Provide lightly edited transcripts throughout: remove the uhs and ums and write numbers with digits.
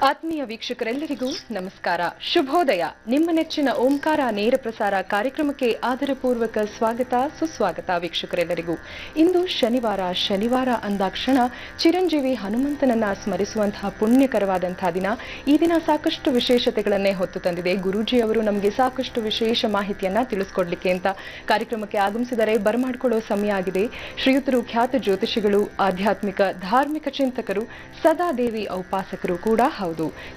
ಆತ್ಮೀಯ ವೀಕ್ಷಕರೆಲ್ಲರಿಗೂ ನಮಸ್ಕಾರ, ಶುಭೋದಯ. ನಿಮ್ಮ ನೆಚ್ಚಿನ ಓಂಕಾರ ನೇರ ಪ್ರಸಾರ ಕಾರ್ಯಕ್ರಮಕ್ಕೆ ಆದರಪೂರ್ವಕ ಸ್ವಾಗತ, ಸುಸ್ವಾಗತ ವೀಕ್ಷಕರೆಲ್ಲರಿಗೂ. ಇಂದು ಶನಿವಾರ ಅಂದಾಕ್ಷಣ ಚಿರಂಜೀವಿ ಹನುಮಂತನನ್ನ ಸ್ಮರಿಸುವಂತಹ ಪುಣ್ಯಕರವಾದಂತಹ ದಿನ. ಈ ದಿನ ಸಾಕಷ್ಟು ವಿಶೇಷತೆಗಳನ್ನೇ ಹೊತ್ತು ತಂದಿದೆ. ಗುರೂಜಿ ಅವರು ನಮಗೆ ಸಾಕಷ್ಟು ವಿಶೇಷ ಮಾಹಿತಿಯನ್ನ ತಿಳಿಸ್ಕೊಡ್ಲಿಕ್ಕೆ ಅಂತ ಕಾರ್ಯಕ್ರಮಕ್ಕೆ ಆಗಮಿಸಿದರೆ ಬರಮಾಡ್ಕೊಳ್ಳೋ ಸಮಯ ಆಗಿದೆ. ಶ್ರೀಯುತರು ಖ್ಯಾತ ಜ್ಯೋತಿಷಿಗಳು, ಆಧ್ಯಾತ್ಮಿಕ ಧಾರ್ಮಿಕ ಚಿಂತಕರು, ಸದಾದೇವಿ ಔಪಾಸಕರು ಕೂಡ ಹೌದು.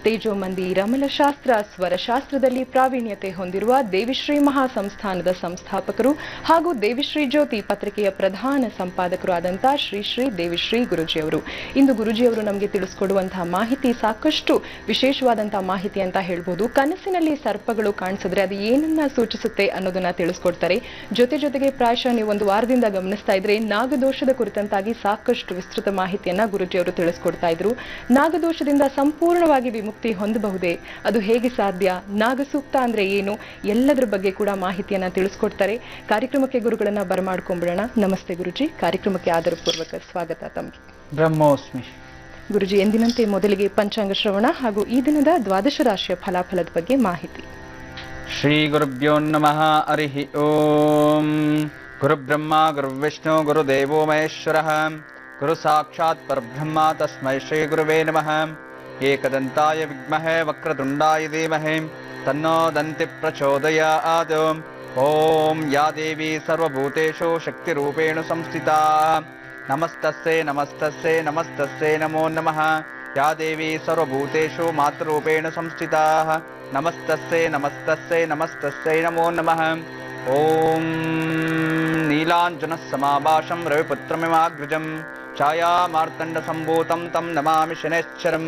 ತೇಜೋಮಂದಿ ರಮಲಶಾಸ್ತ್ರ ಸ್ವರಶಾಸ್ತ್ರದಲ್ಲಿ ಪ್ರಾವೀಣ್ಯತೆ ಹೊಂದಿರುವ ದೇವಿಶ್ರೀ ಮಹಾ ಸಂಸ್ಥಾನದ ಸಂಸ್ಥಾಪಕರು ಹಾಗೂ ದೇವಿಶ್ರೀ ಜ್ಯೋತಿ ಪತ್ರಿಕೆಯ ಪ್ರಧಾನ ಸಂಪಾದಕರು ಆದಂತಹ ಶ್ರೀ ದೇವಿಶ್ರೀ ಗುರೂಜಿಯವರು. ಇಂದು ಗುರೂಜಿಯವರು ನಮಗೆ ತಿಳಿಸ್ಕೊಡುವಂತಹ ಮಾಹಿತಿ ಸಾಕಷ್ಟು ವಿಶೇಷವಾದಂತಹ ಮಾಹಿತಿ ಅಂತ ಹೇಳ್ಬೋದು. ಕನಸಿನಲ್ಲಿ ಸರ್ಪಗಳು ಕಾಣಿಸಿದ್ರೆ ಅದು ಏನನ್ನ ಸೂಚಿಸುತ್ತೆ ಅನ್ನೋದನ್ನ ತಿಳಿಸ್ಕೊಡ್ತಾರೆ. ಜೊತೆಗೆ ಪ್ರಾಯಶಃ ನೀವು ಒಂದು ವಾರದಿಂದ ಗಮನಿಸ್ತಾ ಇದ್ರೆ ನಾಗದೋಷದ ಕುರಿತಂತಾಗಿ ಸಾಕಷ್ಟು ವಿಸ್ತೃತ ಮಾಹಿತಿಯನ್ನ ಗುರೂಜಿಯವರು ತಿಳಿಸ್ಕೊಡ್ತಾ ಇದ್ರು. ನಾಗದೋಷದಿಂದ ಸಂಪೂರ್ಣವಾಗಿ ವಿಮುಕ್ತಿ ಹೊಂದಬಹುದೇ? ಅದು ಹೇಗೆ ಸಾಧ್ಯ? ನಾಗಸೂಕ್ತ ಅಂದ್ರೆ ಏನು? ಎಲ್ಲದರ ಬಗ್ಗೆ ಕೂಡ ಮಾಹಿತಿಯನ್ನ ತಿಳಿಸ್ಕೊಡ್ತಾರೆ. ಕಾರ್ಯಕ್ರಮಕ್ಕೆ ಗುರುಗಳನ್ನ ಬರಮಾಡ್ಕೊಂಡ್ಬಿಡೋಣ. ನಮಸ್ತೆ ಗುರುಜಿ, ಕಾರ್ಯಕ್ರಮಕ್ಕೆ ಆದರಪೂರ್ವಕ ಸ್ವಾಗತ ತಮಗೆ. ಬ್ರಹ್ಮೋಸ್ಮಿ. ಗುರುಜಿ, ಎಂದಿನಂತೆ ಮೊದಲಿಗೆ ಪಂಚಾಂಗ ಶ್ರವಣ ಹಾಗೂ ಈ ದಿನದ ದ್ವಾದಶ ರಾಶಿಯ ಫಲಾಫಲದ ಬಗ್ಗೆ ಮಾಹಿತಿ. ಶ್ರೀ ಗುರುಭ್ಯೋ ನಮಃ. ಹರಿ ಓಂ. ಗುರುಬ್ರಹ್ಮ ಗುರುವಿಷ್ಣು ಗುರುದೇವೋ ಮಹೇಶ್ವರಃ. ಗುರು ಸಾಕ್ಷಾತ್ ಪರಬ್ರಹ್ಮ ತಸ್ಮೈ ಶ್ರೀ ಗುರುವೇ ನಮಃ. ಏಕದಂತಾಯ ವಿದ್ಮಹೇ ವಕ್ರತುಂಡಾಯ ಧೀಮಹಿ ತನ್ನೋ ದಂತಿ ಪ್ರಚೋದಯಾತ್. ಓಂ ಯಾ ದೇವಿ ಸರ್ವಭೂತೇಷು ಶಕ್ತಿರೂಪೇಣ ಸಂಸ್ಥಿತಾ ನಮಸ್ತಸ್ಸೇ ನಮಸ್ತಸ್ಸೇ ನಮಸ್ತಸ್ಸೇ ನಮೋ ನಮಃ. ಯಾ ದೇವಿ ಸರ್ವಭೂತೇಷು ಮಾತೃರೂಪೇಣ ಸಂಸ್ಥಿತಾ ನಮಸ್ತಸ್ಸೇ ನಮಸ್ತಸ್ಸೇ ನಮಸ್ತಸ್ಸೈ ನಮೋ ನಮಃ. ಓಂ ನೀಲಾಂಜನ ಸಮಾಭಾಷಂ ರವಿಪುತ್ರಮಿಮಾಗ್ರಜಂ ಛಾಯಾಮಾರ್ತಂಡ ಸಂಭೂತಂ ತಂ ನಮಾಮಿ ಶನೈಶ್ಚರಂ.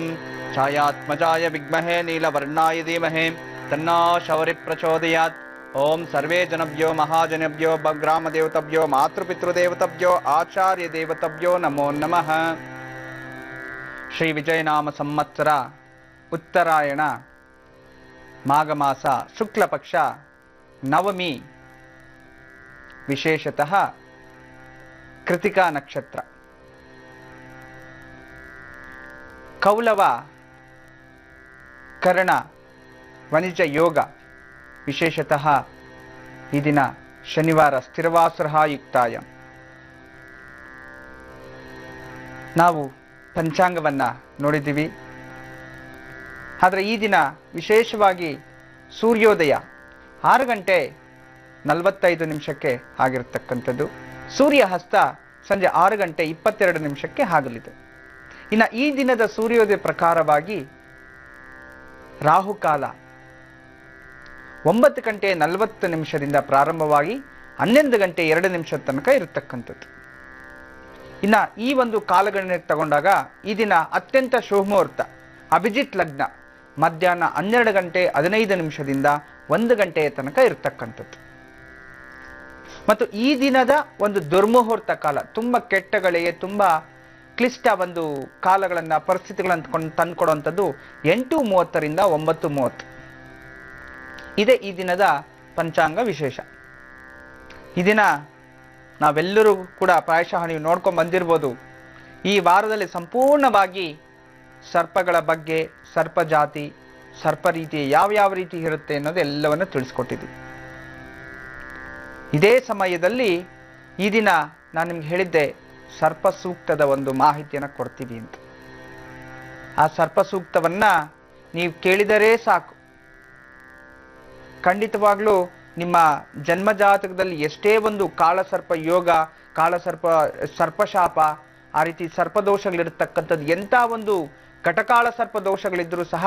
ಛಾಯಾತ್ಮಜಾಯ ವಿದ್ಮಹೇ ನೀಲವರ್ಣಾಯ ಧೀಮಹಿ ತನ್ನೋ ಶೌರಿ ಪ್ರಚೋದಯಾತ್. ಓಂ ಸರ್ವೇ ಜನಭ್ಯೋ ಮಹಾಜನಭ್ಯೋ ಗ್ರಾಮದೇವತಭ್ಯೋ ಮಾತೃಪಿತೃದೇವತಭ್ಯೋ ಆಚಾರ್ಯ ದೇವತಭ್ಯೋ ನಮೋ ನಮಃ. ಶ್ರೀ ವಿಜಯನಾಮ ಸಂವತ್ಸರ ಉತ್ತರಾಯಣ ಮಾಘಮಾಸ ಶುಕ್ಲಪಕ್ಷ ನವಮಿ, ವಿಶೇಷತಃ ಕೃತಿಕಾ ನಕ್ಷತ್ರ. ಕೌಲವ ಕರ್ಣ ವಣಿಜ ಯೋಗ. ವಿಶೇಷತಃ ಈ ದಿನ ಶನಿವಾರ ಸ್ಥಿರವಾಸರಃ ಯುಕ್ತಾಯ. ನಾವು ಪಂಚಾಂಗವನ್ನ ನೋಡಿದ್ದೀವಿ. ಆದರೆ ಈ ದಿನ ವಿಶೇಷವಾಗಿ ಸೂರ್ಯೋದಯ 6 ಗಂಟೆ 45 ನಿಮಿಷಕ್ಕೆ ಆಗಿರತಕ್ಕಂಥದ್ದು. ಸೂರ್ಯಾಸ್ತ ಸಂಜೆ 6 ಗಂಟೆ 22 ನಿಮಿಷಕ್ಕೆ ಆಗಲಿದೆ. ಇನ್ನು ಈ ದಿನದ ಸೂರ್ಯೋದಯ ಪ್ರಕಾರವಾಗಿ ರಾಹುಕಾಲ 9 ಗಂಟೆ 40 ನಿಮಿಷದಿಂದ ಪ್ರಾರಂಭವಾಗಿ 11 ಗಂಟೆ 2 ನಿಮಿಷದ ತನಕ ಇರತಕ್ಕಂಥದ್ದು. ಇನ್ನು ಈ ಒಂದು ಕಾಲಗಣನೆ ತಗೊಂಡಾಗ ಈ ದಿನ ಅತ್ಯಂತ ಶುಭ ಮುಹೂರ್ತ ಅಭಿಜಿತ್ ಲಗ್ನ ಮಧ್ಯಾಹ್ನ 12 ಗಂಟೆ 15 ನಿಮಿಷದಿಂದ 1 ಗಂಟೆಯ ತನಕ ಇರತಕ್ಕಂಥದ್ದು. ಮತ್ತು ಈ ದಿನದ ಒಂದು ದುರ್ಮುಹೂರ್ತ ಕಾಲ ತುಂಬ ಕೆಟ್ಟಗಳಿಗೆ, ತುಂಬ ಕ್ಲಿಷ್ಟ ಒಂದು ಕಾಲಗಳನ್ನ ಪರಿಸ್ಥಿತಿಗಳನ್ನು ತಂದುಕೊಡುವಂಥದ್ದು 8:30ರಿಂದ 9:30. ಇದೇ ಈ ದಿನದ ಪಂಚಾಂಗ ವಿಶೇಷ. ಈ ದಿನ ನಾವೆಲ್ಲರೂ ಕೂಡ ಪ್ರಾಯಶಃ ನೀವು ನೋಡ್ಕೊಂಡು ಬಂದಿರ್ಬೋದು. ಈ ವಾರದಲ್ಲಿ ಸಂಪೂರ್ಣವಾಗಿ ಸರ್ಪಗಳ ಬಗ್ಗೆ, ಸರ್ಪ ಜಾತಿ, ಸರ್ಪ ರೀತಿ ಯಾವ ರೀತಿ ಇರುತ್ತೆ ಅನ್ನೋದು ಎಲ್ಲವನ್ನು ತಿಳಿಸ್ಕೊಟ್ಟಿದ್ದೀವಿ. ಇದೇ ಸಮಯದಲ್ಲಿ ಈ ದಿನ ನಾನು ನಿಮ್ಗೆ ಹೇಳಿದ್ದೆ ಸರ್ಪ ಸೂಕ್ತದ ಒಂದು ಮಾಹಿತಿಯನ್ನು ಕೊಡ್ತೀವಿ ಅಂತ. ಆ ಸರ್ಪ ಸೂಕ್ತವನ್ನ ನೀವು ಕೇಳಿದರೆ ಸಾಕು, ಖಂಡಿತವಾಗ್ಲೂ ನಿಮ್ಮ ಜನ್ಮ ಜಾತಕದಲ್ಲಿ ಎಷ್ಟೇ ಒಂದು ಕಾಳಸರ್ಪ ಯೋಗ, ಸರ್ಪಶಾಪ, ಆ ರೀತಿ ಸರ್ಪದೋಷಗಳಿರ್ತಕ್ಕಂಥದ್ದು, ಎಂಥ ಒಂದು ಕಟಕಾಳ ಸರ್ಪ ದೋಷಗಳಿದ್ರೂ ಸಹ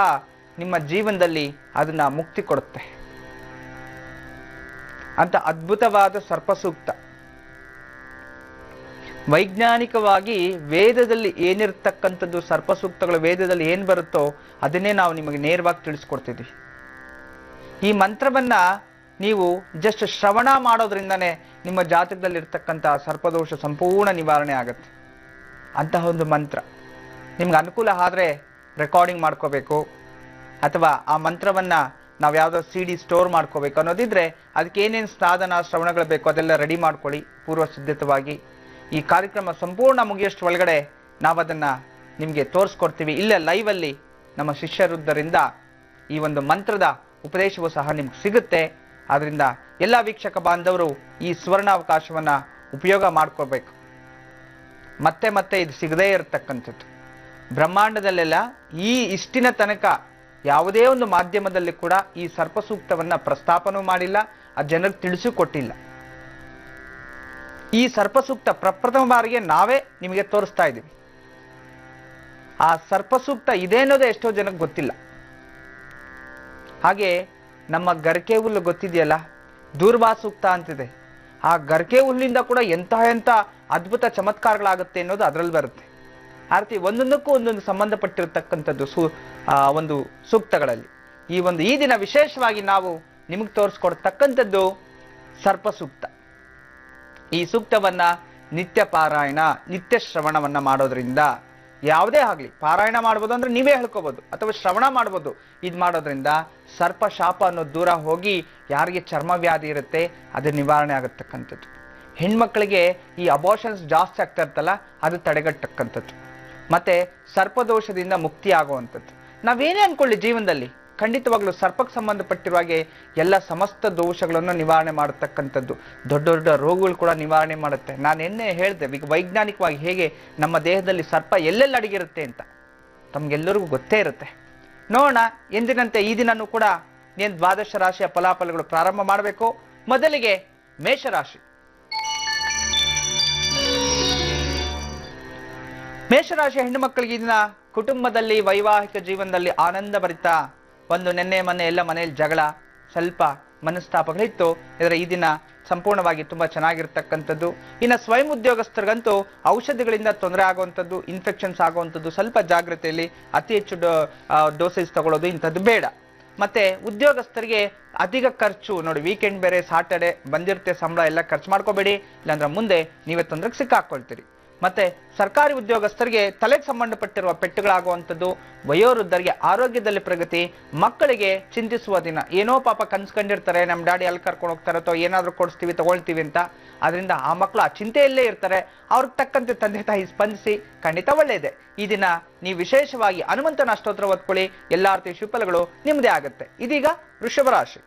ನಿಮ್ಮ ಜೀವನದಲ್ಲಿ ಅದನ್ನ ಮುಕ್ತಿ ಕೊಡುತ್ತೆ ಅಂತ ಅದ್ಭುತವಾದ ಸರ್ಪ ಸೂಕ್ತ. ವೈಜ್ಞಾನಿಕವಾಗಿ ವೇದದಲ್ಲಿ ಏನಿರ್ತಕ್ಕಂಥದ್ದು ಸರ್ಪ ಸೂಕ್ತಗಳು, ವೇದದಲ್ಲಿ ಏನ್ ಬರುತ್ತೋ ಅದನ್ನೇ ನಾವು ನಿಮಗೆ ನೇರವಾಗಿ ತಿಳಿಸ್ಕೊಡ್ತಿದ್ವಿ. ಈ ಮಂತ್ರವನ್ನ ನೀವು ಜಸ್ಟ್ ಶ್ರವಣ ಮಾಡೋದ್ರಿಂದನೇ ನಿಮ್ಮ ಜಾತಕದಲ್ಲಿ ಇರ್ತಕ್ಕಂಥ ಸರ್ಪದೋಷ ಸಂಪೂರ್ಣ ನಿವಾರಣೆ ಆಗುತ್ತೆ. ಅಂತಹ ಒಂದು ಮಂತ್ರ ನಿಮ್ಗೆ ಅನುಕೂಲ ಆದ್ರೆ ರೆಕಾರ್ಡಿಂಗ್ ಮಾಡ್ಕೋಬೇಕು, ಅಥವಾ ಆ ಮಂತ್ರವನ್ನ ನಾವು ಯಾವುದೋ CD ಸ್ಟೋರ್ ಮಾಡ್ಕೋಬೇಕು ಅನ್ನೋದಿದ್ರೆ ಅದಕ್ಕೆ ಏನೇನು ಸಾಧನ ಶ್ರವಣಗಳು ಬೇಕು ಅದೆಲ್ಲ ರೆಡಿ ಮಾಡ್ಕೊಳ್ಳಿ ಪೂರ್ವ ಸಿದ್ಧತವಾಗಿ. ಈ ಕಾರ್ಯಕ್ರಮ ಸಂಪೂರ್ಣ ಮುಗಿಯೋಷ್ಟು ಒಳಗಡೆ ನಾವು ಅದನ್ನ ನಿಮಗೆ ತೋರಿಸ್ಕೊಡ್ತೀವಿ. ಇಲ್ಲೇ ಲೈವ್ ಅಲ್ಲಿ ನಮ್ಮ ಶಿಷ್ಯರುದ್ದರಿಂದ ಈ ಒಂದು ಮಂತ್ರದ ಉಪದೇಶವೂ ಸಹ ನಿಮ್ಗೆ ಸಿಗುತ್ತೆ. ಆದ್ರಿಂದ ಎಲ್ಲ ವೀಕ್ಷಕ ಬಾಂಧವರು ಈ ಸುವರ್ಣಾವಕಾಶವನ್ನ ಉಪಯೋಗ ಮಾಡ್ಕೋಬೇಕು. ಮತ್ತೆ ಮತ್ತೆ ಇದು ಸಿಗದೇ ಇರತಕ್ಕಂಥದ್ದು. ಬ್ರಹ್ಮಾಂಡದಲ್ಲೆಲ್ಲ ಇಷ್ಟಿನ ತನಕ ಯಾವುದೇ ಒಂದು ಮಾಧ್ಯಮದಲ್ಲಿ ಕೂಡ ಈ ಸರ್ಪಸೂಕ್ತವನ್ನ ಪ್ರಸ್ತಾಪನೂ ಮಾಡಿಲ್ಲ, ಆ ಜನರಿಗೆ ತಿಳಿಸಿಕೊಟ್ಟಿಲ್ಲ. ಈ ಸರ್ಪಸೂಕ್ತ ಪ್ರಪ್ರಥಮ ಬಾರಿಗೆ ನಾವೇ ನಿಮಗೆ ತೋರಿಸ್ತಾ ಇದ್ದೀವಿ. ಆ ಸರ್ಪಸೂಕ್ತ ಇದೆ ಅನ್ನೋದೇ ಎಷ್ಟೋ ಜನಕ್ಕೆ ಗೊತ್ತಿಲ್ಲ. ಹಾಗೆ ನಮ್ಮ ಗರ್ಕೆ ಹುಲ್ಲು ಗೊತ್ತಿದೆಯಲ್ಲ, ದೂರ್ವಾ ಸೂಕ್ತ ಅಂತಿದೆ. ಆ ಗರ್ಕೆ ಹುಲ್ಲಿಂದ ಕೂಡ ಎಂತ ಅದ್ಭುತ ಚಮತ್ಕಾರಗಳಾಗುತ್ತೆ ಅನ್ನೋದು ಅದರಲ್ಲಿ ಬರುತ್ತೆ. ಆ ರೀತಿ ಒಂದೊಂದಕ್ಕೂ ಒಂದೊಂದು ಸಂಬಂಧಪಟ್ಟಿರತಕ್ಕಂಥದ್ದು ಒಂದು ಸೂಕ್ತಗಳಲ್ಲಿ ಈ ದಿನ ವಿಶೇಷವಾಗಿ ನಾವು ನಿಮಗೆ ತೋರಿಸ್ಕೊಡ್ತಕ್ಕಂಥದ್ದು ಸರ್ಪಸೂಕ್ತ. ಈ ಸೂಕ್ತವನ್ನ ನಿತ್ಯ ಪಾರಾಯಣ, ನಿತ್ಯ ಶ್ರವಣವನ್ನ ಮಾಡೋದ್ರಿಂದ ಯಾವುದೇ ಆಗ್ಲಿ, ಪಾರಾಯಣ ಮಾಡ್ಬೋದು ಅಂದ್ರೆ ನೀವೇ ಹೇಳ್ಕೋಬಹುದು ಅಥವಾ ಶ್ರವಣ ಮಾಡ್ಬೋದು. ಇದು ಮಾಡೋದ್ರಿಂದ ಸರ್ಪ ಶಾಪ ಅನ್ನೋದು ದೂರ ಹೋಗಿ ಯಾರಿಗೆ ಚರ್ಮ ವ್ಯಾಧಿ ಇರುತ್ತೆ ಅದು ನಿವಾರಣೆ ಆಗತಕ್ಕಂಥದ್ದು. ಹೆಣ್ಮಕ್ಳಿಗೆ ಈ ಅಬೋಷನ್ಸ್ ಜಾಸ್ತಿ ಆಗ್ತಾ ಇರ್ತಲ್ಲ, ಅದು ತಡೆಗಟ್ಟಕ್ಕಂಥದ್ದು. ಮತ್ತೆ ಸರ್ಪದೋಷದಿಂದ ಮುಕ್ತಿ ಆಗುವಂಥದ್ದು. ನಾವೇನೇ ಅನ್ಕೊಳ್ಳಿ ಜೀವನದಲ್ಲಿ, ಖಂಡಿತವಾಗ್ಲೂ ಸರ್ಪಕ್ಕೆ ಸಂಬಂಧಪಟ್ಟಿರುವ ಹಾಗೆ ಎಲ್ಲ ಸಮಸ್ತ ದೋಷಗಳನ್ನು ನಿವಾರಣೆ ಮಾಡತಕ್ಕಂಥದ್ದು. ದೊಡ್ಡ ದೊಡ್ಡ ರೋಗಗಳು ಕೂಡ ನಿವಾರಣೆ ಮಾಡುತ್ತೆ. ನಾನು ಎನ್ನೆ ಹೇಳಿದೆ, ಈಗ ವೈಜ್ಞಾನಿಕವಾಗಿ ಹೇಗೆ ನಮ್ಮ ದೇಹದಲ್ಲಿ ಸರ್ಪ ಎಲ್ಲೆಲ್ಲಿ ಅಡಗಿರುತ್ತೆ ಅಂತ ತಮ್ಗೆಲ್ಲರಿಗೂ ಗೊತ್ತೇ ಇರುತ್ತೆ. ನೋಡೋಣ, ಎಂದಿನಂತೆ ಈ ದಿನನೂ ಕೂಡ ಏನು ದ್ವಾದಶ ರಾಶಿಯ ಫಲಾಫಲಗಳು ಪ್ರಾರಂಭ ಮಾಡಬೇಕು. ಮೊದಲಿಗೆ ಮೇಷರಾಶಿ. ಮೇಷರಾಶಿಯ ಹೆಣ್ಣು ಮಕ್ಕಳಿಗೆ ಈ ದಿನ ಕುಟುಂಬದಲ್ಲಿ, ವೈವಾಹಿಕ ಜೀವನದಲ್ಲಿ ಆನಂದ ಭರಿತ ಒಂದು ನೆನ್ನೆ ಮೊನ್ನೆ ಎಲ್ಲ ಮನೆಯಲ್ಲಿ ಜಗಳ, ಸ್ವಲ್ಪ ಮನಸ್ತಾಪಗಳಿತ್ತು. ಇದರ ಈ ದಿನ ಸಂಪೂರ್ಣವಾಗಿ ತುಂಬಾ ಚೆನ್ನಾಗಿರ್ತಕ್ಕಂಥದ್ದು. ಇನ್ನು ಸ್ವಯಂ ಉದ್ಯೋಗಸ್ಥರಿಗಂತೂ ಔಷಧಿಗಳಿಂದ ತೊಂದರೆ ಆಗುವಂಥದ್ದು, ಇನ್ಫೆಕ್ಷನ್ಸ್ ಆಗುವಂಥದ್ದು, ಸ್ವಲ್ಪ ಜಾಗ್ರತೆಯಲ್ಲಿ ಅತಿ ಹೆಚ್ಚು ಡೋಸೇಜ್ ತಗೊಳ್ಳೋದು ಇಂಥದ್ದು ಬೇಡ. ಮತ್ತೆ ಉದ್ಯೋಗಸ್ಥರಿಗೆ ಅಧಿಕ ಖರ್ಚು ನೋಡಿ, ವೀಕೆಂಡ್ ಬೇರೆ, ಸಾಟರ್ಡೆ ಬಂದಿರುತ್ತೆ ಸಂಬಳ, ಎಲ್ಲ ಖರ್ಚು ಮಾಡ್ಕೋಬೇಡಿ, ಇಲ್ಲಾಂದ್ರೆ ಮುಂದೆ ನೀವೇ ತೊಂದರೆಗೆ ಸಿಕ್ಕಾಕೊಳ್ತೀರಿ. ಮತ್ತೆ ಸರ್ಕಾರಿ ಉದ್ಯೋಗಸ್ಥರಿಗೆ ತಲೆಗೆ ಸಂಬಂಧಪಟ್ಟಿರುವ ಪೆಟ್ಟುಗಳಾಗುವಂಥದ್ದು, ವಯೋವೃದ್ಧರಿಗೆ ಆರೋಗ್ಯದಲ್ಲಿ ಪ್ರಗತಿ, ಮಕ್ಕಳಿಗೆ ಚಿಂತಿಸುವ ದಿನ. ಏನೋ ಪಾಪ ಕನ್ಸ್ಕೊಂಡಿರ್ತಾರೆ, ನಮ್ಮ ಡ್ಯಾಡಿ ಅಲ್ಲಿ ಕರ್ಕೊಂಡು ಹೋಗ್ತಾರೆ ಅಥವಾ ಏನಾದ್ರೂ ಕೊಡಿಸ್ತೀವಿ ತಗೊಳ್ತೀವಿ ಅಂತ. ಅದರಿಂದ ಆ ಮಕ್ಕಳು ಆ ಚಿಂತೆಯಲ್ಲೇ ಇರ್ತಾರೆ. ಅವ್ರಿಗೆ ತಕ್ಕಂತೆ ತಂದೆ ತಾಯಿ ಸ್ಪಂದಿಸಿ, ಖಂಡಿತ ಒಳ್ಳೆಯದೆ. ಈ ದಿನ ನೀವು ವಿಶೇಷವಾಗಿ ಹನುಮಂತನ ಅಷ್ಟೋತ್ರ ಓದ್ಕೊಳ್ಳಿ, ಎಲ್ಲಾ ರೀತಿಯ ಶುಭಫಲಗಳು ನಿಮ್ಮದೇ ಆಗುತ್ತೆ. ಇದೀಗ ವೃಷಭ ರಾಶಿ.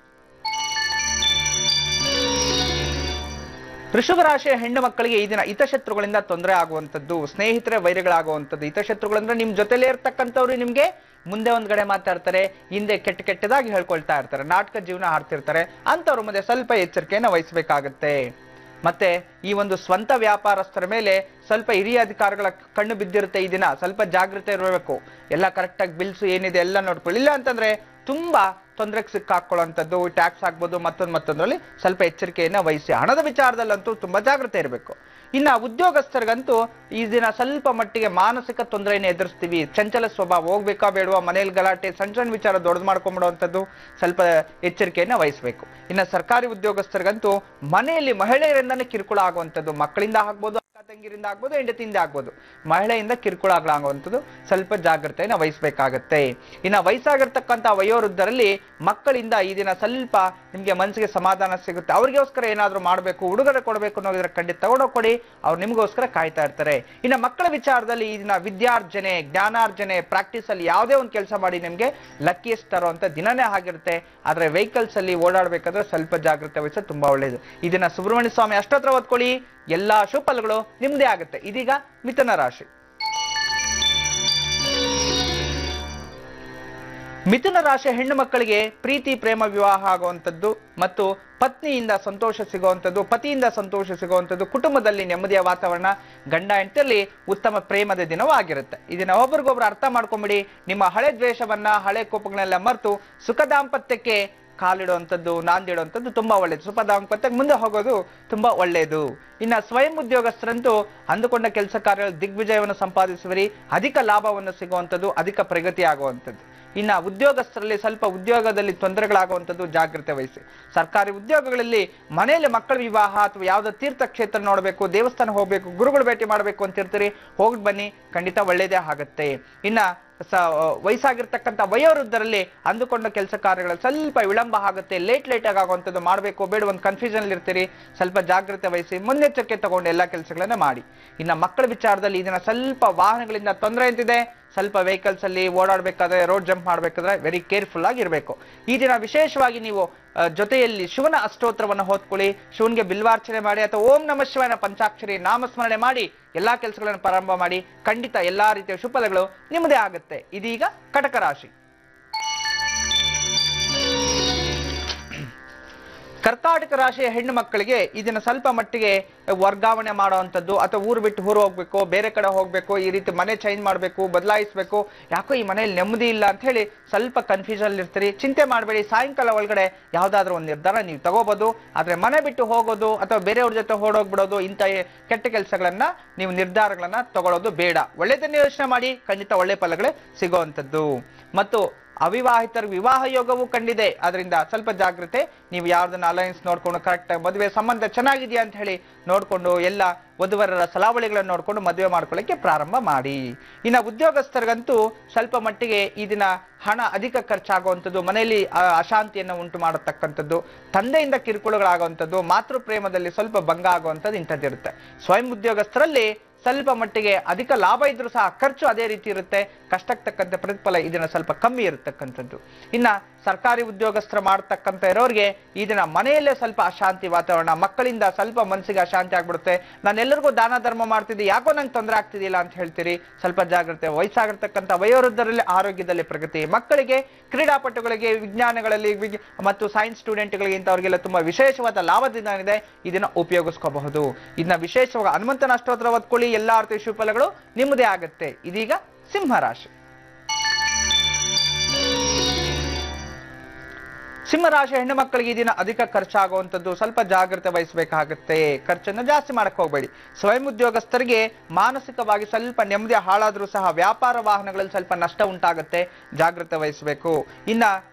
ವೃಷಭ ರಾಶಿಯ ಹೆಣ್ಣು ಮಕ್ಕಳಿಗೆ ಈ ದಿನ ಹಿತಶತ್ರುಗಳಿಂದ ತೊಂದರೆ ಆಗುವಂಥದ್ದು, ಸ್ನೇಹಿತರೆ ವೈರಿಗಳಾಗುವಂಥದ್ದು. ಹಿತಶತ್ರುಗಳಂದ್ರೆ ನಿಮ್ ಜೊತೆಲೇ ಇರ್ತಕ್ಕಂಥವ್ರು ನಿಮ್ಗೆ ಮುಂದೆ ಒಂದ್ ಕಡೆ ಮಾತಾಡ್ತಾರೆ, ಹಿಂದೆ ಕೆಟ್ಟದಾಗಿ ಹೇಳ್ಕೊಳ್ತಾ ಇರ್ತಾರೆ, ನಾಟಕ ಜೀವನ ಆಡ್ತಿರ್ತಾರೆ. ಅಂತವ್ರ ಮುಂದೆ ಸ್ವಲ್ಪ ಎಚ್ಚರಿಕೆಯನ್ನು ವಹಿಸಬೇಕಾಗತ್ತೆ. ಮತ್ತೆ ಈ ಒಂದು ಸ್ವಂತ ವ್ಯಾಪಾರಸ್ಥರ ಮೇಲೆ ಸ್ವಲ್ಪ ಹಿರಿಯ ಅಧಿಕಾರಿಗಳ ಕಣ್ಣು ಬಿದ್ದಿರುತ್ತೆ. ಈ ದಿನ ಸ್ವಲ್ಪ ಜಾಗೃತೆ ಇರಬೇಕು. ಎಲ್ಲ ಕರೆಕ್ಟಾಗಿ ಬಿಲ್ಸು ಏನಿದೆ ಎಲ್ಲ ನೋಡ್ಕೊಳ್ಳಿ, ಇಲ್ಲ ಅಂತಂದ್ರೆ ತುಂಬಾ ತೊಂದರೆಗೆ ಸಿಕ್ಕಾಕೊಳ್ಳುವಂಥದ್ದು, ಟ್ಯಾಕ್ಸ್ ಆಗ್ಬೋದು, ಮತ್ತೊಂದರಲ್ಲಿ ಸ್ವಲ್ಪ ಎಚ್ಚರಿಕೆಯನ್ನ ವಹಿಸಿ. ಹಣದ ವಿಚಾರದಲ್ಲಂತೂ ತುಂಬಾ ಜಾಗ್ರತೆ ಇರಬೇಕು. ಇನ್ನ ಉದ್ಯೋಗಸ್ಥರಿಗಂತೂ ಈ ದಿನ ಸ್ವಲ್ಪ ಮಟ್ಟಿಗೆ ಮಾನಸಿಕ ತೊಂದರೆಯನ್ನು ಎದುರಿಸ್ತೀವಿ. ಚಂಚಲ ಸ್ವಭಾವ, ಹೋಗ್ಬೇಕಾ ಬೇಡವಾ, ಮನೇಲಿ ಗಲಾಟೆ, ಸಣ್ಣ ವಿಚಾರ ದೊಡ್ಡದು ಮಾಡ್ಕೊಂಡ್ಬಿಡುವಂಥದ್ದು, ಸ್ವಲ್ಪ ಎಚ್ಚರಿಕೆಯನ್ನ ವಹಿಸಬೇಕು. ಇನ್ನು ಸರ್ಕಾರಿ ಉದ್ಯೋಗಸ್ಥರಿಗಂತೂ ಮನೆಯಲ್ಲಿ ಮಹಿಳೆಯರಿಂದನೇ ಕಿರುಕುಳ ಆಗುವಂಥದ್ದು, ಮಕ್ಕಳಿಂದ ಆಗ್ಬೋದು, ತಂಗಿರಿಂದ ಆಗ್ಬೋದು, ಹೆಂಡತಿಯಿಂದ ಆಗ್ಬೋದು, ಮಹಿಳೆಯಿಂದ ಕಿರುಕುಳ ಆಗುವಂಥದ್ದು, ಸ್ವಲ್ಪ ಜಾಗ್ರತೆಯನ್ನು ವಹಿಸಬೇಕಾಗತ್ತೆ. ಇನ್ನು ವಯಸ್ಸಾಗಿರ್ತಕ್ಕಂಥ ವಯೋವೃದ್ಧರಲ್ಲಿ ಮಕ್ಕಳಿಂದ ಈ ದಿನ ಸ್ವಲ್ಪ ನಿಮ್ಗೆ ಮನಸ್ಸಿಗೆ ಸಮಾಧಾನ ಸಿಗುತ್ತೆ. ಅವ್ರಿಗೋಸ್ಕರ ಏನಾದ್ರೂ ಮಾಡಬೇಕು, ಉಡುಗೊರೆ ಕೊಡಬೇಕು ಅನ್ನೋದ್ರ ಖಂಡಿತ ತಗೊಂಡೋಗ್ಕೊಡಿ, ಅವ್ರು ನಿಮ್ಗೋಸ್ಕರ ಕಾಯ್ತಾ ಇರ್ತಾರೆ. ಇನ್ನು ಮಕ್ಕಳ ವಿಚಾರದಲ್ಲಿ ಈ ದಿನ ವಿದ್ಯಾರ್ಜನೆ, ಜ್ಞಾನಾರ್ಜನೆ, ಪ್ರಾಕ್ಟೀಸ್ ಅಲ್ಲಿ ಯಾವುದೇ ಒಂದು ಕೆಲಸ ಮಾಡಿ ನಿಮ್ಗೆ ಲಕ್ಕಿಯೆಸ್ಟ್ ತರುವಂತ ದಿನನೇ ಆಗಿರುತ್ತೆ. ಆದ್ರೆ ವೆಹಿಕಲ್ಸ್ ಅಲ್ಲಿ ಓಡಾಡ್ಬೇಕಾದ್ರೆ ಸ್ವಲ್ಪ ಜಾಗ್ರತೆ ವಹಿಸೋದು ತುಂಬಾ ಒಳ್ಳೇದು. ಈ ದಿನ ಸುಬ್ರಹ್ಮಣ್ಯ ಸ್ವಾಮಿ ಅಷ್ಟೋತ್ರ ಓದ್ಕೊಳ್ಳಿ, ಎಲ್ಲಾ ಶುಭಫಲಗಳು ನಿಮ್ದೇ ಆಗುತ್ತೆ. ಇದೀಗ ಮಿಥುನ ರಾಶಿ. ಮಿಥುನ ರಾಶಿಯ ಹೆಣ್ಣು ಮಕ್ಕಳಿಗೆ ಪ್ರೀತಿ ಪ್ರೇಮ ವಿವಾಹ ಆಗುವಂಥದ್ದು ಮತ್ತು ಪತ್ನಿಯಿಂದ ಸಂತೋಷ ಸಿಗುವಂಥದ್ದು, ಪತಿಯಿಂದ ಸಂತೋಷ ಸಿಗುವಂಥದ್ದು, ಕುಟುಂಬದಲ್ಲಿ ನೆಮ್ಮದಿಯ ವಾತಾವರಣ, ಗಂಡ ಹೆಂಡತಿಯಲ್ಲಿ ಉತ್ತಮ ಪ್ರೇಮದ ದಿನವಾಗಿರುತ್ತೆ. ಇದನ್ನ ಒಬ್ರಿಗೊಬ್ರು ಅರ್ಥ ಮಾಡ್ಕೊಂಬಿಡಿ. ನಿಮ್ಮ ಹಳೆ ದ್ವೇಷವನ್ನ, ಹಳೆ ಕೋಪಗಳನ್ನೆಲ್ಲ ಮರೆತು ಸುಖ ದಾಂಪತ್ಯಕ್ಕೆ ಕಾಲಿಡುವಂಥದ್ದು, ನಾಂದಿಡುವಂಥದ್ದು ತುಂಬಾ ಒಳ್ಳೇದು. ಸುಖ ದಾಂಪತ್ಯಕ್ಕೆ ಮುಂದೆ ಹೋಗೋದು ತುಂಬಾ ಒಳ್ಳೆಯದು. ಇನ್ನು ಸ್ವಯಂ ಉದ್ಯೋಗಸ್ಥರಂತೂ ಅಂದುಕೊಂಡ ಕೆಲಸ ಕಾರ್ಯಗಳು ದಿಗ್ವಿಜಯವನ್ನು ಸಂಪಾದಿಸುವರಿ, ಅಧಿಕ ಲಾಭವನ್ನು ಸಿಗುವಂಥದ್ದು, ಅಧಿಕ ಪ್ರಗತಿ ಆಗುವಂಥದ್ದು. ಇನ್ನು ಉದ್ಯೋಗಸ್ಥರಲ್ಲಿ ಸ್ವಲ್ಪ ಉದ್ಯೋಗದಲ್ಲಿ ತೊಂದರೆಗಳಾಗುವಂಥದ್ದು, ಜಾಗ್ರತೆ ವಹಿಸಿ. ಸರ್ಕಾರಿ ಉದ್ಯೋಗಗಳಲ್ಲಿ ಮನೆಯಲ್ಲಿ ಮಕ್ಕಳ ವಿವಾಹ ಅಥವಾ ಯಾವುದೋ ತೀರ್ಥಕ್ಷೇತ್ರ ನೋಡಬೇಕು, ದೇವಸ್ಥಾನ ಹೋಗ್ಬೇಕು, ಗುರುಗಳು ಭೇಟಿ ಮಾಡಬೇಕು ಅಂತಿರ್ತೀರಿ, ಹೋಗಿ ಬನ್ನಿ, ಖಂಡಿತ ಒಳ್ಳೇದೇ ಆಗುತ್ತೆ. ಇನ್ನ ವಯಸ್ಸಾಗಿರ್ತಕ್ಕಂಥ ವಯೋವೃದ್ಧರಲ್ಲಿ ಅಂದುಕೊಂಡ ಕೆಲಸ ಕಾರ್ಯಗಳಲ್ಲಿ ಸ್ವಲ್ಪ ವಿಳಂಬ ಆಗುತ್ತೆ, ಲೇಟ್ ಆಗುವಂಥದ್ದು, ಮಾಡಬೇಕು ಬೇಡ ಒಂದು ಕನ್ಫ್ಯೂಷನ್ ಅಲ್ಲಿ ಇರ್ತೀರಿ, ಸ್ವಲ್ಪ ಜಾಗ್ರತೆ ವಹಿಸಿ, ಮುನ್ನೆಚ್ಚರಿಕೆ ತಗೊಂಡು ಎಲ್ಲಾ ಕೆಲಸಗಳನ್ನ ಮಾಡಿ. ಇನ್ನು ಮಕ್ಕಳ ವಿಚಾರದಲ್ಲಿ ಇದನ್ನ ಸ್ವಲ್ಪ ವಾಹನಗಳಿಂದ ತೊಂದರೆ ಅಂತಿದೆ, ಸ್ವಲ್ಪ ವೆಹಿಕಲ್ಸ್ ಅಲ್ಲಿ ಓಡಾಡ್ಬೇಕಾದ್ರೆ, ರೋಡ್ ಜಂಪ್ ಮಾಡ್ಬೇಕಾದ್ರೆ ವೆರಿ ಕೇರ್ಫುಲ್ ಆಗಿರ್ಬೇಕು. ಈ ದಿನ ವಿಶೇಷವಾಗಿ ನೀವು ಜೊತೆಯಲ್ಲಿ ಶಿವನ ಅಷ್ಟೋತ್ರವನ್ನು ಓದ್ಕೊಳ್ಳಿ, ಶಿವನ್ಗೆ ಬಿಲ್ವಾರ್ಚನೆ ಮಾಡಿ ಅಥವಾ ಓಂ ನಮಃ ಶಿವಾಯನ ಪಂಚಾಕ್ಷರಿ ನಾಮಸ್ಮರಣೆ ಮಾಡಿ ಎಲ್ಲಾ ಕೆಲಸಗಳನ್ನು ಪ್ರಾರಂಭ ಮಾಡಿ. ಖಂಡಿತ ಎಲ್ಲಾ ರೀತಿಯ ಶುಭಫಲಗಳು ನಿಮ್ಮದೇ ಆಗುತ್ತೆ. ಇದೀಗ ಕಟಕ ರಾಶಿ. ಕರ್ನಾಟಕ ರಾಶಿಯ ಹೆಣ್ಣು ಮಕ್ಕಳಿಗೆ ಇದನ್ನ ಸ್ವಲ್ಪ ಮಟ್ಟಿಗೆ ವರ್ಗಾವಣೆ ಮಾಡುವಂಥದ್ದು ಅಥವಾ ಊರು ಬಿಟ್ಟು ಊರು ಹೋಗ್ಬೇಕು, ಬೇರೆ ಕಡೆ ಹೋಗ್ಬೇಕು, ಈ ರೀತಿ ಮನೆ ಚೇಂಜ್ ಮಾಡಬೇಕು, ಬದಲಾಯಿಸಬೇಕು, ಯಾಕೋ ಈ ಮನೆಯಲ್ಲಿ ನೆಮ್ಮದಿ ಇಲ್ಲ ಅಂತ ಹೇಳಿ ಸ್ವಲ್ಪ ಕನ್ಫ್ಯೂಷನ್ ಇರ್ತೀರಿ. ಚಿಂತೆ ಮಾಡಬೇಡಿ, ಸಾಯಂಕಾಲ ಒಳಗಡೆ ಯಾವ್ದಾದ್ರು ಒಂದು ನಿರ್ಧಾರ ನೀವು ತಗೋಬಹುದು. ಆದ್ರೆ ಮನೆ ಬಿಟ್ಟು ಹೋಗೋದು ಅಥವಾ ಬೇರೆಯವ್ರ ಜೊತೆ ಓಡೋಗ್ಬಿಡೋದು, ಇಂಥ ಕೆಟ್ಟ ಕೆಲಸಗಳನ್ನ ನೀವು ನಿರ್ಧಾರಗಳನ್ನ ತಗೊಳ್ಳೋದು ಬೇಡ. ಒಳ್ಳೆದನ್ನ ಯೋಚನೆ ಮಾಡಿ, ಖಂಡಿತ ಒಳ್ಳೆ ಫಲಗಳೇ ಸಿಗುವಂಥದ್ದು. ಮತ್ತು ಅವಿವಾಹಿತರ ವಿವಾಹ ಯೋಗವೂ ಕಂಡಿದೆ, ಅದರಿಂದ ಸ್ವಲ್ಪ ಜಾಗ್ರತೆ. ನೀವು ಯಾವ್ದನ್ನ ಅಲಯನ್ಸ್ ನೋಡ್ಕೊಂಡು ಕರೆಕ್ಟ್ ಆಗಿ ಮದುವೆ ಸಂಬಂಧ ಚೆನ್ನಾಗಿದೆಯಾ ಅಂತ ಹೇಳಿ ನೋಡ್ಕೊಂಡು ಎಲ್ಲ ವಧುವರರ ಸಲಾವಳಿಗಳನ್ನು ನೋಡ್ಕೊಂಡು ಮದುವೆ ಮಾಡ್ಕೊಳ್ಳಿಕ್ಕೆ ಪ್ರಾರಂಭ ಮಾಡಿ. ಇನ್ನು ಉದ್ಯೋಗಸ್ಥರಿಗಂತೂ ಸ್ವಲ್ಪ ಮಟ್ಟಿಗೆ ಈ ದಿನ ಹಣ ಅಧಿಕ ಖರ್ಚಾಗುವಂಥದ್ದು, ಮನೆಯಲ್ಲಿ ಅಶಾಂತಿಯನ್ನು ಉಂಟು ಮಾಡತಕ್ಕಂಥದ್ದು, ತಂದೆಯಿಂದ ಕಿರುಕುಳಗಳಾಗುವಂಥದ್ದು, ಮಾತೃ ಪ್ರೇಮದಲ್ಲಿ ಸ್ವಲ್ಪ ಭಂಗ ಆಗುವಂಥದ್ದು ಇಂಥದ್ದಿರುತ್ತೆ. ಸ್ವಯಂ ಉದ್ಯೋಗಸ್ಥರಲ್ಲಿ ಸ್ವಲ್ಪ ಮಟ್ಟಿಗೆ ಅಧಿಕ ಲಾಭ ಇದ್ರೂ ಸಹ ಖರ್ಚು ಅದೇ ರೀತಿ ಇರುತ್ತೆ. ಕಷ್ಟಕ್ಕೆ ತಕ್ಕಂತೆ ಪ್ರತಿಫಲ ಇದನ್ನ ಸ್ವಲ್ಪ ಕಮ್ಮಿ ಇರತಕ್ಕಂಥದ್ದು. ಇನ್ನ ಸರ್ಕಾರಿ ಉದ್ಯೋಗಸ್ಥರ ಮಾಡತಕ್ಕಂಥ ಇರೋರಿಗೆ ಈ ದಿನ ಮನೆಯಲ್ಲೇ ಸ್ವಲ್ಪ ಅಶಾಂತಿ ವಾತಾವರಣ, ಮಕ್ಕಳಿಂದ ಸ್ವಲ್ಪ ಮನಸ್ಸಿಗೆ ಅಶಾಂತಿ ಆಗ್ಬಿಡುತ್ತೆ. ನಾನೆಲ್ಲರಿಗೂ ದಾನ ಧರ್ಮ ಮಾಡ್ತಿದ್ದೆ, ಯಾಕೋ ನಂಗೆ ತೊಂದರೆ ಆಗ್ತಿದ್ದಿಲ್ಲ ಅಂತ ಹೇಳ್ತೀರಿ. ಸ್ವಲ್ಪ ಜಾಗ್ರತೆ. ವಯಸ್ಸಾಗಿರ್ತಕ್ಕಂಥ ವಯೋವೃದ್ಧರಲ್ಲಿ ಆರೋಗ್ಯದಲ್ಲಿ ಪ್ರಗತಿ, ಮಕ್ಕಳಿಗೆ ಕ್ರೀಡಾಪಟುಗಳಿಗೆ ವಿಜ್ಞಾನಗಳಲ್ಲಿ ಮತ್ತು ಸೈನ್ಸ್ ಸ್ಟೂಡೆಂಟ್ಗಳಿಗೆ ಇಂಥವ್ರಿಗೆಲ್ಲ ತುಂಬಾ ವಿಶೇಷವಾದ ಲಾಭದಿಂದ ಇದೆ, ಇದನ್ನ ಉಪಯೋಗಿಸ್ಕೋಬಹುದು. ಇದನ್ನ ವಿಶೇಷವಾಗಿ ಹನುಮಂತನ ಅಷ್ಟೋತ್ರ ಓದ್ಕೊಳ್ಳಿ, ಎಲ್ಲಾ ಅರ್ಥ ಶುಭಫಲಗಳು ನಿಮ್ಮದೇ ಆಗುತ್ತೆ. ಇದೀಗ ಸಿಂಹರಾಶಿ. ಸಿಂಹರಾಶಿ ಹೆಣ್ಣು ಮಕ್ಕಳಿಗೆ ಈ ದಿನ ಅಧಿಕ ಖರ್ಚಾಗುವಂಥದ್ದು, ಸ್ವಲ್ಪ ಜಾಗ್ರತೆ ವಹಿಸಬೇಕಾಗುತ್ತೆ. ಖರ್ಚನ್ನು ಜಾಸ್ತಿ ಮಾಡಕ್ ಹೋಗ್ಬೇಡಿ. ಸ್ವಯಂ ಉದ್ಯೋಗಸ್ಥರಿಗೆ ಮಾನಸಿಕವಾಗಿ ಸ್ವಲ್ಪ ನೆಮ್ಮದಿ ಹಾಳಾದ್ರೂ ಸಹ ವ್ಯಾಪಾರ ವಾಹನಗಳಲ್ಲಿ ಸ್ವಲ್ಪ ನಷ್ಟ ಉಂಟಾಗುತ್ತೆ, ಜಾಗ್ರತೆ ವಹಿಸಬೇಕು. ಇನ್ನ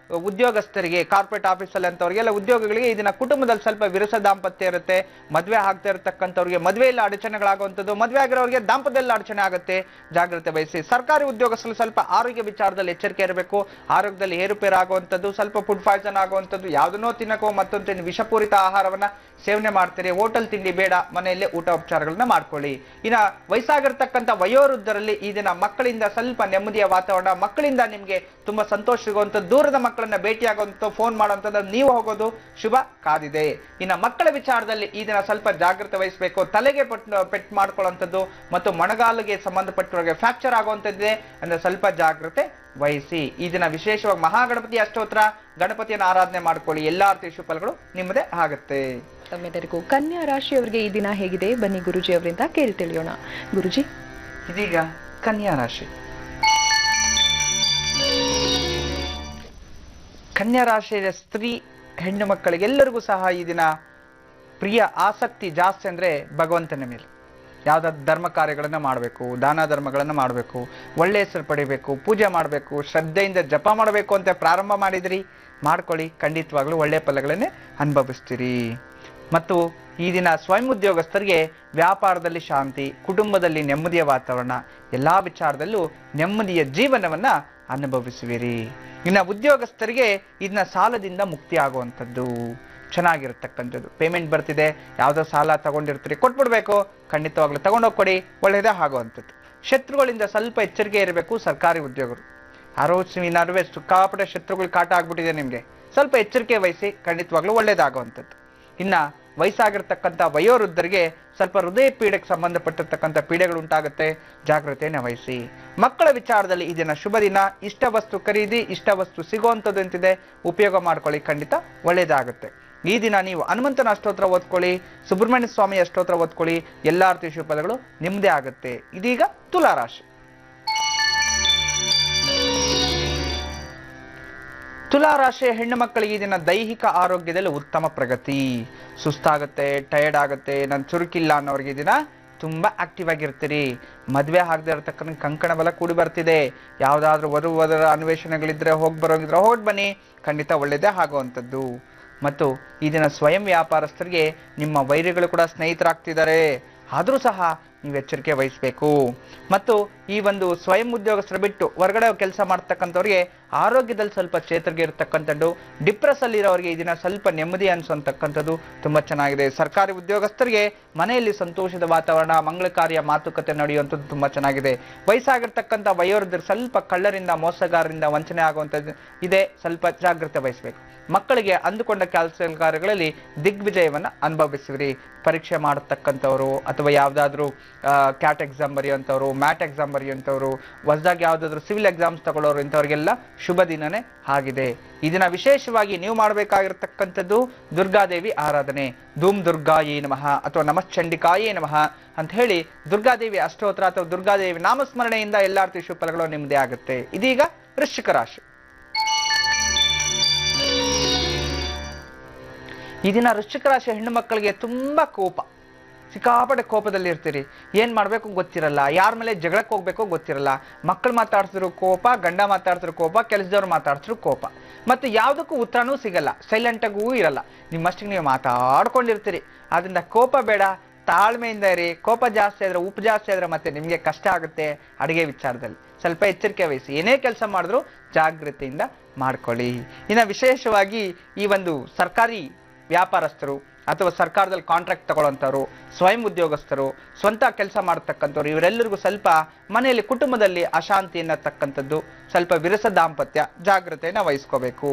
ಉದ್ಯೋಗಸ್ಥರಿಗೆ ಕಾರ್ಪೊರೇಟ್ ಆಫೀಸಲ್ಲಿ ಅಂತವ್ರಿಗೆಲ್ಲ ಉದ್ಯೋಗಗಳಿಗೆ ಈ ದಿನ ಕುಟುಂಬದಲ್ಲಿ ಸ್ವಲ್ಪ ವಿರಸ ದಾಂಪತ್ಯ ಇರುತ್ತೆ. ಮದುವೆ ಆಗ್ತಾ ಇರತಕ್ಕಂಥವ್ರಿಗೆ ಮದುವೆಯಲ್ಲಿ ಅಡಚಣೆಗಳಾಗುವಂಥದ್ದು, ಮದುವೆ ಆಗಿರೋರಿಗೆ ದಾಂಪತ್ಯದಲ್ಲಿ ಅಡಚಣೆ ಆಗುತ್ತೆ, ಜಾಗ್ರತೆ ವಹಿಸಿ. ಸರ್ಕಾರಿ ಉದ್ಯೋಗಸ್ಥರಲ್ಲಿ ಸ್ವಲ್ಪ ಆರೋಗ್ಯ ವಿಚಾರದಲ್ಲಿ ಎಚ್ಚರಿಕೆ ಇರಬೇಕು. ಆರೋಗ್ಯದಲ್ಲಿ ಏರುಪೇರು ಆಗುವಂಥದ್ದು, ಸ್ವಲ್ಪ ಫುಡ್ ಪಾಯ್ಸನ್ ಆಗುವಂಥದ್ದು, ಯಾವುದನ್ನೋ ತಿನ್ನಕೋ ಮತ್ತೊಂದು ವಿಷಪೂರಿತ ಆಹಾರವನ್ನ ಸೇವನೆ ಮಾಡ್ತೀರಿ. ಹೋಟೆಲ್ ತಿಂಡಿ ಬೇಡ, ಮನೆಯಲ್ಲೇ ಊಟ ಉಪಚಾರಗಳನ್ನ ಮಾಡ್ಕೊಳ್ಳಿ. ಇನ್ನ ವಯಸ್ಸಾಗಿರ್ತಕ್ಕಂಥ ವಯೋವೃದ್ಧರಲ್ಲಿ ಈ ದಿನ ಮಕ್ಕಳಿಂದ ಸ್ವಲ್ಪ ನೆಮ್ಮದಿಯ ವಾತಾವರಣ, ಮಕ್ಕಳಿಂದ ನಿಮ್ಗೆ ತುಂಬಾ ಸಂತೋಷ ಸಿಗುವಂಥದ್ದು, ದೂರದ ಮಕ್ಕಳನ್ನ ಭೇಟಿಯಾಗುವಂಥ, ಫೋನ್ ಮಾಡುವಂಥದ್ದು, ನೀವು ಹೋಗೋದು ಶುಭ ಕಾದಿದೆ. ಇನ್ನ ಮಕ್ಕಳ ವಿಚಾರದಲ್ಲಿ ಈ ದಿನ ಸ್ವಲ್ಪ ಜಾಗ್ರತೆ ವಹಿಸಬೇಕು. ತಲೆಗೆ ಪೆಟ್ಟು ಮಾಡ್ಕೊಳ್ಳುವಂಥದ್ದು ಮತ್ತು ಮೊಣಗಾಲಿಗೆ ಸಂಬಂಧಪಟ್ಟವರಿಗೆ ಫ್ರಾಕ್ಚರ್ ಆಗುವಂಥದ್ದಿದೆ, ಅಂದ್ರೆ ಸ್ವಲ್ಪ ಜಾಗ್ರತೆ ವಹಿಸಿ. ಈ ದಿನ ವಿಶೇಷವಾಗಿ ಮಹಾಗಣಪತಿ ಅಷ್ಟೋತ್ರ, ಗಣಪತಿಯನ್ನು ಆರಾಧನೆ ಮಾಡ್ಕೊಳ್ಳಿ, ಎಲ್ಲಾ ರೀತಿಯ ಶುಭಫಲಗಳು ನಿಮ್ಮದೇ ಆಗುತ್ತೆ. ತಮ್ಮೆಲ್ಲರಿಗೂ ಕನ್ಯಾ ರಾಶಿಯವರಿಗೆ ಈ ದಿನ ಹೇಗಿದೆ ಬನ್ನಿ ಗುರುಜಿ ಅವರಿಂದ ಕೇಳಿ ತಿಳಿಯೋಣ. ಗುರುಜಿ, ಇದೀಗ ಕನ್ಯಾ ರಾಶಿ. ಕನ್ಯಾ ರಾಶಿಯ ಸ್ತ್ರೀ ಹೆಣ್ಣು ಮಕ್ಕಳಿಗೆಲ್ಲರಿಗೂ ಸಹ ಈ ದಿನ ಪ್ರಿಯ ಆಸಕ್ತಿ ಜಾಸ್ತಿ ಅಂದ್ರೆ ಭಗವಂತನ ಮೇಲೆ. ಯಾವ್ದಾದ್ರು ಧರ್ಮ ಕಾರ್ಯಗಳನ್ನ ಮಾಡಬೇಕು, ದಾನ ಧರ್ಮಗಳನ್ನ ಮಾಡಬೇಕು, ಒಳ್ಳೆ ಹೆಸರು ಪಡಿಬೇಕು, ಪೂಜೆ ಮಾಡಬೇಕು, ಶ್ರದ್ಧೆಯಿಂದ ಜಪ ಮಾಡಬೇಕು ಅಂತ ಪ್ರಾರಂಭ ಮಾಡಿದ್ರಿ, ಮಾಡ್ಕೊಳ್ಳಿ. ಖಂಡಿತವಾಗ್ಲೂ ಒಳ್ಳೆ ಫಲಗಳನ್ನೇ ಅನುಭವಿಸ್ತೀರಿ. ಮತ್ತು ಈ ದಿನ ಸ್ವಯಂ ಉದ್ಯೋಗಸ್ಥರಿಗೆ ವ್ಯಾಪಾರದಲ್ಲಿ ಶಾಂತಿ, ಕುಟುಂಬದಲ್ಲಿ ನೆಮ್ಮದಿಯ ವಾತಾವರಣ, ಎಲ್ಲಾ ವಿಚಾರದಲ್ಲೂ ನೆಮ್ಮದಿಯ ಜೀವನವನ್ನ ಅನುಭವಿಸುವಿರಿ. ಇನ್ನು ಉದ್ಯೋಗಸ್ಥರಿಗೆ ಇದನ್ನ ಸಾಲದಿಂದ ಮುಕ್ತಿ ಆಗುವಂಥದ್ದು, ಚೆನ್ನಾಗಿರತಕ್ಕಂಥದ್ದು. ಪೇಮೆಂಟ್ ಬರ್ತಿದೆ, ಯಾವ್ದೋ ಸಾಲ ತಗೊಂಡಿರ್ತೀರಿ, ಕೊಟ್ಬಿಡ್ಬೇಕು, ಖಂಡಿತವಾಗ್ಲೂ ತಗೊಂಡೋಗ್ಕೊಡಿ, ಒಳ್ಳೇದೇ ಆಗುವಂಥದ್ದು. ಶತ್ರುಗಳಿಂದ ಸ್ವಲ್ಪ ಎಚ್ಚರಿಕೆ ಇರಬೇಕು ಸರ್ಕಾರಿ ಉದ್ಯೋಗರು. ಈ ನಡುವೆ ಸಿಕ್ಕಾಪಟ್ಟೆ ಶತ್ರುಗಳು ಕಾಟ ಆಗ್ಬಿಟ್ಟಿದೆ ನಿಮ್ಗೆ, ಸ್ವಲ್ಪ ಎಚ್ಚರಿಕೆ ವಹಿಸಿ, ಖಂಡಿತವಾಗ್ಲೂ ಒಳ್ಳೇದಾಗುವಂಥದ್ದು. ಇನ್ನ ವಯಸ್ಸಾಗಿರ್ತಕ್ಕಂಥ ವಯೋವೃದ್ಧರಿಗೆ ಸ್ವಲ್ಪ ಹೃದಯ ಪೀಡೆಗೆ ಸಂಬಂಧಪಟ್ಟಿರ್ತಕ್ಕಂಥ ಪೀಡೆಗಳು ಉಂಟಾಗುತ್ತೆ, ಜಾಗ್ರತೆಯನ್ನು ವಹಿಸಿ. ಮಕ್ಕಳ ವಿಚಾರದಲ್ಲಿ ಈ ದಿನ ಶುಭ ದಿನ. ಇಷ್ಟ ವಸ್ತು ಖರೀದಿ, ಇಷ್ಟ ವಸ್ತು ಸಿಗುವಂಥದ್ದು ಅಂತಿದೆ, ಉಪಯೋಗ ಮಾಡ್ಕೊಳ್ಳಿ, ಖಂಡಿತ ಒಳ್ಳೇದಾಗುತ್ತೆ. ಈ ದಿನ ನೀವು ಹನುಮಂತನ ಅಷ್ಟೋತ್ರ ಓದ್ಕೊಳ್ಳಿ, ಸುಬ್ರಹ್ಮಣ್ಯ ಸ್ವಾಮಿ ಅಷ್ಟೋತ್ರ ಓದ್ಕೊಳ್ಳಿ, ಎಲ್ಲಾ ರೀತಿಯ ಶುಭಫಲಗಳು ನಿಮ್ಮದೇ ಆಗುತ್ತೆ. ಇದೀಗ ತುಲಾರಾಶಿ. ತುಲಾರಾಶಿಯ ಹೆಣ್ಣು ಮಕ್ಕಳಿಗೆ ಈ ದಿನ ದೈಹಿಕ ಆರೋಗ್ಯದಲ್ಲಿ ಉತ್ತಮ ಪ್ರಗತಿ. ಸುಸ್ತಾಗುತ್ತೆ, ಟಯರ್ಡ್ ಆಗುತ್ತೆ, ನಾನು ಚುರುಕಿಲ್ಲ ಅನ್ನೋರಿಗೆ ಈ ದಿನ ತುಂಬಾ ಆಕ್ಟಿವ್ ಆಗಿರ್ತೀರಿ. ಮದುವೆ ಆಗದೆ ಇರತಕ್ಕಂಥ ಕಂಕಣ ಬಲ ಕೂಡಿ ಬರ್ತಿದೆ. ಯಾವ್ದಾದ್ರು ವಧುವರರ ಅನ್ವೇಷಣೆಗಳಿದ್ರೆ ಹೋಗಿ ಬರೋಗಿದ್ರೆ ಹೋಗಿ ಬನ್ನಿ, ಖಂಡಿತ ಒಳ್ಳೇದೇ ಆಗುವಂಥದ್ದು. ಮತ್ತು ಈ ದಿನ ಸ್ವಯಂ ವ್ಯಾಪಾರಸ್ಥರಿಗೆ ನಿಮ್ಮ ವೈರಿಗಳು ಕೂಡ ಸ್ನೇಹಿತರಾಗ್ತಿದ್ದಾರೆ. ಆದರೂ ಸಹ ನೀವು ಎಚ್ಚರಿಕೆ ವಹಿಸಬೇಕು. ಮತ್ತು ಈ ಒಂದು ಸ್ವಯಂ ಉದ್ಯೋಗಸ್ಥರು ಬಿಟ್ಟು ಹೊರಗಡೆ ಕೆಲಸ ಮಾಡ್ತಕ್ಕಂಥವ್ರಿಗೆ ಆರೋಗ್ಯದಲ್ಲಿ ಸ್ವಲ್ಪ ಚೇತರಿಕೆ ಇರತಕ್ಕಂಥದ್ದು, ಡಿಪ್ರೆಸ್ ಅಲ್ಲಿರೋರಿಗೆ ಈ ದಿನ ಸ್ವಲ್ಪ ನೆಮ್ಮದಿ ಅನ್ಸೋಂತಕ್ಕಂಥದ್ದು ತುಂಬಾ ಚೆನ್ನಾಗಿದೆ. ಸರ್ಕಾರಿ ಉದ್ಯೋಗಸ್ಥರಿಗೆ ಮನೆಯಲ್ಲಿ ಸಂತೋಷದ ವಾತಾವರಣ, ಮಂಗಳ ಕಾರ್ಯ, ಮಾತುಕತೆ ನಡೆಯುವಂಥದ್ದು ತುಂಬಾ ಚೆನ್ನಾಗಿದೆ. ವಯಸ್ಸಾಗಿರ್ತಕ್ಕಂಥ ವಯೋವೃದ್ಧರು ಸ್ವಲ್ಪ ಕಳ್ಳರಿಂದ, ಮೋಸಗಾರರಿಂದ ವಂಚನೆ ಆಗುವಂಥದ್ದು ಇದೆ, ಸ್ವಲ್ಪ ಜಾಗ್ರತೆ ವಹಿಸಬೇಕು. ಮಕ್ಕಳಿಗೆ ಅಂದುಕೊಂಡ ಕೆಲಸ ಕಾರ್ಯಗಳಲ್ಲಿ ದಿಗ್ವಿಜಯವನ್ನ ಅನುಭವಿಸಿದ್ರಿ. ಪರೀಕ್ಷೆ ಮಾಡತಕ್ಕಂಥವ್ರು ಅಥವಾ ಯಾವ್ದಾದ್ರು ಕ್ಯಾಟ್ ಎಕ್ಸಾಮ್ ಬರೆಯುವಂಥವ್ರು, ಮ್ಯಾಟ್ ಎಕ್ಸಾಮ್ ಬರೆಯುವಂಥವ್ರು, ಹೊಸದಾಗಿ ಯಾವ್ದಾದ್ರು ಸಿವಿಲ್ ಎಕ್ಸಾಮ್ಸ್ ತಗೊಳ್ಳೋರು, ಇಂಥವ್ರಿಗೆಲ್ಲ ಶುಭ ದಿನನೇ ಆಗಿದೆ. ಈ ದಿನ ವಿಶೇಷವಾಗಿ ನೀವು ಮಾಡಬೇಕಾಗಿರ್ತಕ್ಕಂಥದ್ದು ದುರ್ಗಾದೇವಿ ಆರಾಧನೆ. ಧೂಮ್ ದುರ್ಗಾಯೇ ನಮಃ ಅಥವಾ ನಮಶ್ಚಂಡಿಕಾಯೇ ನಮಃ ಅಂತ ಹೇಳಿ ದುರ್ಗಾದೇವಿ ಅಷ್ಟೋತ್ರ ಅಥವಾ ದುರ್ಗಾದೇವಿ ನಾಮಸ್ಮರಣೆಯಿಂದ ಎಲ್ಲಾ ರೀತಿ ಶುಭ ಫಲಗಳು ನಿಮ್ಮದೇ ಆಗುತ್ತೆ. ಇದೀಗ ವೃಶ್ಚಿಕ ರಾಶಿ. ಈ ದಿನ ವೃಶ್ಚಿಕ ರಾಶಿ ಹೆಣ್ಣು ಮಕ್ಕಳಿಗೆ ತುಂಬಾ ಕೋಪ, ಸಿಕ್ಕಾಪಟ್ಟೆ ಕೋಪದಲ್ಲಿ ಇರ್ತೀರಿ. ಏನ್ ಮಾಡ್ಬೇಕು ಗೊತ್ತಿರಲ್ಲ, ಯಾರ ಮೇಲೆ ಜಗಳಕ್ಕೆ ಹೋಗ್ಬೇಕು ಗೊತ್ತಿರಲ್ಲ. ಮಕ್ಕಳು ಮಾತಾಡ್ತಿದ್ರು ಕೋಪ, ಗಂಡ ಮಾತಾಡ್ತಿದ್ರು ಕೋಪ, ಕೆಲಸದವ್ರು ಮಾತಾಡ್ತಿದ್ರು ಕೋಪ, ಮತ್ತು ಯಾವುದಕ್ಕೂ ಉತ್ತರನೂ ಸಿಗಲ್ಲ, ಸೈಲೆಂಟ್ ಆಗೂ ಇರಲ್ಲ. ನಿಮ್ಮಷ್ಟಿಗೆ ನೀವು ಮಾತಾಡ್ಕೊಂಡಿರ್ತೀರಿ. ಆದ್ರಿಂದ ಕೋಪ ಬೇಡ, ತಾಳ್ಮೆಯಿಂದ ಇರಿ. ಕೋಪ ಜಾಸ್ತಿ ಆದ್ರೆ, ಉಪ್ಪು ಜಾಸ್ತಿ ಆದ್ರೆ ಮತ್ತೆ ನಿಮ್ಗೆ ಕಷ್ಟ ಆಗುತ್ತೆ. ಅಡಿಗೆ ವಿಚಾರದಲ್ಲಿ ಸ್ವಲ್ಪ ಎಚ್ಚರಿಕೆ ವಹಿಸಿ. ಏನೇ ಕೆಲಸ ಮಾಡಿದ್ರು ಜಾಗೃತಿಯಿಂದ ಮಾಡ್ಕೊಳ್ಳಿ. ಇನ್ನು ವಿಶೇಷವಾಗಿ ಈ ಒಂದು ಸರ್ಕಾರಿ ವ್ಯಾಪಾರಸ್ಥರು ಅಥವಾ ಸರ್ಕಾರದಲ್ಲಿ ಕಾಂಟ್ರಾಕ್ಟ್ ತಗೊಳ್ಳೋಂಥವ್ರು, ಸ್ವಯಂ ಉದ್ಯೋಗಸ್ಥರು, ಸ್ವಂತ ಕೆಲಸ ಮಾಡತಕ್ಕಂಥವ್ರು, ಇವರೆಲ್ಲರಿಗೂ ಸ್ವಲ್ಪ ಮನೆಯಲ್ಲಿ ಕುಟುಂಬದಲ್ಲಿ ಅಶಾಂತಿ ಅನ್ನತಕ್ಕಂಥದ್ದು, ಸ್ವಲ್ಪ ವಿರಸ ದಾಂಪತ್ಯ, ಜಾಗ್ರತೆಯನ್ನು ವಹಿಸ್ಕೋಬೇಕು.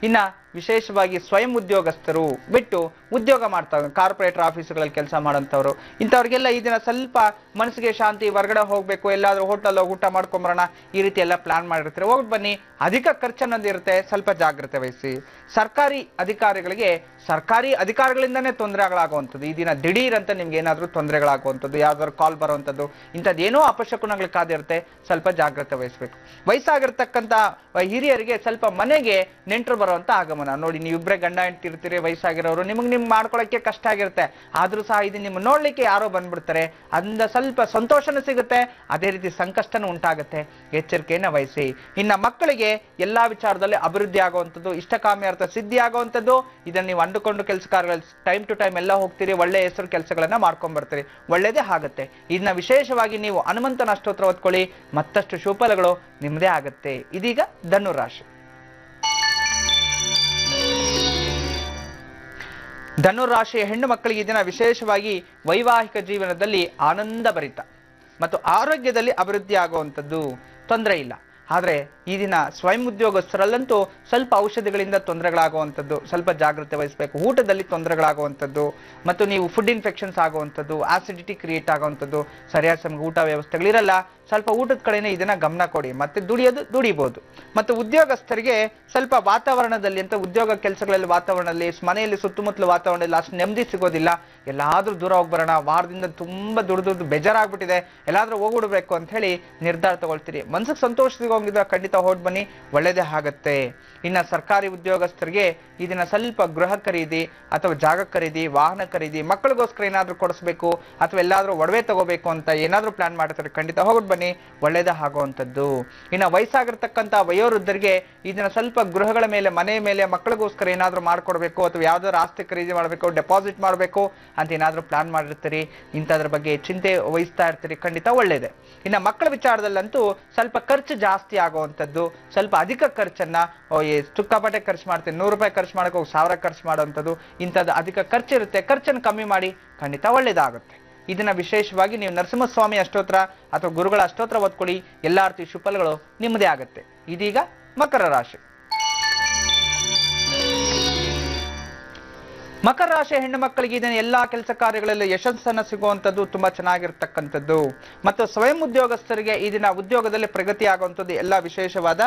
ಇನ್ನ ವಿಶೇಷವಾಗಿ ಸ್ವಯಂ ಉದ್ಯೋಗಸ್ಥರು ಬಿಟ್ಟು ಉದ್ಯೋಗ ಮಾಡ್ತಾರೆ, ಕಾರ್ಪೊರೇಟರ್ ಆಫೀಸ್ಗಳಲ್ಲಿ ಕೆಲಸ ಮಾಡೋಂಥವ್ರು, ಇಂಥವ್ರಿಗೆಲ್ಲ ಈ ದಿನ ಸ್ವಲ್ಪ ಮನಸ್ಸಿಗೆ ಶಾಂತಿ, ಹೊರಗಡೆ ಹೋಗ್ಬೇಕು, ಎಲ್ಲಾದ್ರೂ ಹೋಟೆಲ್ ಹೋಗಿ ಊಟ ಮಾಡ್ಕೊಂಬರೋಣ, ಈ ರೀತಿ ಎಲ್ಲ ಪ್ಲಾನ್ ಮಾಡಿರ್ತಾರೆ, ಹೋಗಿ ಬನ್ನಿ. ಅಧಿಕ ಖರ್ಚನ್ನೊಂದು ಇರುತ್ತೆ, ಸ್ವಲ್ಪ ಜಾಗ್ರತೆ ವಹಿಸಿ. ಸರ್ಕಾರಿ ಅಧಿಕಾರಿಗಳಿಂದನೇ ತೊಂದರೆಗಳಾಗುವಂಥದ್ದು. ಈ ದಿನ ದಿಢೀರ್ ಅಂತ ನಿಮ್ಗೆ ಏನಾದ್ರೂ ತೊಂದರೆಗಳಾಗುವಂಥದ್ದು, ಯಾವ್ದಾದ್ರು ಕಾಲ್ ಬರುವಂಥದ್ದು, ಇಂಥದ್ದೇನೋ ಅಪಶಕುನಗಳು ಕಾದಿರುತ್ತೆ, ಸ್ವಲ್ಪ ಜಾಗ್ರತೆ ವಹಿಸ್ಬೇಕು. ವಯಸ್ಸಾಗಿರ್ತಕ್ಕಂಥ ಹಿರಿಯರಿಗೆ ಸ್ವಲ್ಪ ಮನೆಗೆ ನೆಂಟರು ಬರುವಂತ ಆಗಮನ ನೋಡಿ. ನೀವಿಬ್ಬರೇ ಗಂಡ ಹೆಂಡತಿ ಇರ್ತೀರಿ, ವಯಸ್ಸಾಗಿರೋರು, ನಿಮ್ಗೆ ಮಾಡ್ಕೊಳಕ್ಕೆ ಕಷ್ಟ ಆಗಿರುತ್ತೆ. ಆದ್ರೂ ಸಹ ಇದು ನಿಮ್ಮ ನೋಡ್ಲಿಕ್ಕೆ ಯಾರೋ ಬಂದ್ಬಿಡ್ತಾರೆ, ಅಂದ ಸ್ವಲ್ಪ ಸಂತೋಷನೂ ಸಿಗುತ್ತೆ, ಅದೇ ರೀತಿ ಸಂಕಷ್ಟನೂ ಉಂಟಾಗುತ್ತೆ. ಎಚ್ಚರಿಕೆಯನ್ನ ವಹಿಸಿ. ಇನ್ನ ಮಕ್ಕಳಿಗೆ ಎಲ್ಲಾ ವಿಚಾರದಲ್ಲಿ ಅಭಿವೃದ್ಧಿ ಆಗುವಂಥದ್ದು, ಇಷ್ಟಕಾಮ್ಯಾರ್ಥ ಸಿದ್ಧಿ ಆಗುವಂಥದ್ದು, ಇದನ್ನ ನೀವು ಅಂದುಕೊಂಡು ಕೆಲಸ ಕಾರ್ಯಗಳಲ್ಲಿ ಟೈಮ್ ಟು ಟೈಮ್ ಎಲ್ಲ ಹೋಗ್ತೀರಿ, ಒಳ್ಳೆ ಹೆಸರು ಕೆಲಸಗಳನ್ನ ಮಾಡ್ಕೊಂಡ್ ಬರ್ತೀರಿ, ಒಳ್ಳೇದೇ ಆಗುತ್ತೆ. ಇದನ್ನ ವಿಶೇಷವಾಗಿ ನೀವು ಹನುಮಂತನ ಅಷ್ಟೋತ್ರ ಓದ್ಕೊಳ್ಳಿ, ಮತ್ತಷ್ಟು ಶುಭಫಲಗಳು ನಿಮ್ಮದೇ ಆಗುತ್ತೆ. ಇದೀಗ ಧನು ರಾಶಿ. ಧನುರಾಶಿಯ ಹೆಣ್ಣು ಮಕ್ಕಳಿಗೆ ಈ ದಿನ ವಿಶೇಷವಾಗಿ ವೈವಾಹಿಕ ಜೀವನದಲ್ಲಿ ಆನಂದ ಭರಿತ ಮತ್ತು ಆರೋಗ್ಯದಲ್ಲಿ ಅಭಿವೃದ್ಧಿ ಆಗುವಂಥದ್ದು, ತೊಂದರೆ ಇಲ್ಲ. ಆದ್ರೆ ಈ ದಿನ ಸ್ವಯಂ ಉದ್ಯೋಗಸ್ಥರಲ್ಲಂತೂ ಸ್ವಲ್ಪ ಔಷಧಿಗಳಿಂದ ತೊಂದರೆಗಳಾಗುವಂಥದ್ದು, ಸ್ವಲ್ಪ ಜಾಗ್ರತೆ ವಹಿಸಬೇಕು. ಊಟದಲ್ಲಿ ತೊಂದರೆಗಳಾಗುವಂಥದ್ದು ಮತ್ತು ನೀವು ಫುಡ್ ಇನ್ಫೆಕ್ಷನ್ಸ್ ಆಗುವಂಥದ್ದು, ಆಸಿಡಿಟಿ ಕ್ರಿಯೇಟ್ ಆಗುವಂಥದ್ದು, ಸರಿಯಾದ ಸಮಯ ಊಟ ವ್ಯವಸ್ಥೆಗಳಿರಲ್ಲ, ಸ್ವಲ್ಪ ಊಟದ ಕಡೆನೇ ಇದನ್ನ ಗಮನ ಕೊಡಿ. ಮತ್ತೆ ದುಡಿಬಹುದು. ಮತ್ತು ಉದ್ಯೋಗಸ್ಥರಿಗೆ ಸ್ವಲ್ಪ ವಾತಾವರಣದಲ್ಲಿ ಅಂತ ಉದ್ಯೋಗ ಕೆಲಸಗಳಲ್ಲಿ ವಾತಾವರಣದಲ್ಲಿ, ಮನೆಯಲ್ಲಿ ಸುತ್ತಮುತ್ತಲ ವಾತಾವರಣದಲ್ಲಿ ಅಷ್ಟು ನೆಮ್ಮದಿ ಸಿಗೋದಿಲ್ಲ. ಎಲ್ಲಾದ್ರೂ ದೂರ ಹೋಗ್ಬರೋಣ, ವಾರದಿಂದ ತುಂಬಾ ದುಡ್ದು ಬೇಜಾರಾಗ್ಬಿಟ್ಟಿದೆ, ಎಲ್ಲಾದ್ರೂ ಹೋಗ್ಬಿಡ್ಬೇಕು ಅಂತ ಹೇಳಿ ನಿರ್ಧಾರ ತಗೊಳ್ತೀರಿ. ಮನ್ಸಿಗೆ ಸಂತೋಷ ಸಿಗೋಂಗಿದ್ರೆ ಖಂಡಿತ ಹೊರಡ್ ಬನ್ನಿ, ಒಳ್ಳೇದೇ ಆಗತ್ತೆ. ಇನ್ನ ಸರ್ಕಾರಿ ಉದ್ಯೋಗಸ್ಥರಿಗೆ ಈ ದಿನ ಸ್ವಲ್ಪ ಗೃಹ ಖರೀದಿ ಅಥವಾ ಜಾಗ ಖರೀದಿ, ವಾಹನ ಖರೀದಿ, ಮಕ್ಕಳಿಗೋಸ್ಕರ ಏನಾದ್ರೂ ಕೊಡಿಸ್ಬೇಕು ಅಥವಾ ಎಲ್ಲಾದ್ರೂ ಒಡವೆ ತಗೋಬೇಕು ಅಂತ ಏನಾದ್ರೂ ಪ್ಲಾನ್ ಮಾಡ್ತಾರೆ, ಖಂಡಿತ ಹೋಗ್ಬಿಟ್ಟು ಬನ್ನಿ, ಒಳ್ಳೇದೇ ಆಗುವಂಥದ್ದು. ಇನ್ನು ವಯಸ್ಸಾಗಿರ್ತಕ್ಕಂಥ ವಯೋವೃದ್ಧರಿಗೆ ಈ ದಿನ ಸ್ವಲ್ಪ ಗೃಹಗಳ ಮೇಲೆ, ಮನೆ ಮೇಲೆ ಮಕ್ಕಳಿಗೋಸ್ಕರ ಏನಾದ್ರೂ ಮಾಡ್ಕೊಡ್ಬೇಕು ಅಥವಾ ಯಾವ್ದಾದ್ರು ಆಸ್ತಿ ಖರೀದಿ ಮಾಡಬೇಕು, ಡೆಪಾಸಿಟ್ ಮಾಡಬೇಕು ಅಂತ ಏನಾದ್ರೂ ಪ್ಲಾನ್ ಮಾಡಿರ್ತೀರಿ, ಇಂಥದ್ರ ಬಗ್ಗೆ ಚಿಂತೆ ವಹಿಸ್ತಾ ಇರ್ತೀರಿ, ಖಂಡಿತ ಒಳ್ಳೇದೆ. ಇನ್ನು ಮಕ್ಕಳ ವಿಚಾರದಲ್ಲಂತೂ ಸ್ವಲ್ಪ ಖರ್ಚು ಜಾಸ್ತಿ ಆಗುವಂಥದ್ದು, ಸ್ವಲ್ಪ ಅಧಿಕ ಖರ್ಚನ್ನ ಸಿಕ್ಕಾಪಟ್ಟೆ ಖರ್ಚು ಮಾಡ್ತೀವಿ, 100 ರೂಪಾಯಿ ಖರ್ಚು ಮಾಡಕ್ಕೆ 1000 ಖರ್ಚು ಮಾಡುವಂಥದ್ದು, ಇಂಥದ್ದು ಅಧಿಕ ಖರ್ಚಿರುತ್ತೆ. ಖರ್ಚನ್ನು ಕಮ್ಮಿ ಮಾಡಿ, ಖಂಡಿತ ಒಳ್ಳೇದಾಗುತ್ತೆ. ಇದನ್ನ ವಿಶೇಷವಾಗಿ ನೀವು ನರಸಿಂಹಸ್ವಾಮಿ ಅಷ್ಟೋತ್ರ ಅಥವಾ ಗುರುಗಳ ಅಷ್ಟೋತ್ರ ಓದ್ಕೊಳ್ಳಿ, ಎಲ್ಲಾ ರೀತಿ ಶುಭಫಲಗಳು ನಿಮ್ಮದೇ ಆಗುತ್ತೆ. ಇದೀಗ ಮಕರ ರಾಶಿ. ಮಕರ ರಾಶಿಯ ಹೆಣ್ಣು ಮಕ್ಕಳಿಗೆ ಇದನ್ನ ಎಲ್ಲಾ ಕೆಲಸ ಕಾರ್ಯಗಳಲ್ಲಿ ಯಶಸ್ಸನ್ನ ಸಿಗುವಂಥದ್ದು ತುಂಬಾ ಚೆನ್ನಾಗಿರ್ತಕ್ಕಂಥದ್ದು. ಮತ್ತು ಸ್ವಯಂ ಉದ್ಯೋಗಸ್ಥರಿಗೆ ಈ ದಿನ ಉದ್ಯೋಗದಲ್ಲಿ ಪ್ರಗತಿ ಆಗುವಂಥದ್ದು, ಎಲ್ಲ ವಿಶೇಷವಾದ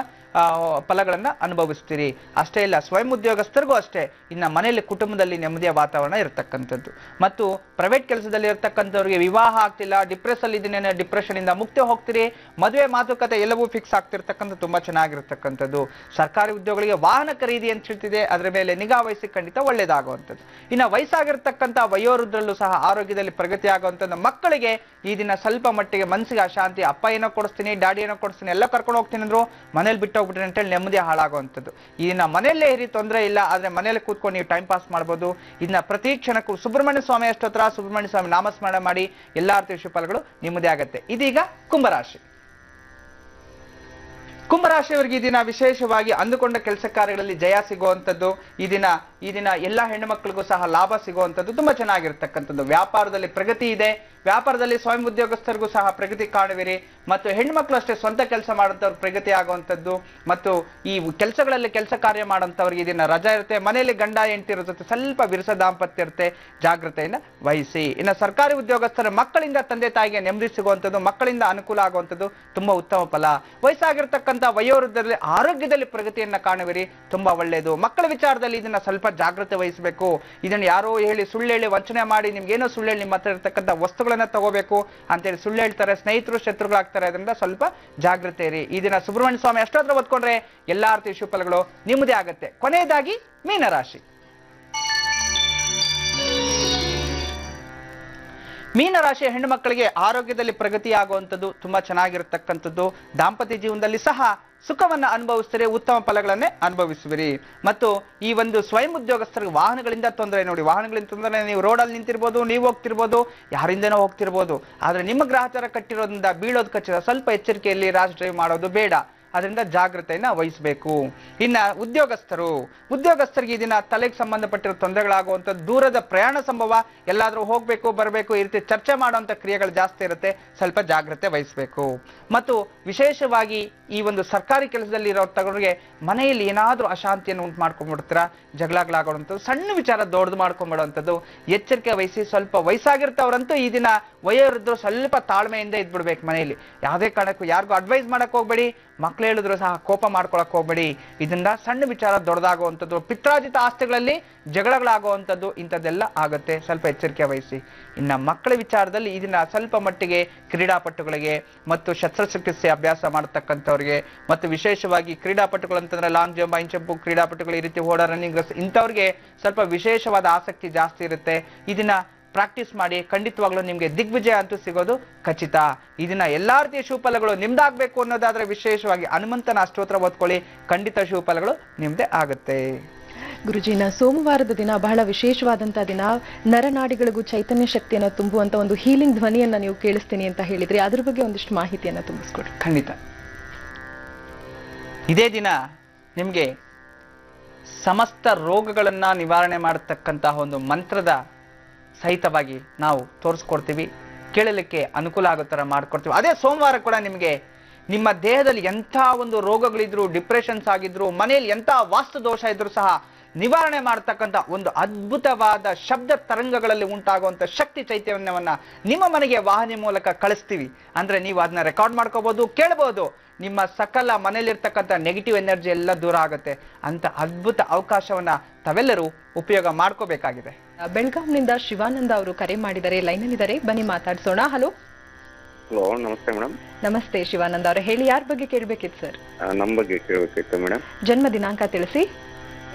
ಫಲಗಳನ್ನ ಅನುಭವಿಸ್ತೀರಿ. ಅಷ್ಟೇ ಇಲ್ಲ, ಸ್ವಯಂ ಉದ್ಯೋಗಸ್ಥರಿಗೂ ಅಷ್ಟೇ ಇನ್ನ ಮನೆಯಲ್ಲಿ ಕುಟುಂಬದಲ್ಲಿ ನೆಮ್ಮದಿಯ ವಾತಾವರಣ ಇರತಕ್ಕಂಥದ್ದು. ಮತ್ತು ಪ್ರೈವೇಟ್ ಕೆಲಸದಲ್ಲಿ ಇರತಕ್ಕಂಥವ್ರಿಗೆ ವಿವಾಹ ಆಗ್ತಿಲ್ಲ, ಡಿಪ್ರೆಸ್ ಅಲ್ಲಿ ಇದನ್ನೇನೆ, ಡಿಪ್ರೆಷನ್ ಇಂದ ಮುಕ್ತಿ ಹೋಗ್ತೀರಿ, ಮದುವೆ ಮಾತುಕತೆ ಎಲ್ಲವೂ ಫಿಕ್ಸ್ ಆಗ್ತಿರ್ತಕ್ಕಂಥ ತುಂಬಾ ಚೆನ್ನಾಗಿರ್ತಕ್ಕಂಥದ್ದು. ಸರ್ಕಾರಿ ಉದ್ಯೋಗಗಳಿಗೆ ವಾಹನ ಖರೀದಿ ಅಂತ ಹೇಳ್ತಿದೆ, ಅದರ ಮೇಲೆ ನಿಗಾ ವಹಿಸಿ, ಖಂಡಿತ ಒಳ್ಳೇದಾಗುವಂಥದ್ದು. ಇನ್ನು ವಯಸ್ಸಾಗಿರ್ತಕ್ಕಂಥ ವಯೋವೃದ್ಧರಲ್ಲೂ ಸಹ ಆರೋಗ್ಯದಲ್ಲಿ ಪ್ರಗತಿ ಆಗುವಂಥದ್ದು. ಮಕ್ಕಳಿಗೆ ಈ ದಿನ ಸ್ವಲ್ಪ ಮಟ್ಟಿಗೆ ಮನಸ್ಸಿಗೆ ಅಶಾಂತಿ, ಅಪ್ಪ ಏನೋ ಕೊಡಿಸ್ತೀನಿ, ಡ್ಯಾಡಿ ಏನೋ ಕೊಡಿಸ್ತೀನಿ, ಎಲ್ಲ ಕರ್ಕೊಂಡು ಹೋಗ್ತೀನಿ ಅಂದ್ರು ಮನೇಲಿ ಬಿಟ್ಟು ಹೋಗ್ಬಿಟ್ರಿ ಅಂತೇಳಿ ನೆಮ್ಮದಿ ಹಾಳಾಗುವಂಥದ್ದು. ಈ ದಿನ ಮನೆಯಲ್ಲೇ ಇರಿ, ತೊಂದರೆ ಇಲ್ಲ, ಆದ್ರೆ ಮನೇಲಿ ಕೂತ್ಕೊಂಡು ನೀವು ಟೈಮ್ ಪಾಸ್ ಮಾಡ್ಬೋದು. ಇದನ್ನ ಪ್ರತಿ ಕ್ಷಣಕ್ಕೂ ಸುಬ್ರಹ್ಮಣ್ಯ ಸ್ವಾಮಿ ಅಷ್ಟೋತ್ರ, ಸುಬ್ರಹ್ಮಣ್ಯ ಸ್ವಾಮಿ ನಾಮಸ್ಮರಣ ಮಾಡಿ ಎಲ್ಲಾ ಅರ್ಥ ಫಲಗಳು ನಿಮ್ಮದೇ ಆಗತ್ತೆ. ಇದೀಗ ಕುಂಭರಾಶಿ. ಕುಂಭರಾಶಿಯವರಿಗೆ ಈ ದಿನ ವಿಶೇಷವಾಗಿ ಅಂದುಕೊಂಡ ಕೆಲಸ ಕಾರ್ಯಗಳಲ್ಲಿ ಜಯ ಸಿಗುವಂಥದ್ದು. ಈ ದಿನ ಎಲ್ಲ ಹೆಣ್ಣು ಮಕ್ಕಳಿಗೂ ಸಹ ಲಾಭ ಸಿಗುವಂಥದ್ದು ತುಂಬಾ ಚೆನ್ನಾಗಿರ್ತಕ್ಕಂಥದ್ದು. ವ್ಯಾಪಾರದಲ್ಲಿ ಪ್ರಗತಿ ಇದೆ. ವ್ಯಾಪಾರದಲ್ಲಿ ಸ್ವಯಂ ಉದ್ಯೋಗಸ್ಥರಿಗೂ ಸಹ ಪ್ರಗತಿ ಕಾಣುವಿರಿ. ಮತ್ತು ಹೆಣ್ಮಕ್ಳು ಅಷ್ಟೇ ಸ್ವಂತ ಕೆಲಸ ಮಾಡುವಂಥವ್ರು ಪ್ರಗತಿ ಆಗುವಂಥದ್ದು. ಮತ್ತು ಈ ಕೆಲಸಗಳಲ್ಲಿ ಕೆಲಸ ಕಾರ್ಯ ಮಾಡುವಂಥವ್ರಿಗೆ ಈ ದಿನ ರಜಾ ಇರುತ್ತೆ. ಮನೆಯಲ್ಲಿ ಗಂಡ ಹೆಂಡತಿರ ಜೊತೆ ಸ್ವಲ್ಪ ವಿರಸ ದಾಂಪತ್ಯ ಇರುತ್ತೆ, ಜಾಗ್ರತೆಯಿಂದ ವಹಿಸಿ. ಇನ್ನು ಸರ್ಕಾರಿ ಉದ್ಯೋಗಸ್ಥರ ಮಕ್ಕಳಿಂದ ತಂದೆ ತಾಯಿಗೆ ನೆಮ್ಮದಿ ಸಿಗುವಂಥದ್ದು, ಮಕ್ಕಳಿಂದ ಅನುಕೂಲ ಆಗುವಂಥದ್ದು ತುಂಬಾ ಉತ್ತಮ ಫಲ. ವಯಸ್ಸಾಗಿರ್ತಕ್ಕಂಥ ವಯೋವೃದ್ಧರಲ್ಲಿ ಆರೋಗ್ಯದಲ್ಲಿ ಪ್ರಗತಿಯನ್ನ ಕಾಣುವಿರಿ, ತುಂಬಾ ಒಳ್ಳೆಯದು. ಮಕ್ಕಳ ವಿಚಾರದಲ್ಲಿ ಇದನ್ನ ಸ್ವಲ್ಪ ಜಾಗ್ರತೆ ವಹಿಸಬೇಕು. ಇದನ್ನ ಯಾರೋ ಹೇಳಿ ಸುಳ್ಳು ಹೇಳಿ ವಂಚನೆ ಮಾಡಿ ನಿಮ್ಗೇನೋ ಸುಳ್ಳು ಹೇಳಿ ನಿಮ್ಮ ಹತ್ರ ಇರ್ತಕ್ಕಂಥ ವಸ್ತುಗಳನ್ನ ತಗೋಬೇಕು ಅಂತೇಳಿ ಸುಳ್ಳು ಹೇಳ್ತಾರೆ, ಸ್ನೇಹಿತರು ಶತ್ರುಗಳಾಗ್ತಾರೆ. ಅದರಿಂದ ಸ್ವಲ್ಪ ಜಾಗ್ರತೆ ಇರಿ. ಈ ದಿನ ಸುಬ್ರಹ್ಮಣ್ಯ ಸ್ವಾಮಿ ಅಷ್ಟೋತ್ರ ಓದ್ಕೊಂಡ್ರೆ ಎಲ್ಲಾ ಅರ್ಥ ಶುಭಫಲಗಳು ನಿಮ್ಮದೇ ಆಗತ್ತೆ. ಕೊನೆಯದಾಗಿ ಮೀನರಾಶಿ. ಮೀನರಾಶಿಯ ಹೆಣ್ಣು ಮಕ್ಕಳಿಗೆ ಆರೋಗ್ಯದಲ್ಲಿ ಪ್ರಗತಿ ಆಗುವಂಥದ್ದು ತುಂಬಾ ಚೆನ್ನಾಗಿರತಕ್ಕಂಥದ್ದು. ದಾಂಪತ್ಯ ಜೀವನದಲ್ಲಿ ಸಹ ಸುಖವನ್ನ ಅನುಭವಿಸಿದರೆ ಉತ್ತಮ ಫಲಗಳನ್ನೇ ಅನುಭವಿಸುವಿರಿ. ಮತ್ತು ಈ ಒಂದು ಸ್ವಯಂ ಉದ್ಯೋಗಸ್ಥರಿಗೆ ವಾಹನಗಳಿಂದ ತೊಂದರೆ ನೋಡಿ, ವಾಹನಗಳಿಂದ ತೊಂದರೆ, ನೀವು ರೋಡಲ್ಲಿ ನಿಂತಿರ್ಬೋದು, ನೀವು ಹೋಗ್ತಿರ್ಬೋದು, ಯಾರಿಂದನೋ ಹೋಗ್ತಿರ್ಬೋದು. ಆದ್ರೆ ನಿಮ್ಮ ಗ್ರಾಹಚಾರ ಕಟ್ಟಿರೋದ್ರಿಂದ ಬೀಳೋದು ಖಚಿತ. ಸ್ವಲ್ಪ ಎಚ್ಚರಿಕೆಯಲ್ಲಿ ರಾಶ್ ಡ್ರೈವ್ ಮಾಡೋದು ಬೇಡ. ಅದರಿಂದ ಜಾಗ್ರತೆಯನ್ನ ವಹಿಸಬೇಕು. ಇನ್ನ ಉದ್ಯೋಗಸ್ಥರಿಗೆ ಈ ದಿನ ತಲೆಗೆ ಸಂಬಂಧಪಟ್ಟಿರೋ ತೊಂದರೆಗಳಾಗುವಂಥದ್ದು, ದೂರದ ಪ್ರಯಾಣ ಸಂಭವ, ಎಲ್ಲಾದ್ರೂ ಹೋಗ್ಬೇಕು ಬರಬೇಕು ಈ ರೀತಿ ಚರ್ಚೆ ಮಾಡುವಂತ ಕ್ರಿಯೆಗಳು ಜಾಸ್ತಿ ಇರುತ್ತೆ, ಸ್ವಲ್ಪ ಜಾಗ್ರತೆ ವಹಿಸಬೇಕು. ಮತ್ತು ವಿಶೇಷವಾಗಿ ಈ ಒಂದು ಸರ್ಕಾರಿ ಕೆಲಸದಲ್ಲಿ ಇರೋರಿಗೆ ಮನೆಯಲ್ಲಿ ಏನಾದ್ರೂ ಅಶಾಂತಿಯನ್ನು ಉಂಟು ಮಾಡ್ಕೊಂಡ್ಬಿಡ್ತೀರಾ, ಜಗಳಾಗುವಂಥದ್ದು, ಸಣ್ಣ ವಿಚಾರ ದೊಡ್ಡದು ಮಾಡ್ಕೊಂಡ್ಬಿಡುವಂಥದ್ದು, ಎಚ್ಚರಿಕೆ ವಹಿಸಿ. ಸ್ವಲ್ಪ ವಯಸ್ಸಾಗಿರ್ತವ್ರಂತೂ ಈ ದಿನ ವಯೋವೃದ್ಧರು ಸ್ವಲ್ಪ ತಾಳ್ಮೆಯಿಂದ ಇದ್ಬಿಡ್ಬೇಕು ಮನೆಯಲ್ಲಿ. ಯಾವುದೇ ಕಾರಣಕ್ಕೂ ಯಾರಿಗೂ ಅಡ್ವೈಸ್ ಮಾಡಕ್ ಹೋಗ್ಬೇಡಿ, ಮಕ್ಳು ಹೇಳಿದ್ರು ಸಹ ಕೋಪ ಮಾಡ್ಕೊಳಕ್ ಹೋಗ್ಬೇಡಿ. ಇದರಿಂದ ಸಣ್ಣ ವಿಚಾರ ದೊಡ್ಡದಾಗುವಂಥದ್ದು, ಪಿತ್ರಾರ್ಜಿತ ಆಸ್ತಿಗಳಲ್ಲಿ ಜಗಳಗಳಾಗುವಂಥದ್ದು, ಇಂಥದ್ದೆಲ್ಲ ಆಗುತ್ತೆ, ಸ್ವಲ್ಪ ಎಚ್ಚರಿಕೆ ವಹಿಸಿ. ಇನ್ನ ಮಕ್ಕಳ ವಿಚಾರದಲ್ಲಿ ಇದನ್ನ ಸ್ವಲ್ಪ ಮಟ್ಟಿಗೆ ಕ್ರೀಡಾಪಟುಗಳಿಗೆ ಮತ್ತು ಶಸ್ತ್ರಚಿಕಿತ್ಸೆ ಅಭ್ಯಾಸ ಮಾಡತಕ್ಕಂಥವ್ರಿಗೆ, ಮತ್ತು ವಿಶೇಷವಾಗಿ ಕ್ರೀಡಾಪಟುಗಳು ಅಂತಂದ್ರೆ ಲಾಂಗ್ ಜಂಪ್, ಹೈ ಜಂಪ್ ಕ್ರೀಡಾಪಟುಗಳು, ಈ ರೀತಿ ಓಡ, ರನ್ನಿಂಗ್ ರೇಸ್, ಇಂಥವ್ರಿಗೆ ಸ್ವಲ್ಪ ವಿಶೇಷವಾದ ಆಸಕ್ತಿ ಜಾಸ್ತಿ ಇರುತ್ತೆ. ಇದನ್ನ ಪ್ರಾಕ್ಟೀಸ್ ಮಾಡಿ, ಖಂಡಿತವಾಗ್ಲೂ ನಿಮ್ಗೆ ದಿಗ್ವಿಜಯ ಅಂತೂ ಸಿಗೋದು ಖಚಿತ. ಇದನ್ನ ಎಲ್ಲಾ ರೀತಿಯ ಶುಭಫಲಗಳು ನಿಮ್ದಾಗ್ಬೇಕು ಅನ್ನೋದಾದ್ರೆ ವಿಶೇಷವಾಗಿ ಹನುಮಂತನ ಅಷ್ಟೋತ್ರ ಓದ್ಕೊಳ್ಳಿ, ಖಂಡಿತ ಶುಭಫಲಗಳು ನಿಮ್ದೇ ಆಗುತ್ತೆ. ಗುರುಜಿನ ಸೋಮವಾರದ ದಿನ ಬಹಳ ವಿಶೇಷವಾದಂತಹ ದಿನ. ನರನಾಡಿಗಳಿಗೂ ಚೈತನ್ಯ ಶಕ್ತಿಯನ್ನು ತುಂಬುವಂತ ಒಂದು ಹೀಲಿಂಗ್ ಧ್ವನಿಯನ್ನ ನೀವು ಕೇಳಿಸ್ತೀನಿ ಅಂತ ಹೇಳಿದ್ರಿ, ಅದ್ರ ಬಗ್ಗೆ ಒಂದಿಷ್ಟು ಮಾಹಿತಿಯನ್ನ ತುಂಬಿಸ್ಕೊಡಿ. ಖಂಡಿತ. ಇದೇ ದಿನ ನಿಮ್ಗೆ ಸಮಸ್ತ ರೋಗಗಳನ್ನ ನಿವಾರಣೆ ಮಾಡತಕ್ಕಂತಹ ಒಂದು ಮಂತ್ರದ ಸಹಿತವಾಗಿ ನಾವು ತೋರಿಸ್ಕೊಡ್ತೀವಿ, ಕೇಳಲಿಕ್ಕೆ ಅನುಕೂಲ ಆಗೋ ತರ ಮಾಡ್ಕೊಡ್ತೀವಿ. ಅದೇ ಸೋಮವಾರ ಕೂಡ ನಿಮಗೆ ನಿಮ್ಮ ದೇಹದಲ್ಲಿ ಎಂಥ ಒಂದು ರೋಗಗಳಿದ್ರು, ಡಿಪ್ರೆಷನ್ಸ್ ಆಗಿದ್ರು, ಮನೆಯಲ್ಲಿ ಎಂಥ ವಾಸ್ತು ದೋಷ ಇದ್ರು ಸಹ ನಿವಾರಣೆ ಮಾಡತಕ್ಕಂಥ ಒಂದು ಅದ್ಭುತವಾದ ಶಬ್ದ ತರಂಗಗಳಲ್ಲಿ ಉಂಟಾಗುವಂತ ಶಕ್ತಿ ಚೈತನ್ಯವನ್ನ ನಿಮ್ಮ ಮನೆಗೆ ವಾಹನ ಮೂಲಕ ಕಳಿಸ್ತೀವಿ. ಅಂದ್ರೆ ನೀವು ಅದನ್ನ ರೆಕಾರ್ಡ್ ಮಾಡ್ಕೋಬಹುದು, ಕೇಳಬಹುದು. ನಿಮ್ಮ ಸಕಲ ಮನೆಯಲ್ಲಿರ್ತಕ್ಕಂಥ ನೆಗೆಟಿವ್ ಎನರ್ಜಿ ಎಲ್ಲ ದೂರ ಆಗುತ್ತೆ. ಅಂತ ಅದ್ಭುತ ಅವಕಾಶವನ್ನ ತಾವೆಲ್ಲರೂ ಉಪಯೋಗ ಮಾಡ್ಕೋಬೇಕಾಗಿದೆ. ಬೆಳಗಾಂನಿಂದ ಶಿವಾನಂದ ಅವರು ಕರೆ ಮಾಡಿದ್ದಾರೆ, ಲೈನಲ್ಲಿದ್ದಾರೆ, ಬನ್ನಿ ಮಾತಾಡ್ಸೋಣ. ಹಲೋ. ಹಲೋ, ನಮಸ್ತೆ ಮೇಡಮ್. ನಮಸ್ತೆ ಶಿವಾನಂದ ಅವರೇ, ಹೇಳಿ, ಯಾರ ಬಗ್ಗೆ ಕೇಳಬೇಕಿತ್ತು ಸರ್? ನಮ್ಮ ಬಗ್ಗೆ ಕೇಳಬೇಕಿತ್ತು ಮೇಡಮ್. ಜನ್ಮ ದಿನಾಂಕ ತಿಳಿಸಿ.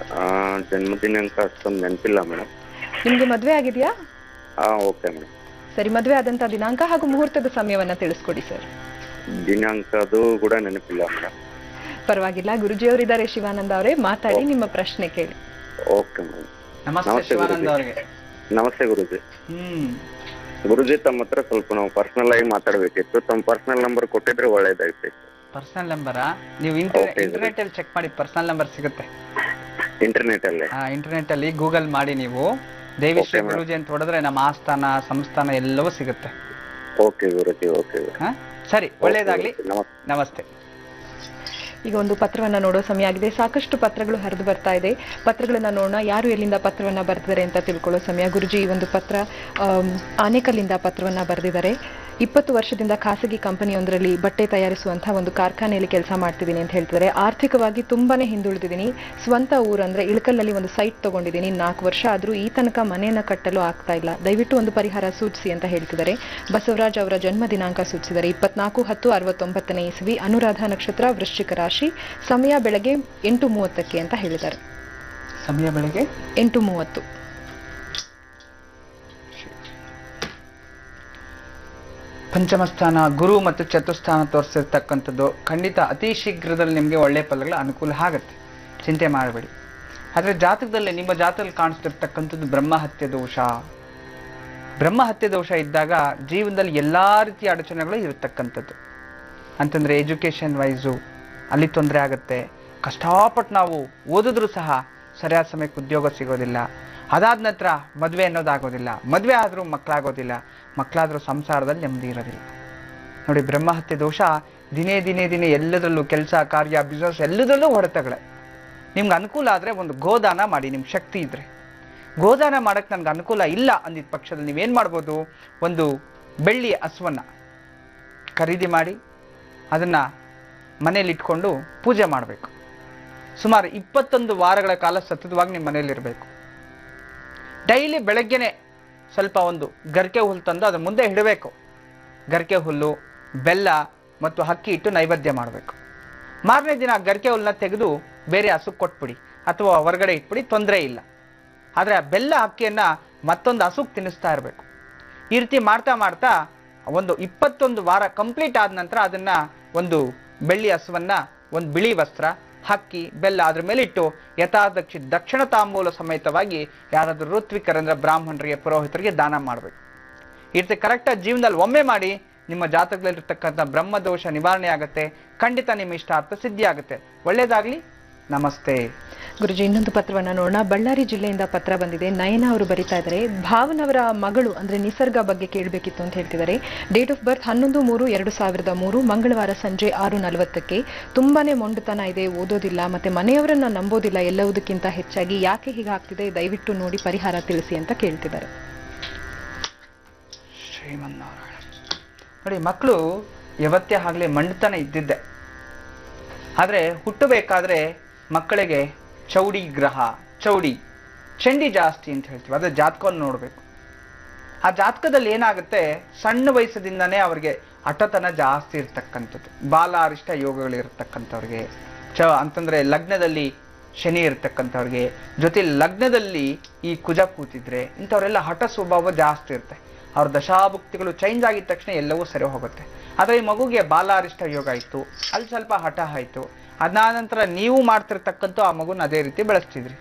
ಜನ್ಮ ದಿನಾಂಕ ಅಷ್ಟೊಂದು ನೆನಪಿಲ್ಲ ಮೇಡಮ್. ನಿಮ್ಗೆ ಮದ್ವೆ ಆಗಿದೆಯಾ? Okay madam. ಸರಿ, ಮದ್ವೆ ಆದಂತ ದಿನಾಂಕ ಹಾಗೂ ಮುಹೂರ್ತದ ಸಮಯವನ್ನ ತಿಳಿಸ್ಕೊಡಿ ಸರ್. ದಿನಾಂಕ ಅದು ಕೂಡ ನೆನಪಿಲ್ಲ ಮೇಡಮ್. ಪರವಾಗಿಲ್ಲ, ಗುರುಜಿಯವರಿದ್ದಾರೆ ಶಿವಾನಂದ ಅವರೇ, ಮಾತಾಡಿ, ನಿಮ್ಮ ಪ್ರಶ್ನೆ ಕೇಳಿ. Okay madam. ನಮಸ್ತೆ ಶಿವಾನಂದ ಅವರಿಗೆ. ನಮಸ್ತೆ ಗುರುಜಿ. ಗುರುಜಿ, ತಮ್ಮ ಹತ್ರ ಸ್ವಲ್ಪ ನಾವು ಪರ್ಸನಲ್ ಆಗಿ ಮಾತಾಡ್ಬೇಕಿತ್ತು. ತಮ್ಮ ಪರ್ಸನಲ್ ನಂಬರ್ ಕೊಟ್ಟಿದ್ರೆ ಒಳ್ಳೇದಾಯ್ತು. ಪರ್ಸನಲ್ ನಂಬರಾ? ನೀವು ಇಂಟರ್ನೆಟ್ ಅಲ್ಲಿ ಚೆಕ್ ಮಾಡಿ, ಪರ್ಸನಲ್ ನಂಬರ್ ಸಿಗುತ್ತೆ ಇಂಟರ್ನೆಟ್ ಅಲ್ಲಿ ಗೂಗಲ್ ಮಾಡಿ, ನೀವು ದೇವಿಶ್ರೀ ಗುರುಜಿ ಅಂತ ಹೊಡೆದ್ರೆ ನಮ್ಮ ಆಸ್ಥಾನ, ಸಂಸ್ಥಾನ ಎಲ್ಲವೂ ಸಿಗುತ್ತೆ. ಓಕೆ ಗುರುಜಿ, ಓಕೆ. ಸರಿ, ಒಳ್ಳೇದಾಗ್ಲಿ, ನಮಸ್ತೆ. ಈಗ ಒಂದು ಪತ್ರವನ್ನ ನೋಡೋ ಸಮಯ ಆಗಿದೆ. ಸಾಕಷ್ಟು ಪತ್ರಗಳು ಹರಿದು ಬರ್ತಾ ಇದೆ. ಪತ್ರಗಳನ್ನ ನೋಡೋಣ, ಯಾರು ಎಲ್ಲಿಂದ ಪತ್ರವನ್ನ ಬರೆದಿದ್ದಾರೆ ಅಂತ ತಿಳ್ಕೊಳ್ಳೋ ಸಮಯ. ಗುರುಜಿ, ಈ ಒಂದು ಪತ್ರ ಆನೇಕಲ್ಲಿಂದ ಪತ್ರವನ್ನ ಬರೆದಿದ್ದಾರೆ. 20 ವರ್ಷದಿಂದ ಖಾಸಗಿ ಕಂಪನಿಯೊಂದರಲ್ಲಿ ಬಟ್ಟೆ ತಯಾರಿಸುವಂತಹ ಒಂದು ಕಾರ್ಖಾನೆಯಲ್ಲಿ ಕೆಲಸ ಮಾಡ್ತಿದ್ದೀನಿ ಅಂತ ಹೇಳ್ತಿದ್ದಾರೆ. ಆರ್ಥಿಕವಾಗಿ ತುಂಬಾನೇ ಹಿಂದುಳಿದಿದ್ದೀನಿ. ಸ್ವಂತ ಊರಂದ್ರೆ ಇಳಕಲ್ಲಲ್ಲಿ ಒಂದು ಸೈಟ್ ತಗೊಂಡಿದ್ದೀನಿ. 4 ವರ್ಷ ಆದ್ರೂ ಈ ತನಕ ಮನೆಯನ್ನ ಕಟ್ಟಲು ಆಗ್ತಾ ಇಲ್ಲ. ದಯವಿಟ್ಟು ಒಂದು ಪರಿಹಾರ ಸೂಚಿಸಿ ಅಂತ ಹೇಳ್ತಿದ್ದಾರೆ. ಬಸವರಾಜ್ ಅವರ ಜನ್ಮ ದಿನಾಂಕ ಸೂಚಿಸಿದ್ದಾರೆ 24/10/69 ಇಸವಿ, ಅನುರಾಧ ನಕ್ಷತ್ರ, ವೃಶ್ಚಿಕ ರಾಶಿ, ಸಮಯ ಬೆಳಗ್ಗೆ 8:30 ಅಂತ ಹೇಳಿದ್ದಾರೆ. ಸಮಯ ಬೆಳಗ್ಗೆ 8:30. ಪಂಚಮಸ್ಥಾನ ಗುರು ಮತ್ತು ಚತುಸ್ಥಾನ ತೋರಿಸಿರ್ತಕ್ಕಂಥದ್ದು ಖಂಡಿತ ಅತಿ ಶೀಘ್ರದಲ್ಲಿ ನಿಮಗೆ ಒಳ್ಳೆಯ ಫಲಗಳ ಅನುಕೂಲ ಆಗುತ್ತೆ, ಚಿಂತೆ ಮಾಡಬೇಡಿ. ಆದರೆ ಜಾತಕದಲ್ಲಿ ನಿಮ್ಮ ಜಾತಕದಲ್ಲಿ ಕಾಣಿಸ್ತಿರ್ತಕ್ಕಂಥದ್ದು ಬ್ರಹ್ಮಹತ್ಯೆ ದೋಷ. ಬ್ರಹ್ಮಹತ್ಯೆ ದೋಷ ಇದ್ದಾಗ ಜೀವನದಲ್ಲಿ ಎಲ್ಲ ರೀತಿಯ ಅಡಚಣೆಗಳು ಇರತಕ್ಕಂಥದ್ದು. ಅಂತಂದರೆ ಎಜುಕೇಷನ್ ವೈಸು ಅಲ್ಲಿ ತೊಂದರೆ ಆಗುತ್ತೆ. ಕಷ್ಟಪಟ್ಟು ನಾವು ಓದಿದ್ರೂ ಸಹ ಸರಿಯಾದ ಸಮಯಕ್ಕೆ ಉದ್ಯೋಗ ಸಿಗೋದಿಲ್ಲ. ಅದಾದ ನಂತರ ಮದುವೆ ಅನ್ನೋದಾಗೋದಿಲ್ಲ. ಮದುವೆ ಆದರೂ ಮಕ್ಕಳಾಗೋದಿಲ್ಲ. ಮಕ್ಕಳಾದರೂ ಸಂಸಾರದಲ್ಲಿ ನೆಮ್ಮದಿ ಇರೋದಿಲ್ಲ. ನೋಡಿ, ಬ್ರಹ್ಮಹತ್ಯೆ ದೋಷ ದಿನೇ ದಿನೇ ದಿನೇ ಎಲ್ಲದರಲ್ಲೂ ಕೆಲಸ ಕಾರ್ಯ ಬಿಸ್ನೆಸ್ ಎಲ್ಲದರಲ್ಲೂ ಹೊಡೆತಗಳೇ. ನಿಮ್ಗೆ ಅನುಕೂಲ ಆದರೆ ಒಂದು ಗೋದಾನ ಮಾಡಿ, ನಿಮ್ಮ ಶಕ್ತಿ ಇದ್ದರೆ. ಗೋದಾನ ಮಾಡೋಕ್ಕೆ ನನಗೆ ಅನುಕೂಲ ಇಲ್ಲ ಅಂದಿದ್ದ ಪಕ್ಷದಲ್ಲಿ ನೀವೇನು ಮಾಡ್ಬೋದು, ಒಂದು ಬೆಳ್ಳಿ ಹಸುವನ್ನು ಖರೀದಿ ಮಾಡಿ ಅದನ್ನು ಮನೇಲಿ ಇಟ್ಕೊಂಡು ಪೂಜೆ ಮಾಡಬೇಕು. ಸುಮಾರು 21 ವಾರಗಳ ಕಾಲ ಸತತವಾಗಿ ನಿಮ್ಮ ಮನೆಯಲ್ಲಿರಬೇಕು. ಡೈಲಿ ಬೆಳಗ್ಗೆನೆ ಸ್ವಲ್ಪ ಒಂದು ಗರಿಕೆ ಹುಲ್ಲು ತಂದು ಅದ್ರ ಮುಂದೆ ಇಡಬೇಕು. ಗರಿಕೆ ಹುಲ್ಲು, ಬೆಲ್ಲ ಮತ್ತು ಅಕ್ಕಿ ಇಟ್ಟು ನೈವೇದ್ಯ ಮಾಡಬೇಕು. ಮಾರನೇ ದಿನ ಗರಿಕೆ ಹುಲ್ಲನ್ನ ತೆಗೆದು ಬೇರೆ ಹಸುಕ್ಕೆ ಕೊಟ್ಬಿಡಿ ಅಥವಾ ಹೊರಗಡೆ ಇಟ್ಬಿಡಿ, ತೊಂದರೆ ಇಲ್ಲ. ಆದರೆ ಆ ಬೆಲ್ಲ ಅಕ್ಕಿಯನ್ನು ಮತ್ತೊಂದು ಹಸುಕ್ಕೆ ತಿನ್ನಿಸ್ತಾ ಇರಬೇಕು. ಈ ರೀತಿ ಮಾಡ್ತಾ ಮಾಡ್ತಾ ಒಂದು 21 ವಾರ ಕಂಪ್ಲೀಟ್ ಆದ ನಂತರ ಅದನ್ನು ಒಂದು ಬೆಳ್ಳಿ ಹಸುವನ್ನು ಒಂದು ಬಿಳಿ ವಸ್ತ್ರ, ಅಕ್ಕಿ, ಬೆಲ್ಲ ಅದ್ರ ಮೇಲೆ ಇಟ್ಟು ದಕ್ಷಿಣ ತಾಂಬೂಲ ಸಮೇತವಾಗಿ ಯಾರಾದರೂ ಋತ್ವಿಕರಂದ್ರೆ ಬ್ರಾಹ್ಮಣರಿಗೆ, ಪುರೋಹಿತರಿಗೆ ದಾನ ಮಾಡಬೇಕು. ಈ ರೀತಿ ಕರೆಕ್ಟಾಗಿ ಜೀವನದಲ್ಲಿ ಒಮ್ಮೆ ಮಾಡಿ, ನಿಮ್ಮ ಜಾತಕದಲ್ಲಿರ್ತಕ್ಕಂಥ ಬ್ರಹ್ಮದೋಷ ನಿವಾರಣೆ ಆಗುತ್ತೆ. ಖಂಡಿತ ನಿಮ್ಮ ಇಷ್ಟಾರ್ಥ ಸಿದ್ಧಿ ಆಗುತ್ತೆ. ಒಳ್ಳೆಯದಾಗಲಿ. ನಮಸ್ತೆ. ಗುರುಜಿ, ಇನ್ನೊಂದು ಪತ್ರವನ್ನ ನೋಡೋಣ. ಬಳ್ಳಾರಿ ಜಿಲ್ಲೆಯಿಂದ ಪತ್ರ ಬಂದಿದೆ. ನಯನ ಅವರು ಬರೀತಾ ಇದ್ದಾರೆ, ಭಾವನವರ ಮಗಳು ಅಂದ್ರೆ ನಿಸರ್ಗ ಬಗ್ಗೆ ಕೇಳಬೇಕಿತ್ತು ಅಂತ ಹೇಳ್ತಿದ್ದಾರೆ. ಡೇಟ್ ಆಫ್ ಬರ್ತ್ 11/3/2003, ಮಂಗಳವಾರ ಸಂಜೆ 6:40. ತುಂಬಾನೇ ಮೊಂಡುತನ ಇದೆ, ಓದೋದಿಲ್ಲ, ಮತ್ತೆ ಮನೆಯವರನ್ನ ನಂಬೋದಿಲ್ಲ. ಎಲ್ಲವುದಕ್ಕಿಂತ ಹೆಚ್ಚಾಗಿ ಯಾಕೆ ಹೀಗಾಗ್ತಿದೆ, ದಯವಿಟ್ಟು ನೋಡಿ ಪರಿಹಾರ ತಿಳಿಸಿ ಅಂತ ಕೇಳ್ತಿದ್ದಾರೆ. ಶ್ರೀಮನ್ನಾರಾಯಣ. ನೋಡಿ, ಮಕ್ಕಳು ಯಾವತ್ತೇ ಆಗಲೇ ಮಂಡುತನ ಇದ್ದಿದ್ದೆ. ಆದರೆ ಹುಟ್ಟಬೇಕಾದ್ರೆ ಮಕ್ಕಳಿಗೆ ಚೌಡಿ ಗ್ರಹ, ಚಂಡಿ ಜಾಸ್ತಿ ಅಂತ ಹೇಳ್ತೀವಿ. ಅದ್ರ ಜಾತಕವನ್ನು ನೋಡಬೇಕು. ಆ ಜಾತಕದಲ್ಲಿ ಏನಾಗುತ್ತೆ, ಸಣ್ಣ ವಯಸ್ಸದಿಂದನೇ ಅವ್ರಿಗೆ ಹಠತನ ಜಾಸ್ತಿ ಇರ್ತಕ್ಕಂಥದ್ದು. ಬಾಲಾರಿಷ್ಟ ಯೋಗಗಳಿರ್ತಕ್ಕಂಥವ್ರಿಗೆ, ಅಂತಂದ್ರೆ ಲಗ್ನದಲ್ಲಿ ಶನಿ ಇರ್ತಕ್ಕಂಥವ್ರಿಗೆ, ಜೊತೆ ಲಗ್ನದಲ್ಲಿ ಈ ಕುಜ ಕೂತಿದ್ರೆ ಇಂಥವರೆಲ್ಲ ಹಠ ಸ್ವಭಾವ ಜಾಸ್ತಿ ಇರುತ್ತೆ. ಅವ್ರ ದಶಾಭುಕ್ತಿಗಳು ಚೇಂಜ್ ಆಗಿದ ತಕ್ಷಣ ಎಲ್ಲವೂ ಸರಿ ಹೋಗುತ್ತೆ. ಆದರೆ ಈ ಮಗುಗೆ ಬಾಲಾರಿಷ್ಟ ಯೋಗ ಇತ್ತು, ಅಲ್ಲಿ ಸ್ವಲ್ಪ ಹಠ ಆಯಿತು. ಅದಾದ ನಂತರ ನೀವು ಮಾಡ್ತಿರ್ತಕ್ಕಂಥ ಆ ಮಗುನ ಅದೇ ರೀತಿ ಬೆಳೆಸ್ತಿದ್ರಿ.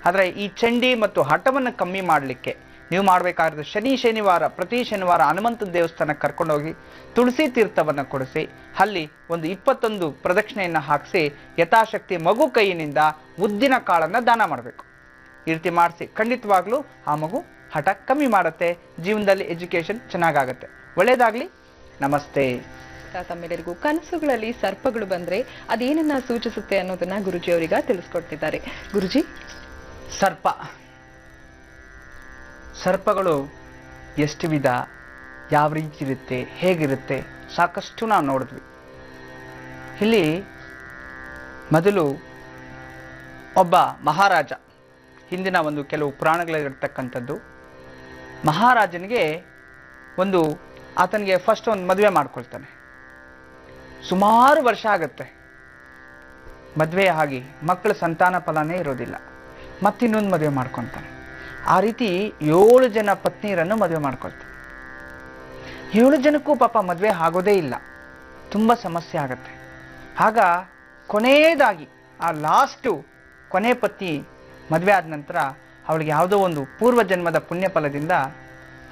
ಆದರೆ ಈ ಚಂಡಿ ಮತ್ತು ಹಠವನ್ನು ಕಮ್ಮಿ ಮಾಡಲಿಕ್ಕೆ ನೀವು ಮಾಡಬೇಕಾದ್ರೆ ಶನಿವಾರ, ಪ್ರತಿ ಶನಿವಾರ ಹನುಮಂತ ದೇವಸ್ಥಾನಕ್ಕೆ ಕರ್ಕೊಂಡೋಗಿ ತುಳಸಿ ತೀರ್ಥವನ್ನು ಕೊಡಿಸಿ ಅಲ್ಲಿ ಒಂದು 21 ಪ್ರದಕ್ಷಿಣೆಯನ್ನು ಹಾಕಿಸಿ ಯಥಾಶಕ್ತಿ ಮಗು ಕೈಯಿನಿಂದ ಉದ್ದಿನ ಕಾಳನ್ನು ದಾನ ಮಾಡಬೇಕು. ಈ ರೀತಿ ಮಾಡಿಸಿ ಖಂಡಿತವಾಗ್ಲೂ ಆ ಮಗು ಹಠ ಕಮ್ಮಿ ಮಾಡುತ್ತೆ. ಜೀವನದಲ್ಲಿ ಎಜುಕೇಶನ್ ಚೆನ್ನಾಗಾಗತ್ತೆ. ಒಳ್ಳೆಯದಾಗಲಿ. ನಮಸ್ತೆ. ತಮ್ಮೆಲ್ಲರಿಗೂ ಕನಸುಗಳಲ್ಲಿ ಸರ್ಪಗಳು ಬಂದ್ರೆ ಅದೇನನ್ನ ಸೂಚಿಸುತ್ತೆ ಅನ್ನೋದನ್ನ ಗುರುಜಿ ಅವರೀಗ ತಿಳಿಸ್ಕೊಡ್ತಿದ್ದಾರೆ. ಗುರುಜಿ, ಸರ್ಪಗಳು ಎಷ್ಟು ವಿಧ, ಯಾವ ರೀತಿ ಇರುತ್ತೆ, ಹೇಗಿರುತ್ತೆ, ಸಾಕಷ್ಟು ನಾವು ನೋಡಿದ್ವಿ. ಇಲ್ಲಿ ಮೊದಲು ಒಬ್ಬ ಮಹಾರಾಜ, ಹಿಂದಿನ ಒಂದು ಕೆಲವು ಪುರಾಣಗಳಿರ್ತಕ್ಕಂಥದ್ದು. ಮಹಾರಾಜನಿಗೆ ಆತನಿಗೆ ಫಸ್ಟ್ ಒಂದು ಮದುವೆ ಮಾಡ್ಕೊಳ್ತಾನೆ. ಸುಮಾರು ವರ್ಷ ಆಗುತ್ತೆ ಮದುವೆ ಆಗಿ, ಮಕ್ಕಳ ಸಂತಾನ ಫಲನೇ ಇರೋದಿಲ್ಲ. ಮತ್ತಿನ್ನೊಂದು ಮದುವೆ ಮಾಡ್ಕೊತಾನೆ. ಆ ರೀತಿ 7 ಜನ ಪತ್ನಿಯರನ್ನು ಮದುವೆ ಮಾಡ್ಕೊಳ್ತಾನೆ. 7 ಜನಕ್ಕೂ ಪಾಪ ಮದುವೆ ಆಗೋದೇ ಇಲ್ಲ, ತುಂಬ ಸಮಸ್ಯೆ ಆಗುತ್ತೆ. ಆಗ ಕೊನೆಯದಾಗಿ ಆ ಕೊನೆ ಪತ್ನಿ ಮದುವೆ ಆದ ನಂತರ ಅವಳಿಗೆ ಯಾವುದೋ ಒಂದು ಪೂರ್ವ ಜನ್ಮದ ಪುಣ್ಯ ಫಲದಿಂದ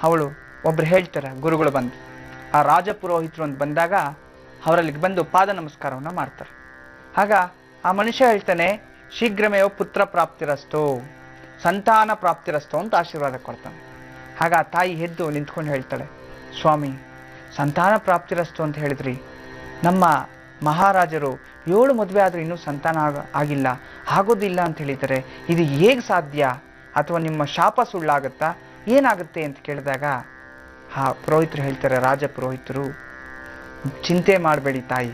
ಅವಳು ಒಬ್ರು ಹೇಳ್ತಾರೆ, ಗುರುಗಳು ಬಂದು, ಆ ರಾಜ ಪುರೋಹಿತರು ಅಂತ ಬಂದಾಗ ಅವರಲ್ಲಿಗೆ ಬಂದು ಪಾದ ನಮಸ್ಕಾರವನ್ನು ಮಾಡ್ತಾರೆ. ಆಗ ಆ ಮನುಷ್ಯ ಹೇಳ್ತಾನೆ, ಶೀಘ್ರಮೇವ ಪುತ್ರ ಪ್ರಾಪ್ತಿರಸ್ತೋ, ಸಂತಾನ ಪ್ರಾಪ್ತಿರಸ್ತೋ ಅಂತ ಆಶೀರ್ವಾದ ಕೊಡ್ತಾನೆ. ಆಗ ಆ ತಾಯಿ ಎದ್ದು ನಿಂತ್ಕೊಂಡು ಹೇಳ್ತಾಳೆ, ಸ್ವಾಮಿ, ಸಂತಾನ ಪ್ರಾಪ್ತಿರಸ್ತೋ ಅಂತ ಹೇಳಿದ್ರಿ, ನಮ್ಮ ಮಹಾರಾಜರು 7 ಮದುವೆ ಆದರೂ ಇನ್ನೂ ಸಂತಾನ ಆಗಿಲ್ಲ, ಆಗೋದಿಲ್ಲ ಅಂತ ಹೇಳಿದ್ದಾರೆ. ಇದು ಹೇಗೆ ಸಾಧ್ಯ? ಅಥವಾ ನಿಮ್ಮ ಶಾಪ ಸುಳ್ಳಾಗುತ್ತಾ, ಏನಾಗುತ್ತೆ ಅಂತ ಕೇಳಿದಾಗ ಆ ಪುರೋಹಿತರು ಹೇಳ್ತಾರೆ, ರಾಜ ಪುರೋಹಿತರು, ಚಿಂತೆ ಮಾಡಬೇಡಿ ತಾಯಿ,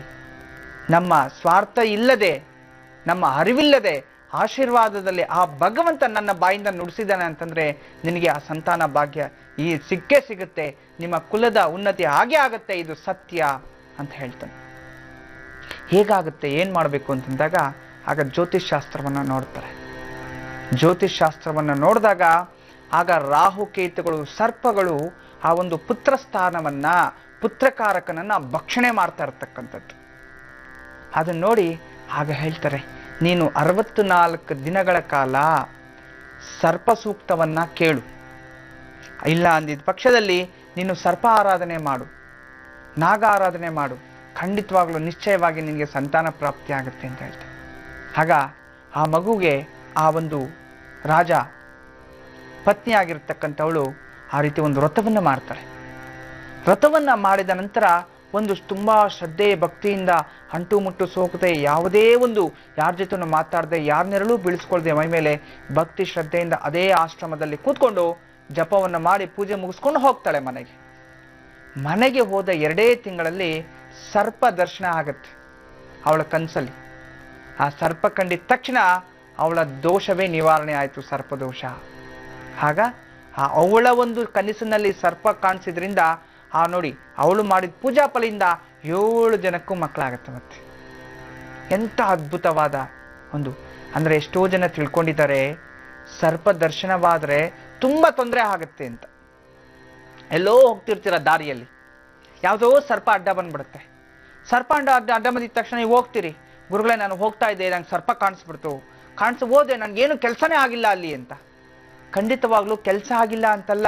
ನಮ್ಮ ಸ್ವಾರ್ಥ ಇಲ್ಲದೆ, ನಮ್ಮ ಅರಿವಿಲ್ಲದೆ ಆಶೀರ್ವಾದದಲ್ಲಿ ಆ ಭಗವಂತ ನನ್ನ ಬಾಯಿಂದ ನುಡಿಸಿದ್ದಾನೆ ಅಂತಂದ್ರೆ ನಿನಗೆ ಆ ಸಂತಾನ ಭಾಗ್ಯ ಸಿಕ್ಕೇ ಸಿಗುತ್ತೆ, ನಿಮ್ಮ ಕುಲದ ಉನ್ನತಿ ಹಾಗೆ ಆಗತ್ತೆ, ಇದು ಸತ್ಯ ಅಂತ ಹೇಳ್ತಾನೆ. ಹೇಗಾಗುತ್ತೆ, ಏನು ಮಾಡಬೇಕು ಅಂತಂದಾಗ ಆಗ ಜ್ಯೋತಿಷ್ ಶಾಸ್ತ್ರವನ್ನು ನೋಡ್ತಾರೆ. ಜ್ಯೋತಿಷ್ ಶಾಸ್ತ್ರವನ್ನು ನೋಡಿದಾಗ ಆಗ ರಾಹುಕೇತುಗಳು, ಸರ್ಪಗಳು ಆ ಒಂದು ಪುತ್ರ ಸ್ಥಾನವನ್ನ ಪುತ್ರಕಾರಕನನ್ನ ಭಕ್ಷಣೆ ಮಾಡ್ತಾ ಇರ್ತಕ್ಕಂಥದ್ದು. ಅದನ್ನ ನೋಡಿ ಆಗ ಹೇಳ್ತಾರೆ, ನೀನು 64 ದಿನಗಳ ಕಾಲ ಸರ್ಪ ಸೂಕ್ತವನ್ನ ಕೇಳು, ಇಲ್ಲ ಅಂದಿದ್ದ ಪಕ್ಷದಲ್ಲಿ ನೀನು ಸರ್ಪ ಆರಾಧನೆ ಮಾಡು, ನಾಗ ಆರಾಧನೆ ಮಾಡು, ಖಂಡಿತವಾಗ್ಲೂ ನಿಶ್ಚಯವಾಗಿ ನಿನಗೆ ಸಂತಾನ ಪ್ರಾಪ್ತಿ ಆಗುತ್ತೆ ಅಂತ ಹೇಳ್ತಾರೆ. ಆಗ ಆ ಮಗುಗೆ ಆ ಒಂದು ರಾಜ ಪತ್ನಿ ಆಗಿರ್ತಕ್ಕಂಥವಳು ಆ ರೀತಿ ಒಂದು ವ್ರತವನ್ನ ಮಾಡ್ತಾರೆ. ವ್ರತವನ್ನ ಮಾಡಿದ ನಂತರ ಒಂದು ತುಂಬಾ ಶ್ರದ್ಧೆ ಭಕ್ತಿಯಿಂದ ಅಂಟು ಮುಟ್ಟು ಸೋಕದೆ, ಯಾವುದೇ ಒಂದು ಯಾರ ಜೊತೆ ಮಾತಾಡದೆ, ಯಾರನ್ನೆರಳೂ ಬೀಳಿಸ್ಕೊಳ್ದೆ, ಮೈ ಮೇಲೆ ಭಕ್ತಿ ಶ್ರದ್ಧೆಯಿಂದ ಅದೇ ಆಶ್ರಮದಲ್ಲಿ ಕೂತ್ಕೊಂಡು ಜಪವನ್ನ ಮಾಡಿ ಪೂಜೆ ಮುಗಿಸ್ಕೊಂಡು ಹೋಗ್ತಾಳೆ ಮನೆಗೆ. ಮನೆಗೆ ಹೋದ 2 ತಿಂಗಳಲ್ಲಿ ಸರ್ಪ ದರ್ಶನ ಆಗತ್ತೆ ಅವಳ ಕನಸಲ್ಲಿ. ಆ ಸರ್ಪ ಕಂಡಿದ ತಕ್ಷಣ ಅವಳ ದೋಷವೇ ನಿವಾರಣೆ ಆಯಿತು, ಸರ್ಪದೋಷ. ಆಗ ಅವಳ ಒಂದು ಕನಸಿನಲ್ಲಿ ಸರ್ಪ ಕಾಣಿಸಿದ್ರಿಂದ ನೋಡಿ ಅವಳು ಮಾಡಿದ ಪೂಜಾ ಫಲಿಂದ 7 ಜನಕ್ಕೂ ಮಕ್ಕಳಾಗತ್ತೆ. ಮತ್ತೆ ಎಂತ ಅದ್ಭುತವಾದ ಒಂದು, ಅಂದ್ರೆ ಎಷ್ಟೋ ಜನ ತಿಳ್ಕೊಂಡಿದ್ದಾರೆ ಸರ್ಪ ದರ್ಶನವಾದ್ರೆ ತುಂಬಾ ತೊಂದರೆ ಆಗತ್ತೆ ಅಂತ. ಎಲ್ಲೋ ಹೋಗ್ತಿರ್ತೀರ ದಾರಿಯಲ್ಲಿ, ಯಾವುದೋ ಸರ್ಪ ಅಡ್ಡ ಬಂದ್ಬಿಡುತ್ತೆ. ಸರ್ಪ ಅಡ್ಡ ಬಂದಿದ ತಕ್ಷಣ ನೀವು ಹೋಗ್ತೀರಿ, ಗುರುಗಳೇ ನಾನು ಹೋಗ್ತಾ ಇದ್ದೆ, ನಂಗೆ ಸರ್ಪ ಕಾಣಿಸ್ಬಿಡ್ತು, ಹೋದೆ, ನನ್ಗೇನು ಕೆಲಸನೇ ಆಗಿಲ್ಲ ಅಲ್ಲಿ ಅಂತ. ಖಂಡಿತವಾಗ್ಲೂ ಕೆಲಸ ಆಗಿಲ್ಲ ಅಂತಲ್ಲ,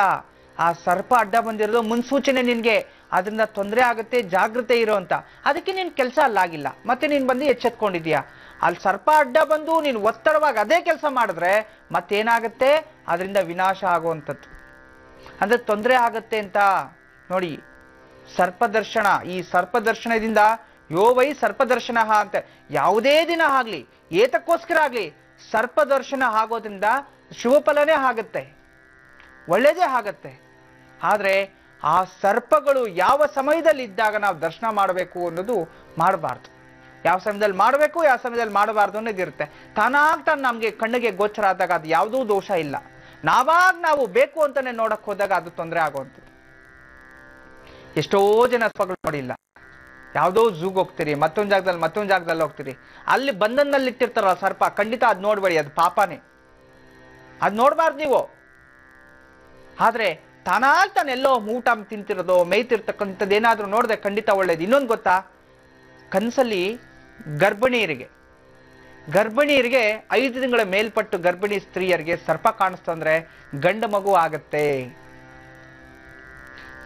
ಆ ಸರ್ಪ ಅಡ್ಡ ಬಂದಿರೋದು ಮುನ್ಸೂಚನೆ ನಿನ್ಗೆ, ಅದರಿಂದ ತೊಂದರೆ ಆಗುತ್ತೆ, ಜಾಗೃತೆ ಇರೋ ಅಂತ. ಅದಕ್ಕೆ ನಿನ್ ಕೆಲಸ ಅಲ್ಲಾಗಿಲ್ಲ, ಮತ್ತೆ ನೀನ್ ಬಂದು ಎಚ್ಚೆತ್ಕೊಂಡಿದ್ಯಾ. ಅಲ್ಲಿ ಸರ್ಪ ಅಡ್ಡ ಬಂದು ನೀನು ಒತ್ತಡವಾಗಿ ಅದೇ ಕೆಲಸ ಮಾಡಿದ್ರೆ ಮತ್ತೇನಾಗತ್ತೆ, ಅದರಿಂದ ವಿನಾಶ ಆಗುವಂಥದ್ದು, ಅಂದ್ರೆ ತೊಂದರೆ ಆಗತ್ತೆ ಅಂತ. ನೋಡಿ ಸರ್ಪದರ್ಶನ, ಈ ಸರ್ಪದರ್ಶನದಿಂದ ಯೋವೈ ಸರ್ಪದರ್ಶನ ಅಂತ ಯಾವುದೇ ದಿನ ಆಗ್ಲಿ, ಏತಕ್ಕೋಸ್ಕರ ಆಗ್ಲಿ ಸರ್ಪದರ್ಶನ ಆಗೋದ್ರಿಂದ ಶುಭ ಫಲನೇ ಆಗತ್ತೆ, ಒಳ್ಳೇದೇ ಆಗತ್ತೆ. ಆದ್ರೆ ಆ ಸರ್ಪಗಳು ಯಾವ ಸಮಯದಲ್ಲಿ ಇದ್ದಾಗ ನಾವು ದರ್ಶನ ಮಾಡಬೇಕು ಅನ್ನೋದು ಮಾಡಬಾರ್ದು. ಯಾವ ಸಮಯದಲ್ಲಿ ಮಾಡಬೇಕು, ಯಾವ ಸಮಯದಲ್ಲಿ ಮಾಡಬಾರ್ದು ಅನ್ನೋದಿರುತ್ತೆ. ತಾನಾಗ್ತಾ ನಮ್ಗೆ ಕಣ್ಣಿಗೆ ಗೋಚರ ಆದಾಗ ಅದು ಯಾವುದೂ ದೋಷ ಇಲ್ಲ. ನಾವು ಬೇಕು ಅಂತಾನೆ ನೋಡಕ್ ಹೋದಾಗ ಅದು ತೊಂದರೆ ಆಗುವಂಥದ್ದು. ಎಷ್ಟೋ ಜನ ಸರ್ಪಗಳು ನೋಡಿಲ್ಲ, ಯಾವುದೋ ಝೂಗ್ ಹೋಗ್ತೀರಿ, ಮತ್ತೊಂದು ಜಾಗದಲ್ಲಿ ಹೋಗ್ತೀರಿ, ಅಲ್ಲಿ ಬಂಧನದಲ್ಲಿ ಇಟ್ಟಿರ್ತಾರ ಸರ್ಪ, ಖಂಡಿತ ಅದ್ ನೋಡ್ಬೇಡಿ, ಅದು ಪಾಪನೇ, ಅದ್ ನೋಡ್ಬಾರ್ದು ನೀವು. ಆದ್ರೆ ತಾನೆಲ್ಲೋ ಊಟ ತಿಂತಿರೋದು, ಮೇಯ್ತಿರ್ತಕ್ಕಂಥದ್ದು ಏನಾದ್ರೂ ನೋಡಿದ್ರೆ ಖಂಡಿತ ಒಳ್ಳೇದು. ಇನ್ನೊಂದು ಗೊತ್ತಾ, ಕನಸಲ್ಲಿ ಗರ್ಭಿಣಿಯರಿಗೆ 5 ತಿಂಗಳ ಮೇಲ್ಪಟ್ಟು ಗರ್ಭಿಣಿ ಸ್ತ್ರೀಯರಿಗೆ ಸರ್ಪ ಕಾಣಿಸ್ತಂದ್ರೆ ಗಂಡ ಮಗು ಆಗತ್ತೆ.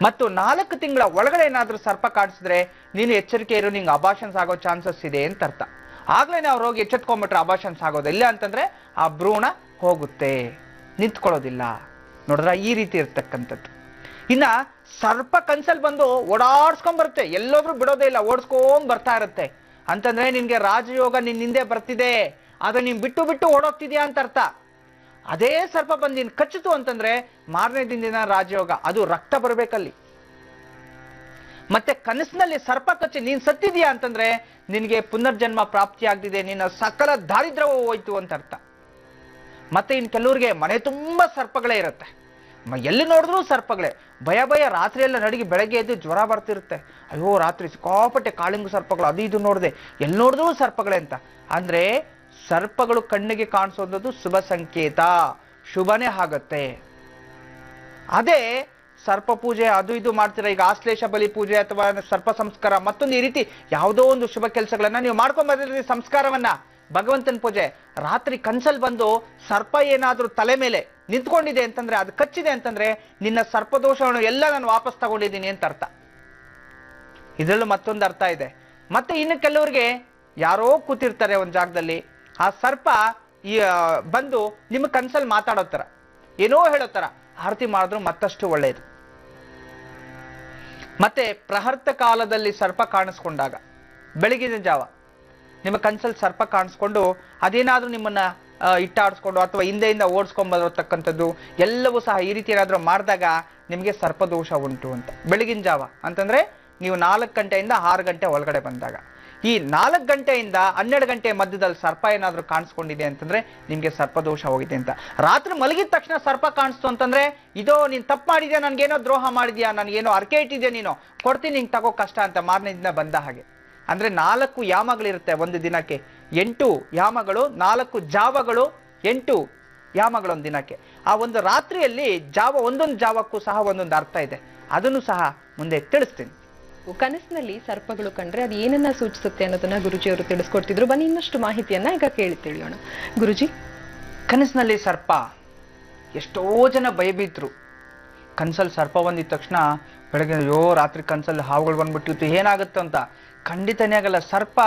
ಮತ್ತು 4 ತಿಂಗಳ ಒಳಗಡೆ ಏನಾದ್ರೂ ಸರ್ಪ ಕಾಣಿಸಿದ್ರೆ ನೀನು ಎಚ್ಚರಿಕೆ ಇರೋ, ನಿಂಗೆ ಅಬಾಷನ್ಸ್ ಆಗೋ ಚಾನ್ಸಸ್ ಇದೆ ಅಂತ ಅರ್ಥ. ಆಗ್ಲೇನೆ ಅವ್ರು ಹೋಗಿ ಎಚ್ಚೆತ್ಕೊಂಡ್ಬಿಟ್ರೆ ಅಬಾಷನ್ಸ್ ಆಗೋದು, ಇಲ್ಲ ಅಂತಂದ್ರೆ ಆ ಭ್ರೂಣ ಹೋಗುತ್ತೆ, ನಿಂತ್ಕೊಳ್ಳೋದಿಲ್ಲ. ನೋಡಿದ್ರ ಈ ರೀತಿ ಇರ್ತಕ್ಕಂಥದ್ದು. ಇನ್ನ ಸರ್ಪ ಕನ್ಸಲ್ ಬಂದು ಓಡಾಡ್ಸ್ಕೊಂಡ್ ಬರುತ್ತೆ, ಎಲ್ಲೋದ್ರೂ ಬಿಡೋದೇ ಇಲ್ಲ, ಓಡಿಸ್ಕೊಂಡ್ ಬರ್ತಾ ಇರುತ್ತೆ. ಅಂತಂದ್ರೆ ನಿನ್ಗೆ ರಾಜಯೋಗ ನಿನ್ ಹಿಂದೆ ಬರ್ತಿದೆ, ಆದ್ರೆ ನೀನ್ ಬಿಟ್ಟು ಓಡೋಗ್ತಿದ್ಯಾ ಅಂತ ಅರ್ಥ. ಅದೇ ಸರ್ಪ ಬಂದು ನೀನ್ ಕಚ್ಚಿತು ಅಂತಂದ್ರೆ ಮಾರನೇ ದಿನ ರಾಜಯೋಗ, ಅದು ರಕ್ತ ಬರ್ಬೇಕಲ್ಲಿ. ಮತ್ತೆ ಕನಸಿನಲ್ಲಿ ಸರ್ಪ ಕಚ್ಚಿ ನೀನ್ ಸತ್ತಿದ್ಯಾ ಅಂತಂದ್ರೆ ನಿನ್ಗೆ ಪುನರ್ಜನ್ಮ ಪ್ರಾಪ್ತಿ ಆಗ್ತಿದೆ, ನಿನ್ನ ಸಕಲ ದಾರಿದ್ರ್ಯವೂ ಹೋಯ್ತು ಅಂತ ಅರ್ಥ. ಮತ್ತೆ ಇನ್ ಕೆಲವ್ರಿಗೆ ಮನೆ ತುಂಬಾ ಸರ್ಪಗಳೇ ಇರುತ್ತೆ, ಎಲ್ಲಿ ನೋಡಿದ್ರು ಸರ್ಪಗಳೇ, ಭಯ ರಾತ್ರಿ ಎಲ್ಲ ನಡಿಗೆ ಬೆಳಗ್ಗೆ ಎದ್ದು ಜ್ವರ ಬರ್ತಿರುತ್ತೆ. ಅಯ್ಯೋ ರಾತ್ರಿ ಸಿಕ್ಕಾಪಟ್ಟೆ ಕಾಳಿಂಗು ಸರ್ಪಗಳು, ಅದು ಇದು ನೋಡಿದೆ, ಎಲ್ಲಿ ನೋಡಿದ್ರು ಸರ್ಪಗಳೇ ಅಂತ. ಅಂದ್ರೆ ಸರ್ಪಗಳು ಕಣ್ಣಿಗೆ ಕಾಣಿಸೋದು ಶುಭ ಸಂಕೇತ, ಶುಭನೇ ಆಗತ್ತೆ. ಅದೇ ಸರ್ಪ ಪೂಜೆ ಅದು ಇದು ಮಾಡ್ತೀರಾ, ಈಗ ಆಶ್ಲೇಷ ಬಲಿ ಪೂಜೆ ಅಥವಾ ಸರ್ಪ ಸಂಸ್ಕಾರ, ಮತ್ತೊಂದು ಈ ರೀತಿ ಯಾವುದೋ ಒಂದು ಶುಭ ಕೆಲಸಗಳನ್ನ ನೀವು ಮಾಡ್ಕೊಂಡ್ ಬಂದಿರ್ತೀರಿ, ಸಂಸ್ಕಾರವನ್ನ, ಭಗವಂತನ ಪೂಜೆ. ರಾತ್ರಿ ಕನ್ಸಲ್ ಬಂದು ಸರ್ಪ ಏನಾದ್ರೂ ತಲೆ ಮೇಲೆ ನಿಂತ್ಕೊಂಡಿದೆ ಅಂತಂದ್ರೆ, ಅದು ಕಚ್ಚಿದೆ ಅಂತಂದ್ರೆ ನಿನ್ನ ಸರ್ಪದೋಷವನ್ನು ಎಲ್ಲ ನಾನು ವಾಪಸ್ ತಗೊಂಡಿದ್ದೀನಿ ಅಂತ ಅರ್ಥ. ಇದರಲ್ಲೂ ಮತ್ತೊಂದು ಅರ್ಥ ಇದೆ. ಮತ್ತೆ ಇನ್ನು ಕೆಲವರಿಗೆ ಯಾರೋ ಕೂತಿರ್ತಾರೆ ಒಂದ್ ಜಾಗದಲ್ಲಿ, ಆ ಸರ್ಪ ಬಂದು ನಿಮ್ಮ ಕನ್ಸಲ್ ಮಾತಾಡೋ ತರ, ಏನೋ ಹೇಳೋ ತರ, ಆರತಿ ಮಾಡಿದ್ರು ಮತ್ತಷ್ಟು ಒಳ್ಳೆಯದು. ಮತ್ತೆ ಪ್ರಹರ್ತ ಕಾಲದಲ್ಲಿ ಸರ್ಪ ಕಾಣಿಸ್ಕೊಂಡಾಗ, ಬೆಳಗಿನ ಜಾವ ನಿಮ್ಮ ಕನ್ಸಲ್ ಸರ್ಪ ಕಾಣಿಸ್ಕೊಂಡು ಅದೇನಾದ್ರೂ ನಿಮ್ಮನ್ನ ಇಟ್ಟಾಡಿಸ್ಕೊಂಡು ಅಥವಾ ಹಿಂದೆಯಿಂದ ಓಡಿಸ್ಕೊಂಡ್ಬರತಕ್ಕಂಥದ್ದು ಎಲ್ಲವೂ ಸಹ ಈ ರೀತಿ ಏನಾದ್ರೂ ಮಾಡಿದಾಗ ನಿಮಗೆ ಸರ್ಪದೋಷ ಉಂಟು ಅಂತ. ಬೆಳಗಿನ ಜಾವ ಅಂತಂದ್ರೆ ನೀವು 4 ಗಂಟೆಯಿಂದ 6 ಗಂಟೆ ಒಳಗಡೆ ಬಂದಾಗ, ಈ 4 ಗಂಟೆಯಿಂದ 12 ಗಂಟೆ ಮಧ್ಯದಲ್ಲಿ ಸರ್ಪ ಏನಾದ್ರೂ ಕಾಣಿಸ್ಕೊಂಡಿದೆ ಅಂತಂದ್ರೆ ನಿಮ್ಗೆ ಸರ್ಪದೋಷ ಹೋಗಿದೆ ಅಂತ. ರಾತ್ರಿ ಮಲಗಿದ ತಕ್ಷಣ ಸರ್ಪ ಕಾಣಿಸ್ತು ಅಂತಂದ್ರೆ ಇದೋ ನೀನ್ ತಪ್ಪು ಮಾಡಿದ್ಯಾ, ನನ್ಗೇನೋ ದ್ರೋಹ ಮಾಡಿದ್ಯಾ, ನನ್ಗೇನೋ ಅರ್ಕೆ ಇಟ್ಟಿದ್ಯಾ, ನೀನು ಕೊಡ್ತೀನಿ, ನಿಂಗೆ ತಗೋ ಕಷ್ಟ ಅಂತ ಮಾರನೇ ದಿನ ಬಂದ ಹಾಗೆ. ಅಂದ್ರೆ 4 ಯಾಮಗಳಿರುತ್ತೆ ಒಂದು ದಿನಕ್ಕೆ, 8 ಯಾಮಗಳು, 4 ಜಾವಗಳು, 8 ಯಾಮಗಳು ಒಂದು ದಿನಕ್ಕೆ. ಆ ಒಂದು ರಾತ್ರಿಯಲ್ಲಿ ಜಾವ, ಒಂದೊಂದು ಜಾವಕ್ಕೂ ಸಹ ಒಂದೊಂದು ಅರ್ಥ ಇದೆ, ಅದನ್ನು ಸಹ ಮುಂದೆ ತಿಳಿಸ್ತೀನಿ. ಕನಸಿನಲ್ಲಿ ಸರ್ಪಗಳು ಕಂಡ್ರೆ ಅದು ಏನನ್ನ ಸೂಚಿಸುತ್ತೆ ಅನ್ನೋದನ್ನ ಗುರುಜಿ ಅವರು ತಿಳಿಸ್ಕೊಡ್ತಿದ್ರು. ಬನ್ನಿ ಇನ್ನಷ್ಟು ಮಾಹಿತಿಯನ್ನ ಈಗ ಕೇಳಿ ತಿಳಿಯೋಣ. ಗುರುಜಿ, ಕನಸಿನಲ್ಲಿ ಸರ್ಪ, ಎಷ್ಟೋ ಜನ ಭಯಭೀತರು. ಕನಸಲ್ಲಿ ಸರ್ಪ ಬಂದಿದ ತಕ್ಷಣ ಬೆಳಗ್ಗೆ ಅಯ್ಯೋ ರಾತ್ರಿ ಕನಸಲ್ಲಿ ಹಾವುಗಳು ಬಂದ್ಬಿಟ್ಟಿತ್ತು ಏನಾಗುತ್ತೆ ಅಂತ. ಖಂಡಿತನೇ ಆಗಲ್ಲ. ಸರ್ಪ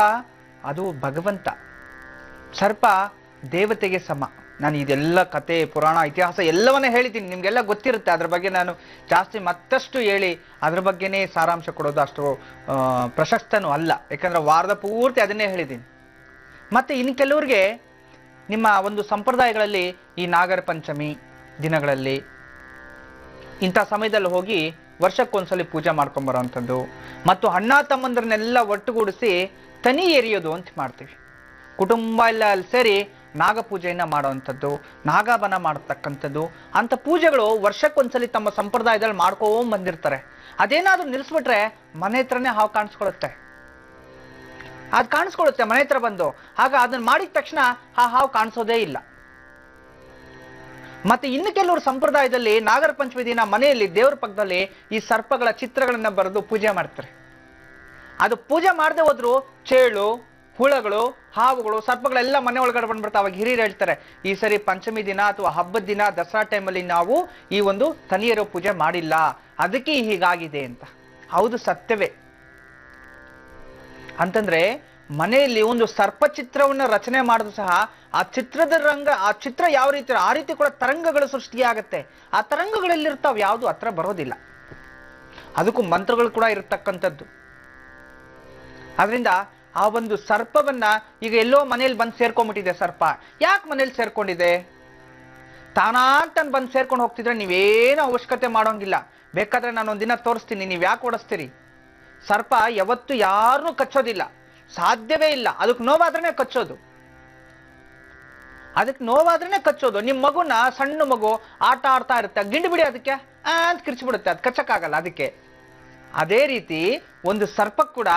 ಅದು ಭಗವಂತ, ಸರ್ಪ ದೇವತೆಗೆ ಸಮ. ನಾನು ಇದೆಲ್ಲ ಕತೆ ಪುರಾಣ ಇತಿಹಾಸ ಎಲ್ಲವನ್ನ ಹೇಳಿದ್ದೀನಿ, ನಿಮ್ಗೆಲ್ಲ ಗೊತ್ತಿರುತ್ತೆ. ಅದ್ರ ಬಗ್ಗೆ ನಾನು ಜಾಸ್ತಿ ಮತ್ತಷ್ಟು ಹೇಳಿ ಅದ್ರ ಬಗ್ಗೆನೇ ಸಾರಾಂಶ ಕೊಡೋದು ಅಷ್ಟು ಪ್ರಶಸ್ತನೂ ಅಲ್ಲ, ಯಾಕಂದ್ರೆ ವಾರದ ಪೂರ್ತಿ ಅದನ್ನೇ ಹೇಳಿದ್ದೀನಿ. ಮತ್ತೆ ಇನ್ನು ಕೆಲವ್ರಿಗೆ ನಿಮ್ಮ ಒಂದು ಸಂಪ್ರದಾಯಗಳಲ್ಲಿ ಈ ನಾಗರ ಪಂಚಮಿ ದಿನಗಳಲ್ಲಿ ಇಂಥ ಸಮಯದಲ್ಲಿ ಹೋಗಿ ವರ್ಷಕ್ಕೊಂದ್ಸಲಿ ಪೂಜೆ ಮಾಡ್ಕೊಂಬರೋವಂಥದ್ದು, ಮತ್ತು ಅಣ್ಣ ತಮ್ಮಂದ್ರನ್ನೆಲ್ಲ ಒಟ್ಟುಗೂಡಿಸಿ ತನಿ ಎರಿಯೋದು ಅಂತ ಮಾಡ್ತೀವಿ. ಕುಟುಂಬ ಎಲ್ಲ ಅಲ್ಲಿ ಸೇರಿ ನಾಗ ಪೂಜೆಯನ್ನ ಮಾಡುವಂಥದ್ದು, ನಾಗಾಬನ ಮಾಡತಕ್ಕಂಥದ್ದು, ಅಂತ ಪೂಜೆಗಳು ವರ್ಷಕ್ಕೊಂದ್ಸಲಿ ತಮ್ಮ ಸಂಪ್ರದಾಯದಲ್ಲಿ ಮಾಡ್ಕೊಂಡ್ ಬಂದಿರ್ತಾರೆ. ಅದೇನಾದ್ರೂ ನಿಲ್ಲಿಸ್ಬಿಟ್ರೆ ಮನೆ ಹತ್ರನೇ ಹಾವು ಕಾಣಿಸ್ಕೊಳುತ್ತೆ. ಅದು ಕಾಣಿಸ್ಕೊಳ್ಳುತ್ತೆ ಮನೆ ಹತ್ರ ಬಂದು. ಆಗ ಅದನ್ನ ಮಾಡಿದ ತಕ್ಷಣ ಆ ಹಾವು ಕಾಣಿಸೋದೇ ಇಲ್ಲ. ಮತ್ತೆ ಇನ್ನು ಕೆಲವರು ಸಂಪ್ರದಾಯದಲ್ಲಿ ನಾಗರ ಪಂಚಮಿ ದಿನ ಮನೆಯಲ್ಲಿ ದೇವರ ಪಕ್ಕದಲ್ಲಿ ಈ ಸರ್ಪಗಳ ಚಿತ್ರಗಳನ್ನ ಬರೆದು ಪೂಜೆ ಮಾಡ್ತಾರೆ. ಅದು ಪೂಜೆ ಮಾಡದೆ ಹೋದ್ರು ಚೇಳು, ಹುಳಗಳು, ಹಾವುಗಳು, ಸರ್ಪಗಳೆಲ್ಲ ಮನೆ ಒಳಗಡೆ ಬಂದ್ಬಿಡ್ತಾವೆ. ಅವಾಗ ಹಿರಿಯರು ಹೇಳ್ತಾರೆ, ಈ ಸರಿ ಪಂಚಮಿ ದಿನ ಅಥವಾ ಹಬ್ಬದ ದಿನ ದಸರಾ ಟೈಮಲ್ಲಿ ನಾವು ಈ ಒಂದು ತನಿಯರೋ ಪೂಜೆ ಮಾಡಿಲ್ಲ, ಅದಕ್ಕೆ ಹೀಗಾಗಿದೆ ಅಂತ. ಹೌದು, ಸತ್ಯವೇ. ಅಂತಂದ್ರೆ ಮನೆಯಲ್ಲಿ ಒಂದು ಸರ್ಪ ಚಿತ್ರವನ್ನ ರಚನೆ ಮಾಡಿದ್ರು ಸಹ ಆ ಚಿತ್ರದ ರಂಗ, ಆ ಚಿತ್ರ ಯಾವ ರೀತಿ ಆ ರೀತಿ ಕೂಡ ತರಂಗಗಳು ಸೃಷ್ಟಿಯಾಗತ್ತೆ. ಆ ತರಂಗಗಳಲ್ಲಿರ್ತಾವ, ಯಾವುದು ಹತ್ರ ಬರೋದಿಲ್ಲ. ಅದಕ್ಕೂ ಮಂತ್ರಗಳು ಕೂಡ ಇರತಕ್ಕಂಥದ್ದು. ಆದ್ರಿಂದ ಆ ಒಂದು ಸರ್ಪವನ್ನ ಈಗ ಎಲ್ಲೋ ಮನೇಲಿ ಬಂದು ಸೇರ್ಕೊಂಡ್ಬಿಟ್ಟಿದೆ. ಸರ್ಪ ಯಾಕೆ ಮನೇಲಿ ಸೇರ್ಕೊಂಡಿದೆ? ತಾನಾಂತ ಬಂದು ಸೇರ್ಕೊಂಡು ಹೋಗ್ತಿದ್ರೆ ನೀವೇನು ಅವಶ್ಯಕತೆ ಮಾಡೋಂಗಿಲ್ಲ. ಬೇಕಾದ್ರೆ ನಾನು ಒಂದಿನ ತೋರಿಸ್ತೀನಿ, ನೀವ್ ಯಾಕೆ ಓಡಿಸ್ತೀರಿ? ಸರ್ಪ ಯಾವತ್ತು ಯಾರನ್ನೂ ಕಚ್ಚೋದಿಲ್ಲ, ಸಾಧ್ಯವೇ ಇಲ್ಲ. ಅದಕ್ಕೆ ನೋವಾದ್ರೇನೆ ಕಚ್ಚೋದು, ಅದಕ್ಕೆ ನೋವಾದ್ರೇನೆ ಕಚ್ಚೋದು. ನಿಮ್ ಮಗುನ, ಸಣ್ಣ ಮಗು ಆಟ ಆಡ್ತಾ ಇರುತ್ತೆ, ಗಿಂಡು ಬಿಡಿ ಅದಕ್ಕೆ ಅಂತ ಕಿರ್ಚ್ಬಿಡುತ್ತೆ, ಅದು ಕಚ್ಚಕ್ಕಾಗಲ್ಲ ಅದಕ್ಕೆ. ಅದೇ ರೀತಿ ಒಂದು ಸರ್ಪ ಕೂಡ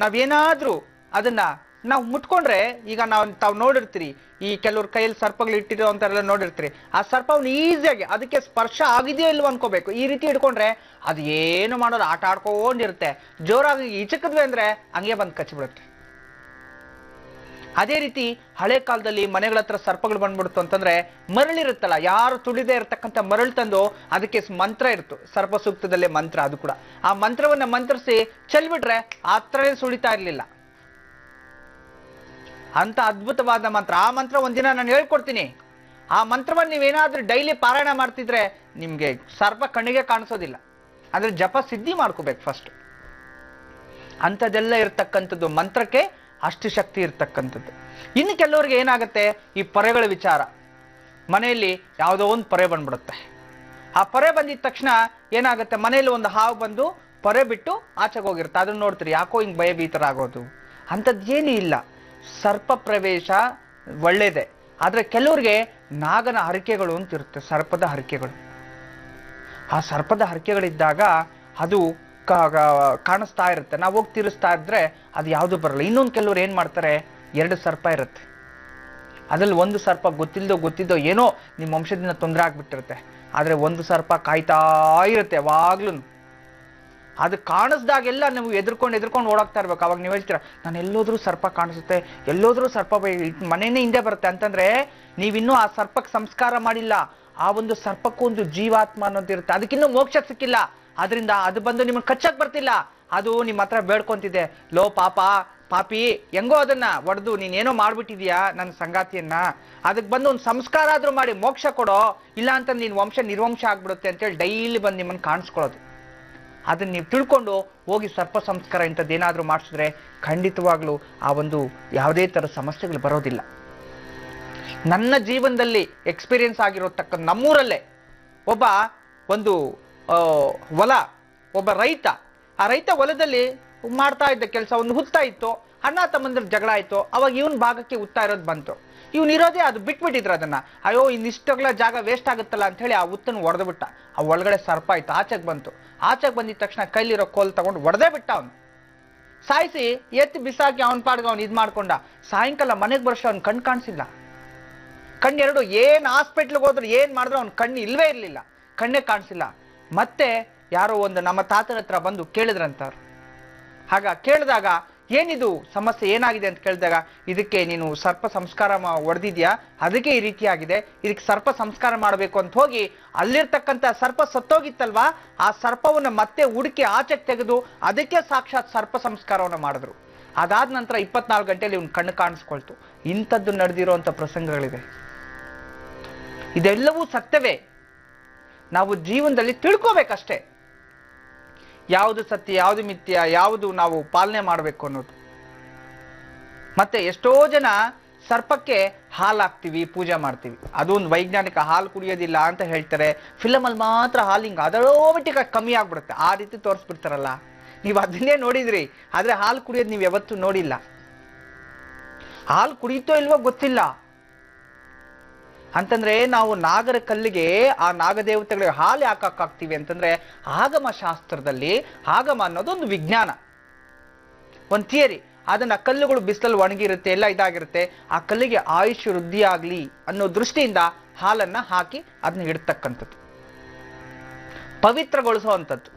ನಾವೇನಾದ್ರೂ ಅದನ್ನ ನಾವು ಮುಟ್ಕೊಂಡ್ರೆ, ಈಗ ತಾವು ನೋಡಿರ್ತೀರಿ ಈ ಕೆಲವ್ರ ಕೈಯಲ್ಲಿ ಸರ್ಪಗಳು ಇಟ್ಟಿರೋ ಅಂತೆಲ್ಲ ನೋಡಿರ್ತೀರಿ. ಆ ಸರ್ಪವನ್ನು ಈಸಿಯಾಗಿ ಅದಕ್ಕೆ ಸ್ಪರ್ಶ ಆಗಿದೆಯೋ ಇಲ್ವೋ ಅನ್ಕೋಬೇಕು. ಈ ರೀತಿ ಹಿಡ್ಕೊಂಡ್ರೆ ಅದು ಏನು ಮಾಡೋದು, ಆಟ ಆಡ್ಕೊಂಡಿರುತ್ತೆ. ಜೋರಾಗಿ ಈಚಕದ್ವಿ ಅಂದ್ರೆ ಹಂಗೆ ಬಂದು ಕಚ್ಚಿಬಿಡುತ್ತೆ. ಅದೇ ರೀತಿ ಹಳೆ ಕಾಲದಲ್ಲಿ ಮನೆಗಳ ಹತ್ರ ಸರ್ಪಗಳು ಬಂದ್ಬಿಡ್ತು ಅಂತಂದ್ರೆ ಮರಳಿರುತ್ತಲ್ಲ, ಯಾರು ತುಳಿದೇ ಇರತಕ್ಕಂಥ ಮರಳು ತಂದು ಅದಕ್ಕೆ ಮಂತ್ರ ಇರ್ತು, ಸರ್ಪ ಸೂಕ್ತದಲ್ಲೇ ಮಂತ್ರ. ಅದು ಕೂಡ ಆ ಮಂತ್ರವನ್ನ ಮಂತ್ರಿಸಿ ಚೆಲ್ಬಿಟ್ರೆ ಆ ಹತ್ರನೇ ಸುಳಿತಾ ಇರ್ಲಿಲ್ಲ. ಅಂತ ಅದ್ಭುತವಾದ ಮಂತ್ರ. ಆ ಮಂತ್ರ ಒಂದಿನ ನಾನು ಹೇಳ್ಕೊಡ್ತೀನಿ. ಆ ಮಂತ್ರವನ್ನು ನೀವೇನಾದ್ರೂ ಡೈಲಿ ಪಾರಾಯಣ ಮಾಡ್ತಿದ್ರೆ ನಿಮ್ಗೆ ಸರ್ಪ ಕಣ್ಣಿಗೆ ಕಾಣಿಸೋದಿಲ್ಲ. ಅಂದ್ರೆ ಜಪ ಸಿದ್ಧಿ ಮಾಡ್ಕೋಬೇಕು ಫಸ್ಟ್. ಅಂಥದ್ದೆಲ್ಲ ಇರ್ತಕ್ಕಂಥದ್ದು ಮಂತ್ರಕ್ಕೆ ಅಷ್ಟು ಶಕ್ತಿ ಇರ್ತಕ್ಕಂಥದ್ದು. ಇನ್ನು ಕೆಲವರಿಗೆ ಏನಾಗುತ್ತೆ, ಈ ಪೊರೆಗಳ ವಿಚಾರ. ಮನೆಯಲ್ಲಿ ಯಾವುದೋ ಒಂದು ಪೊರೆ ಬಂದ್ಬಿಡುತ್ತೆ. ಆ ಪೊರೆ ಬಂದಿದ ತಕ್ಷಣ ಏನಾಗುತ್ತೆ, ಮನೆಯಲ್ಲಿ ಒಂದು ಹಾವು ಬಂದು ಪೊರೆ ಬಿಟ್ಟು ಆಚೆಗೆ ಹೋಗಿರುತ್ತೆ. ಅದನ್ನ ನೋಡ್ತೀರಿ, ಯಾಕೋ ಹಿಂಗ್ ಭಯಭೀತರಾಗೋದು. ಅಂಥದ್ದೇನೂ ಇಲ್ಲ. ಸರ್ಪ ಪ್ರವೇಶ ಒಳ್ಳೇದೆ. ಆದ್ರೆ ಕೆಲವ್ರಿಗೆ ನಾಗನ ಹರಕೆಗಳು ಅಂತ ಇರುತ್ತೆ, ಸರ್ಪದ ಹರಕೆಗಳು. ಆ ಸರ್ಪದ ಹರಕೆಗಳಿದ್ದಾಗ ಅದು ಕಾಣಿಸ್ತಾ ಇರುತ್ತೆ. ನಾವು ಹೋಗಿ ತೀರಿಸ್ತಾ ಇದ್ರೆ ಅದು ಯಾವುದು ಬರಲ್ಲ. ಇನ್ನೊಂದು ಕೆಲವ್ರು ಏನ್ ಮಾಡ್ತಾರೆ, 2 ಸರ್ಪ ಇರುತ್ತೆ. ಅದ್ರಲ್ಲಿ ಒಂದು ಸರ್ಪ ಗೊತ್ತಿದ್ದೋ ಏನೋ ನಿಮ್ಮ ವಂಶದಿಂದ ತೊಂದರೆ ಆಗ್ಬಿಟ್ಟಿರುತ್ತೆ. ಆದ್ರೆ ಒಂದು ಸರ್ಪ ಕಾಯ್ತಾ ಇರುತ್ತೆ ಯಾವಾಗ್ಲೂ. ಅದು ಕಾಣಿಸ್ದಾಗೆಲ್ಲ ನೀವು ಎದ್ಕೊಂಡು ಓಡಾಗ್ತಾ ಇರ್ಬೇಕು. ಅವಾಗ ನೀವು ಹೇಳ್ತೀರಾ, ನಾನು ಎಲ್ಲೋದ್ರೂ ಸರ್ಪ ಕಾಣಿಸುತ್ತೆ, ಎಲ್ಲೋದ್ರೂ ಸರ್ಪ ಮನೇನೇ ಹಿಂದೆ ಬರುತ್ತೆ ಅಂತಂದ್ರೆ ನೀವಿನ್ನೂ ಆ ಸರ್ಪಕ್ಕೆ ಸಂಸ್ಕಾರ ಮಾಡಿಲ್ಲ. ಆ ಒಂದು ಸರ್ಪಕ್ಕೂ ಒಂದು ಜೀವಾತ್ಮ ಅನ್ನೋದಿರುತ್ತೆ, ಅದಕ್ಕಿನ್ನೂ ಮೋಕ್ಷ ಸಿಕ್ಕಿಲ್ಲ. ಆದ್ರಿಂದ ಅದು ಬಂದು ನಿಮ್ಮನ್ನ ಕಚ್ಚಕ್ ಬರ್ತಿಲ್ಲ, ಅದು ನಿಮ್ಮ ಹತ್ರ ಬೇಡ್ಕೊಂತಿದೆ, ಲೋ ಪಾಪಿ ಹೆಂಗೋ ಅದನ್ನ ಒಡೆದು ನೀನೇನೋ ಮಾಡ್ಬಿಟ್ಟಿದ್ಯಾ ನನ್ನ ಸಂಗಾತಿಯನ್ನ, ಅದಕ್ಕೆ ಬಂದು ಒಂದು ಸಂಸ್ಕಾರ ಆದ್ರೂ ಮಾಡಿ ಮೋಕ್ಷ ಕೊಡೋ, ಇಲ್ಲ ಅಂತ ನೀನ್ ವಂಶ ನಿರ್ವಂಶ ಆಗ್ಬಿಡುತ್ತೆ ಅಂತೇಳಿ ಡೈಲಿ ಬಂದು ನಿಮ್ಮನ್ನ ಕಾಣಿಸ್ಕೊಳ್ಳೋದು. ಅದನ್ನ ನೀವು ತಿಳ್ಕೊಂಡು ಹೋಗಿ ಸರ್ಪ ಸಂಸ್ಕಾರ ಇಂಥದ್ದೇನಾದ್ರೂ ಮಾಡಿಸಿದ್ರೆ ಖಂಡಿತವಾಗ್ಲೂ ಆ ಒಂದು ಯಾವುದೇ ತರ ಸಮಸ್ಯೆಗಳು ಬರೋದಿಲ್ಲ. ನನ್ನ ಜೀವನದಲ್ಲಿ ಎಕ್ಸ್ಪೀರಿಯನ್ಸ್ ಆಗಿರೋತಕ್ಕ ನಮ್ಮೂರಲ್ಲೇ ಒಂದು ಹೊಲ, ಒಬ್ಬ ರೈತ, ಆ ರೈತ ಹೊಲದಲ್ಲಿ ಮಾಡ್ತಾ ಇದ್ದ ಕೆಲಸ ಒಂದು ಹುತ್ತಾ ಇತ್ತು. ಅಣ್ಣ ತಮ್ಮಂದ್ರ ಜಗಳ ಆಯ್ತು. ಅವಾಗ ಇವನ್ ಭಾಗಕ್ಕೆ ಹುತ್ತಾ ಇರೋದು ಬಂತು. ಇವ್ನು ಇರೋದೇ ಅದು ಬಿಟ್ಬಿಟ್ಟಿದ್ರು ಅದನ್ನ. ಅಯ್ಯೋ ಇನ್ನಿಷ್ಟಗಳ ಜಾಗ ವೇಸ್ಟ್ ಆಗುತ್ತಲ್ಲ ಅಂತ ಹೇಳಿ ಆ ಹುತ್ತನ್ನು ಒಡೆದು ಬಿಟ್ಟ. ಆ ಒಳಗಡೆ ಸರ್ಪ ಆಯ್ತು, ಆಚೆಗೆ ಬಂತು. ಆಚೆಗೆ ಬಂದಿದ ತಕ್ಷಣ ಕೈಲಿರೋ ಕೋಲ್ ತಗೊಂಡು ಒಡೆದೇ ಬಿಟ್ಟ. ಅವನು ಸಾಯಿಸಿ ಎತ್ತಿ ಬಿಸಾಕಿ ಅವನ ಪಾಡ್ಗೆ ಅವ್ನು ಇದ್ ಮಾಡ್ಕೊಂಡ. ಸಾಯಂಕಾಲ ಮನೆಗೆ ಬರೋಷ್ಟು ಅವ್ನ ಕಣ್ ಕಾಣಿಸಿಲ್ಲ. ಕಣ್ಣೆರಡು ಏನ್ ಹಾಸ್ಪಿಟ್ಲ್ಗೆ ಹೋದ್ರು ಏನ್ ಮಾಡಿದ್ರು ಅವ್ನ ಕಣ್ಣು ಇಲ್ವೇ ಇರ್ಲಿಲ್ಲ, ಕಣ್ಣೇ ಕಾಣಿಸಿಲ್ಲ. ಮತ್ತೆ ಯಾರೋ ಒಂದು ನಮ್ಮ ತಾತನ ಹತ್ರ ಬಂದು ಕೇಳಿದ್ರಂತವ್ರು, ಆಗ ಕೇಳಿದಾಗ ಏನಿದು ಸಮಸ್ಯೆ ಏನಾಗಿದೆ ಅಂತ ಕೇಳಿದಾಗ ಇದಕ್ಕೆ ನೀನು ಸರ್ಪ ಸಂಸ್ಕಾರ ಹೊಡೆದಿದ್ಯಾ, ಅದಕ್ಕೆ ಈ ರೀತಿ ಆಗಿದೆ, ಇದಕ್ಕೆ ಸರ್ಪ ಸಂಸ್ಕಾರ ಮಾಡಬೇಕು ಅಂತ ಹೋಗಿ ಅಲ್ಲಿರ್ತಕ್ಕಂಥ ಸರ್ಪ ಸತ್ತೋಗಿತ್ತಲ್ವಾ, ಆ ಸರ್ಪವನ್ನು ಮತ್ತೆ ಹುಡುಕಿ ಆಚೆಗೆ ತೆಗೆದು ಅದಕ್ಕೆ ಸಾಕ್ಷಾತ್ ಸರ್ಪ ಸಂಸ್ಕಾರವನ್ನು ಮಾಡಿದ್ರು. ಅದಾದ ನಂತರ 24 ಗಂಟೆಯಲ್ಲಿ ಇವನ್ ಕಣ್ಣು ಕಾಣಿಸ್ಕೊಳ್ತು. ಇಂಥದ್ದು ನಡೆದಿರುವಂತ ಪ್ರಸಂಗಗಳಿದೆ. ಇದೆಲ್ಲವೂ ಸತ್ಯವೇ, ನಾವು ಜೀವನದಲ್ಲಿ ತಿಳ್ಕೋಬೇಕಷ್ಟೇ ಯಾವುದು ಸತ್ಯ, ಯಾವುದು ಮಿಥ್ಯ, ಯಾವುದು ನಾವು ಪಾಲನೆ ಮಾಡಬೇಕು ಅನ್ನೋದು. ಮತ್ತೆ ಎಷ್ಟೋ ಜನ ಸರ್ಪಕ್ಕೆ ಹಾಲು ಹಾಕ್ತಿವಿ, ಪೂಜೆ ಮಾಡ್ತೀವಿ, ಅದು ಒಂದು ವೈಜ್ಞಾನಿಕ, ಹಾಲು ಕುಡಿಯೋದಿಲ್ಲ ಅಂತ ಹೇಳ್ತಾರೆ. ಫಿಲಮ್ ಅಲ್ಲಿ ಮಾತ್ರ ಹಾಲು ಹಿಂಗ ಅದರೋಬಿಟ್ಟಿಗೆ ಕಮ್ಮಿ ಆಗ್ಬಿಡುತ್ತೆ, ಆ ರೀತಿ ತೋರಿಸ್ಬಿಡ್ತಾರಲ್ಲ. ನೀವು ಅದನ್ನೇ ನೋಡಿದ್ರಿ, ಆದ್ರೆ ಹಾಲು ಕುಡಿಯೋದು ನೀವು ಯಾವತ್ತೂ ನೋಡಿಲ್ಲ. ಹಾಲು ಕುಡಿಯುತ್ತೋ ಇಲ್ವೋ ಗೊತ್ತಿಲ್ಲ. ಅಂತಂದ್ರೆ ನಾವು ನಾಗರ ಕಲ್ಲಿಗೆ, ಆ ನಾಗದೇವತೆಗಳಿಗೆ ಹಾಲು ಹಾಕಾಕ್ತಿವಿ ಅಂತಂದ್ರೆ ಆಗಮ ಶಾಸ್ತ್ರದಲ್ಲಿ, ಆಗಮ ಅನ್ನೋದು ಒಂದು ವಿಜ್ಞಾನ, ಒಂದು ಥಿಯರಿ. ಅದನ್ನ ಕಲ್ಲುಗಳು ಬಿಸಿಲಲ್ಲಿ ಒಣಗಿರುತ್ತೆ, ಎಲ್ಲ ಇದಾಗಿರುತ್ತೆ, ಆ ಕಲ್ಲಿಗೆ ಆಯುಷ್ ವೃದ್ಧಿ ಆಗ್ಲಿ ಅನ್ನೋ ದೃಷ್ಟಿಯಿಂದ ಹಾಲನ್ನ ಹಾಕಿ ಅದನ್ನ ಇಡ್ತಕ್ಕಂಥದ್ದು, ಪವಿತ್ರಗೊಳಿಸುವಂಥದ್ದು.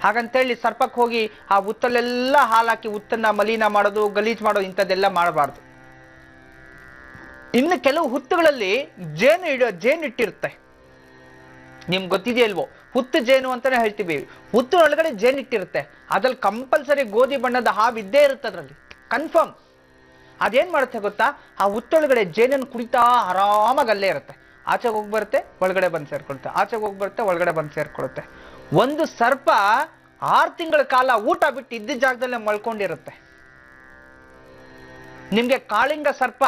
ಹಾಗಂತೇಳಿ ಸರ್ಪಕ್ಕೆ ಹೋಗಿ ಆ ಹುತ್ತಲ್ಲೆಲ್ಲ ಹಾಲು ಹಾಕಿ ಹುತ್ತನ್ನ ಮಲಿನ ಮಾಡೋದು, ಗಲೀಜ್ ಮಾಡೋದು, ಇಂಥದ್ದೆಲ್ಲ ಮಾಡಬಾರ್ದು. ಇನ್ನು ಕೆಲವು ಹುತ್ತುಗಳಲ್ಲಿ ಜೇನು ಇಟ್ಟಿರುತ್ತೆ, ನಿಮ್ಗೆ ಗೊತ್ತಿದೆಯಲ್ವೋ, ಹುತ್ತು ಜೇನು ಅಂತಾನೆ ಹೇಳ್ತೀವಿ. ಹುತ್ತು ಒಳಗಡೆ ಜೇನು ಇಟ್ಟಿರುತ್ತೆ, ಅದ್ರಲ್ಲಿ ಕಂಪಲ್ಸರಿ ಗೋಧಿ ಬಣ್ಣದ ಹಾವು ಇದ್ದೇ ಇರುತ್ತೆ, ಅದರಲ್ಲಿ ಕನ್ಫರ್ಮ್. ಅದೇನ್ ಮಾಡುತ್ತೆ ಗೊತ್ತಾ, ಆ ಹುತ್ತೊಳಗಡೆ ಜೇನನ್ನು ಕುಡಿತಾ ಆರಾಮಾಗಿ ಅಲ್ಲೇ ಇರುತ್ತೆ. ಆಚೆಗೆ ಹೋಗಿ ಬರುತ್ತೆ, ಒಳಗಡೆ ಬಂದು ಸೇರ್ಕೊಳುತ್ತೆ, ಆಚೆಗೆ ಹೋಗಿ ಬರುತ್ತೆ, ಒಳಗಡೆ ಬಂದು ಸೇರ್ಕೊಳುತ್ತೆ. ಒಂದು ಸರ್ಪ 6 ತಿಂಗಳ ಕಾಲ ಊಟ ಬಿಟ್ಟು ಇದ್ದ ಜಾಗದಲ್ಲೇ ಮಲ್ಕೊಂಡಿರುತ್ತೆ. ನಿಮ್ಗೆ ಕಾಳಿಂಗ ಸರ್ಪ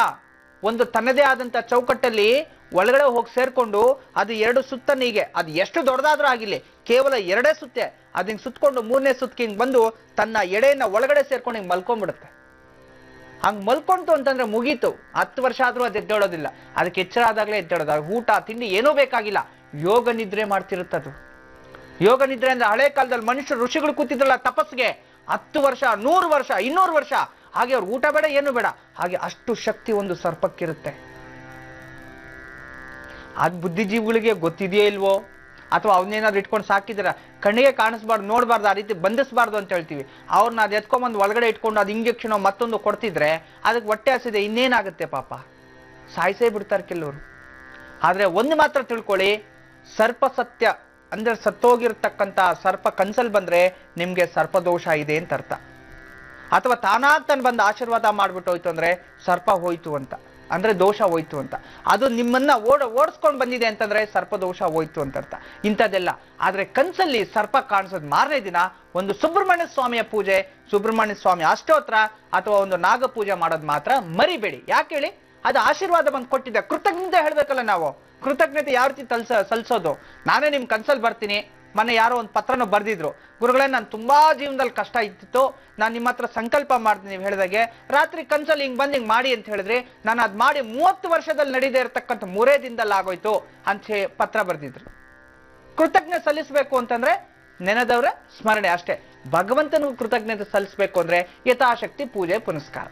ಒಂದು ತನ್ನದೇ ಆದಂತ ಚೌಕಟ್ಟಲ್ಲಿ ಒಳಗಡೆ ಹೋಗಿ ಸೇರ್ಕೊಂಡು ಅದು 2 ಸುತ್ತನಿಗೆ, ಅದು ಎಷ್ಟು ದೊಡ್ಡದಾದ್ರೂ ಆಗಿಲ್ಲ, ಕೇವಲ 2 ಸುತ್ತೆ, ಅದನ್ನ ಸುತ್ಕೊಂಡು 3ನೇ ಸುತ್ತಿಗೆ ಹಿಂಗ್ ಬಂದು ತನ್ನ ಎಡೆಯನ್ನ ಒಳಗಡೆ ಸೇರ್ಕೊಂಡು ಹಿಂಗ್ ಮಲ್ಕೊಂಡ್ಬಿಡುತ್ತೆ. ಹಂಗ್ ಮಲ್ಕೊಂತು ಅಂತಂದ್ರೆ ಮುಗೀತು, 10 ವರ್ಷ ಆದ್ರೂ ಅದು ಎದ್ದೇಳೋದಿಲ್ಲ. ಅದಕ್ಕೆ ಎಚ್ಚರ ಆದಾಗ್ಲೇ ಎದ್ದೇಳೋದು. ಊಟ ತಿಂಡಿ ಏನೂ ಬೇಕಾಗಿಲ್ಲ, ಯೋಗ ನಿದ್ರೆ ಮಾಡ್ತಿರುತ್ತದು. ಯೋಗ ನಿದ್ರೆ ಅಂದ್ರೆ ಹಳೆ ಕಾಲದಲ್ಲಿ ಮನುಷ್ಯರು ಋಷಿಗಳು ಕೂತಿದ್ರಲ್ಲ ತಪಸ್ಸಿಗೆ, 10 ವರ್ಷ, 100 ವರ್ಷ, 200 ವರ್ಷ, ಹಾಗೆ ಅವ್ರು ಊಟ ಬೇಡ, ಏನು ಬೇಡ, ಹಾಗೆ ಅಷ್ಟು ಶಕ್ತಿ ಒಂದು ಸರ್ಪಕ್ಕಿರುತ್ತೆ. ಅದ್ ಬುದ್ಧಿಜೀವಿಗಳಿಗೆ ಗೊತ್ತಿದೆಯೇ ಇಲ್ವೋ, ಅಥವಾ ಅವನ್ನೇನಾದ್ರು ಇಟ್ಕೊಂಡು ಸಾಕಿದ್ರ, ಕಣ್ಣಿಗೆ ಕಾಣಿಸ್ಬಾರ್ದು, ನೋಡ್ಬಾರ್ದು, ಆ ರೀತಿ ಬಂಧಿಸಬಾರ್ದು ಅಂತ ಹೇಳ್ತೀವಿ. ಅವ್ರನ್ನ ಅದು ಎತ್ಕೊಂಡ್ಬಂದು ಒಳಗಡೆ ಇಟ್ಕೊಂಡು ಅದು ಇಂಜೆಕ್ಷನ್ ಮತ್ತೊಂದು ಕೊಡ್ತಿದ್ರೆ ಅದಕ್ಕೆ ಹೊಟ್ಟೆ ಹಸಿದೆ, ಇನ್ನೇನಾಗುತ್ತೆ ಪಾಪ, ಸಾಯಿಸೇ ಬಿಡ್ತಾರೆ ಕೆಲವರು. ಆದ್ರೆ ಒಂದು ಮಾತ್ರ ತಿಳ್ಕೊಳ್ಳಿ, ಸರ್ಪ ಸತ್ಯ ಅಂದ್ರೆ ಸತ್ತೋಗಿರ್ತಕ್ಕಂಥ ಸರ್ಪ ಕನ್ಸಲ್ ಬಂದ್ರೆ ನಿಮ್ಗೆ ಸರ್ಪದೋಷ ಇದೆ ಅಂತ ಅರ್ಥ. ಅಥವಾ ತಾನಾಗ್ತಾನೆ ಬಂದು ಆಶೀರ್ವಾದ ಮಾಡ್ಬಿಟ್ಟು ಹೋಯ್ತು ಅಂದ್ರೆ ಸರ್ಪ ಹೋಯ್ತು ಅಂತ, ಅಂದ್ರೆ ದೋಷ ಹೋಯ್ತು ಅಂತ. ಅದು ನಿಮ್ಮನ್ನ ಓಡಿಸ್ಕೊಂಡು ಬಂದಿದೆ ಅಂತಂದ್ರೆ ಸರ್ಪದೋಷ ಹೋಯ್ತು ಅಂತ ಅರ್ಥ. ಇಂಥದ್ದೆಲ್ಲ. ಆದ್ರೆ ಕನ್ಸಲ್ಲಿ ಸರ್ಪ ಕಾಣಿಸೋದು ಮಾರನೇ ದಿನ ಒಂದು ಸುಬ್ರಹ್ಮಣ್ಯ ಸ್ವಾಮಿಯ ಪೂಜೆ, ಸುಬ್ರಹ್ಮಣ್ಯ ಸ್ವಾಮಿ ಅಷ್ಟೋತ್ರ ಅಥವಾ ಒಂದು ನಾಗ ಪೂಜೆ ಮಾಡೋದು ಮಾತ್ರ ಮರಿಬೇಡಿ. ಯಾಕೆ ಹೇಳಿ, ಅದು ಆಶೀರ್ವಾದ ಬಂದು ಕೊಟ್ಟಿದ್ದೆ, ಕೃತಜ್ಞತೆ ಹೇಳ್ಬೇಕಲ್ಲ ನಾವು. ಕೃತಜ್ಞತೆ ಯಾವ ರೀತಿ ಸಲ್ಸೋದು? ನಾನೇ ನಿಮ್ ಕನ್ಸಲ್ ಬರ್ತೀನಿ, ಮೊನ್ನೆ ಯಾರೋ ಒಂದು ಪತ್ರನ ಬರ್ದಿದ್ರು, ಗುರುಗಳೇ ನಾನು ತುಂಬಾ ಜೀವನದಲ್ಲಿ ಕಷ್ಟ ಇತ್ತು, ನಾನು ನಿಮ್ಮ ಹತ್ರ ಸಂಕಲ್ಪ ಮಾಡ್ತೀನಿ, ನೀವು ಹೇಳಿದಾಗೆ ರಾತ್ರಿ ಕನ್ಸಲ್ಲಿ ಹಿಂಗ್ ಬಂದು ಹಿಂಗ್ ಮಾಡಿ ಅಂತ ಹೇಳಿದ್ರಿ, ನಾನು ಅದ್ ಮಾಡಿ 30 ವರ್ಷದಲ್ಲಿ ನಡೀದೇ ಇರತಕ್ಕಂಥ 3 ದಿನದಲ್ಲಿ ಆಗೋಯ್ತು ಅಂತ ಪತ್ರ ಬರ್ದಿದ್ರು. ಕೃತಜ್ಞತೆ ಸಲ್ಲಿಸ್ಬೇಕು ಅಂತಂದ್ರೆ ನೆನೆದವ್ರೆ ಸ್ಮರಣೆ ಅಷ್ಟೇ. ಭಗವಂತನಿಗೂ ಕೃತಜ್ಞತೆ ಸಲ್ಲಿಸ್ಬೇಕು ಅಂದ್ರೆ ಯಥಾಶಕ್ತಿ ಪೂಜೆ ಪುನಸ್ಕಾರ.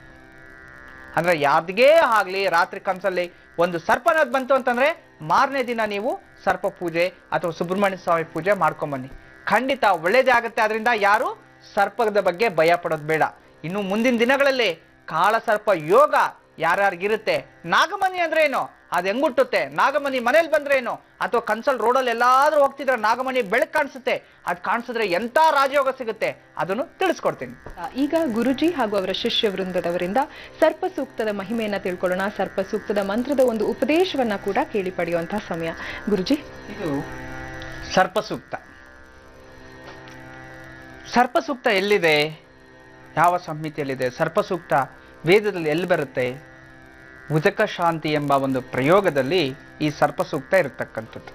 ಅಂದ್ರೆ ಯಾವ್ದಿಗೇ ಆಗ್ಲಿ, ರಾತ್ರಿ ಕನ್ಸಲ್ಲಿ ಒಂದು ಸರ್ಪನಾದ್ ಬಂತು ಅಂತಂದ್ರೆ ಮಾರನೇ ದಿನ ನೀವು ಸರ್ಪ ಪೂಜೆ ಅಥವಾ ಸುಬ್ರಹ್ಮಣ್ಯ ಸ್ವಾಮಿ ಪೂಜೆ ಮಾಡ್ಕೊಂಬನ್ನಿ, ಖಂಡಿತ ಒಳ್ಳೇದೇ ಆಗುತ್ತೆ. ಅದರಿಂದ ಯಾರು ಸರ್ಪದ ಬಗ್ಗೆ ಭಯ ಪಡೋದು ಬೇಡ. ಇನ್ನು ಮುಂದಿನ ದಿನಗಳಲ್ಲಿ ಕಾಳ ಸರ್ಪ ಯೋಗ ಯಾರ್ಯಾರಿಗಿರುತ್ತೆ, ನಾಗಮಣಿ ಅಂದ್ರೆ ಏನು, ಅದು ಹೆಂಗುಟ್ಟುತ್ತೆ, ನಾಗಮಣಿ ಮನೇಲಿ ಬಂದ್ರೆ ಏನು, ಅಥವಾ ಕನ್ಸಲ್ ರೋಡಲ್ಲಿ ಎಲ್ಲಾದ್ರೂ ಹೋಗ್ತಿದ್ರೆ ನಾಗಮಣಿ ಬೆಳಕು ಕಾಣಿಸುತ್ತೆ, ಅದು ಕಾಣಿಸಿದ್ರೆ ಎಂತ ರಾಜಯೋಗ ಸಿಗುತ್ತೆ, ಅದನ್ನು ತಿಳಿಸ್ಕೊಡ್ತೀನಿ. ಈಗ ಗುರುಜಿ ಹಾಗೂ ಅವರ ಶಿಷ್ಯ ವೃಂದದವರಿಂದ ಸರ್ಪ ಸೂಕ್ತದ ಮಹಿಮೆಯನ್ನ ತಿಳ್ಕೊಳ್ಳೋಣ. ಸರ್ಪ ಸೂಕ್ತದ ಮಂತ್ರದ ಒಂದು ಉಪದೇಶವನ್ನ ಕೂಡ ಕೇಳಿ ಪಡೆಯುವಂತಹ ಸಮಯ. ಗುರುಜಿ, ಇದು ಸರ್ಪ ಸೂಕ್ತ. ಸರ್ಪ ಸೂಕ್ತ ಎಲ್ಲಿದೆ, ಯಾವ ಸಂಹಿತೆಯಲ್ಲಿದೆ? ಸರ್ಪ ಸೂಕ್ತ ವೇದದಲ್ಲಿ ಎಲ್ಲಿ ಬರುತ್ತೆ? ಉದಕ ಶಾಂತಿ ಎಂಬ ಒಂದು ಪ್ರಯೋಗದಲ್ಲಿ ಈ ಸರ್ಪ ಸೂಕ್ತ ಇರತಕ್ಕಂಥದ್ದು.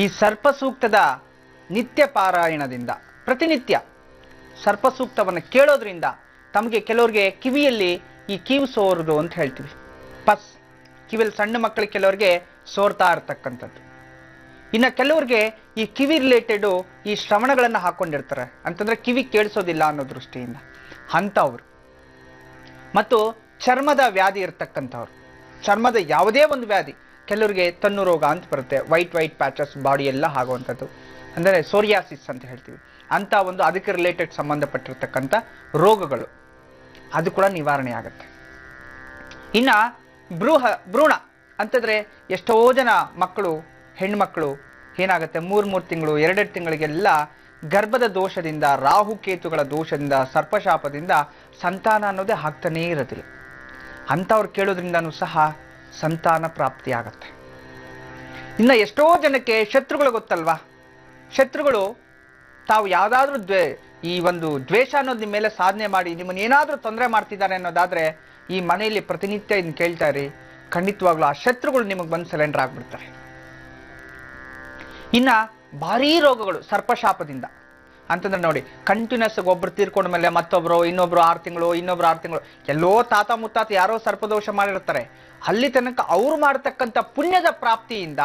ಈ ಸರ್ಪ ಸೂಕ್ತದ ನಿತ್ಯ ಪಾರಾಯಣದಿಂದ, ಪ್ರತಿನಿತ್ಯ ಸರ್ಪ ಸೂಕ್ತವನ್ನು ಕೇಳೋದ್ರಿಂದ ತಮಗೆ ಕೆಲವ್ರಿಗೆ ಕಿವಿಯಲ್ಲಿ ಈ ಕಿವಿ ಸೋರುದು ಅಂತ ಹೇಳ್ತೀವಿ, ಪಸ್, ಕಿವಿಯಲ್ಲಿ ಸಣ್ಣ ಮಕ್ಕಳಿಗೆ ಕೆಲವ್ರಿಗೆ ಸೋರ್ತಾ ಇರ್ತಕ್ಕಂಥದ್ದು. ಇನ್ನು ಕೆಲವ್ರಿಗೆ ಈ ಕಿವಿ ರಿಲೇಟೆಡ್ ಈ ಶ್ರವಣಗಳನ್ನು ಹಾಕೊಂಡಿರ್ತಾರೆ, ಅಂತಂದ್ರೆ ಕಿವಿ ಕೇಳಿಸೋದಿಲ್ಲ ಅನ್ನೋ ದೃಷ್ಟಿಯಿಂದ ಅಂಥವ್ರು. ಮತ್ತು ಚರ್ಮದ ವ್ಯಾಧಿ ಇರ್ತಕ್ಕಂಥವ್ರು, ಚರ್ಮದ ಯಾವುದೇ ಒಂದು ವ್ಯಾಧಿ, ಕೆಲವರಿಗೆ ತನ್ನು ರೋಗ ಅಂತ ಬರುತ್ತೆ, ವೈಟ್ ಪ್ಯಾಚಸ್ ಬಾಡಿ ಎಲ್ಲ ಆಗುವಂಥದ್ದು, ಅಂದರೆ ಸೋರಿಯಾಸಿಸ್ ಅಂತ ಹೇಳ್ತೀವಿ, ಅಂತ ಒಂದು ಅದಕ್ಕೆ ರಿಲೇಟೆಡ್ ಸಂಬಂಧಪಟ್ಟಿರ್ತಕ್ಕಂಥ ರೋಗಗಳು ಅದು ಕೂಡ ನಿವಾರಣೆ ಆಗುತ್ತೆ. ಇನ್ನ ಭ್ರೂಣ ಅಂತಂದ್ರೆ ಎಷ್ಟೋ ಜನ ಮಕ್ಕಳು ಹೆಣ್ಮಕ್ಳು ಏನಾಗುತ್ತೆ 3 ತಿಂಗಳು 2 ತಿಂಗಳಿಗೆಲ್ಲ ಗರ್ಭದ ದೋಷದಿಂದ, ರಾಹುಕೇತುಗಳ ದೋಷದಿಂದ, ಸರ್ಪಶಾಪದಿಂದ ಸಂತಾನ ಅನ್ನೋದೇ ಆಗ್ತಾನೇ ಇರೋದಿಲ್ಲ. ಅಂಥವ್ರು ಕೇಳೋದ್ರಿಂದನೂ ಸಹ ಸಂತಾನ ಪ್ರಾಪ್ತಿ ಆಗತ್ತೆ. ಇನ್ನ ಎಷ್ಟೋ ಜನಕ್ಕೆ ಶತ್ರುಗಳು ಗೊತ್ತಲ್ವಾ, ಶತ್ರುಗಳು ತಾವು ಯಾವುದಾದ್ರೂ ಈ ಒಂದು ದ್ವೇಷ ಅನ್ನೋದು ನಿಮ್ಮ ಮೇಲೆ ಸಾಧನೆ ಮಾಡಿ ನಿಮ್ಮನ್ನು ಏನಾದರೂ ತೊಂದರೆ ಮಾಡ್ತಿದ್ದಾರೆ ಅನ್ನೋದಾದ್ರೆ ಈ ಮನೆಯಲ್ಲಿ ಪ್ರತಿನಿತ್ಯ ಇನ್ನು ಕೇಳ್ತಾ ಇರಿ, ಖಂಡಿತವಾಗ್ಲೂ ಆ ಶತ್ರುಗಳು ನಿಮಗೆ ಬಂದು ಸರೆಂಡರ್ ಆಗ್ಬಿಡ್ತಾರೆ. ಇನ್ನ ಭಾರೀ ರೋಗಗಳು ಸರ್ಪಶಾಪದಿಂದ ಅಂತಂದ್ರೆ ನೋಡಿ, ಕಂಟಿನ್ಯೂಸ್ ಒಬ್ರು ತೀರ್ಕೊಂಡ ಮೇಲೆ ಮತ್ತೊಬ್ರು, ಇನ್ನೊಬ್ರು 6 ತಿಂಗಳು, ಇನ್ನೊಬ್ರು 6 ತಿಂಗಳು, ಎಲ್ಲೋ ತಾತ ಮುತ್ತಾತ ಯಾರೋ ಸರ್ಪದೋಷ ಮಾಡಿರ್ತಾರೆ. ಅಲ್ಲಿ ತನಕ ಅವ್ರು ಮಾಡತಕ್ಕಂಥ ಪುಣ್ಯದ ಪ್ರಾಪ್ತಿಯಿಂದ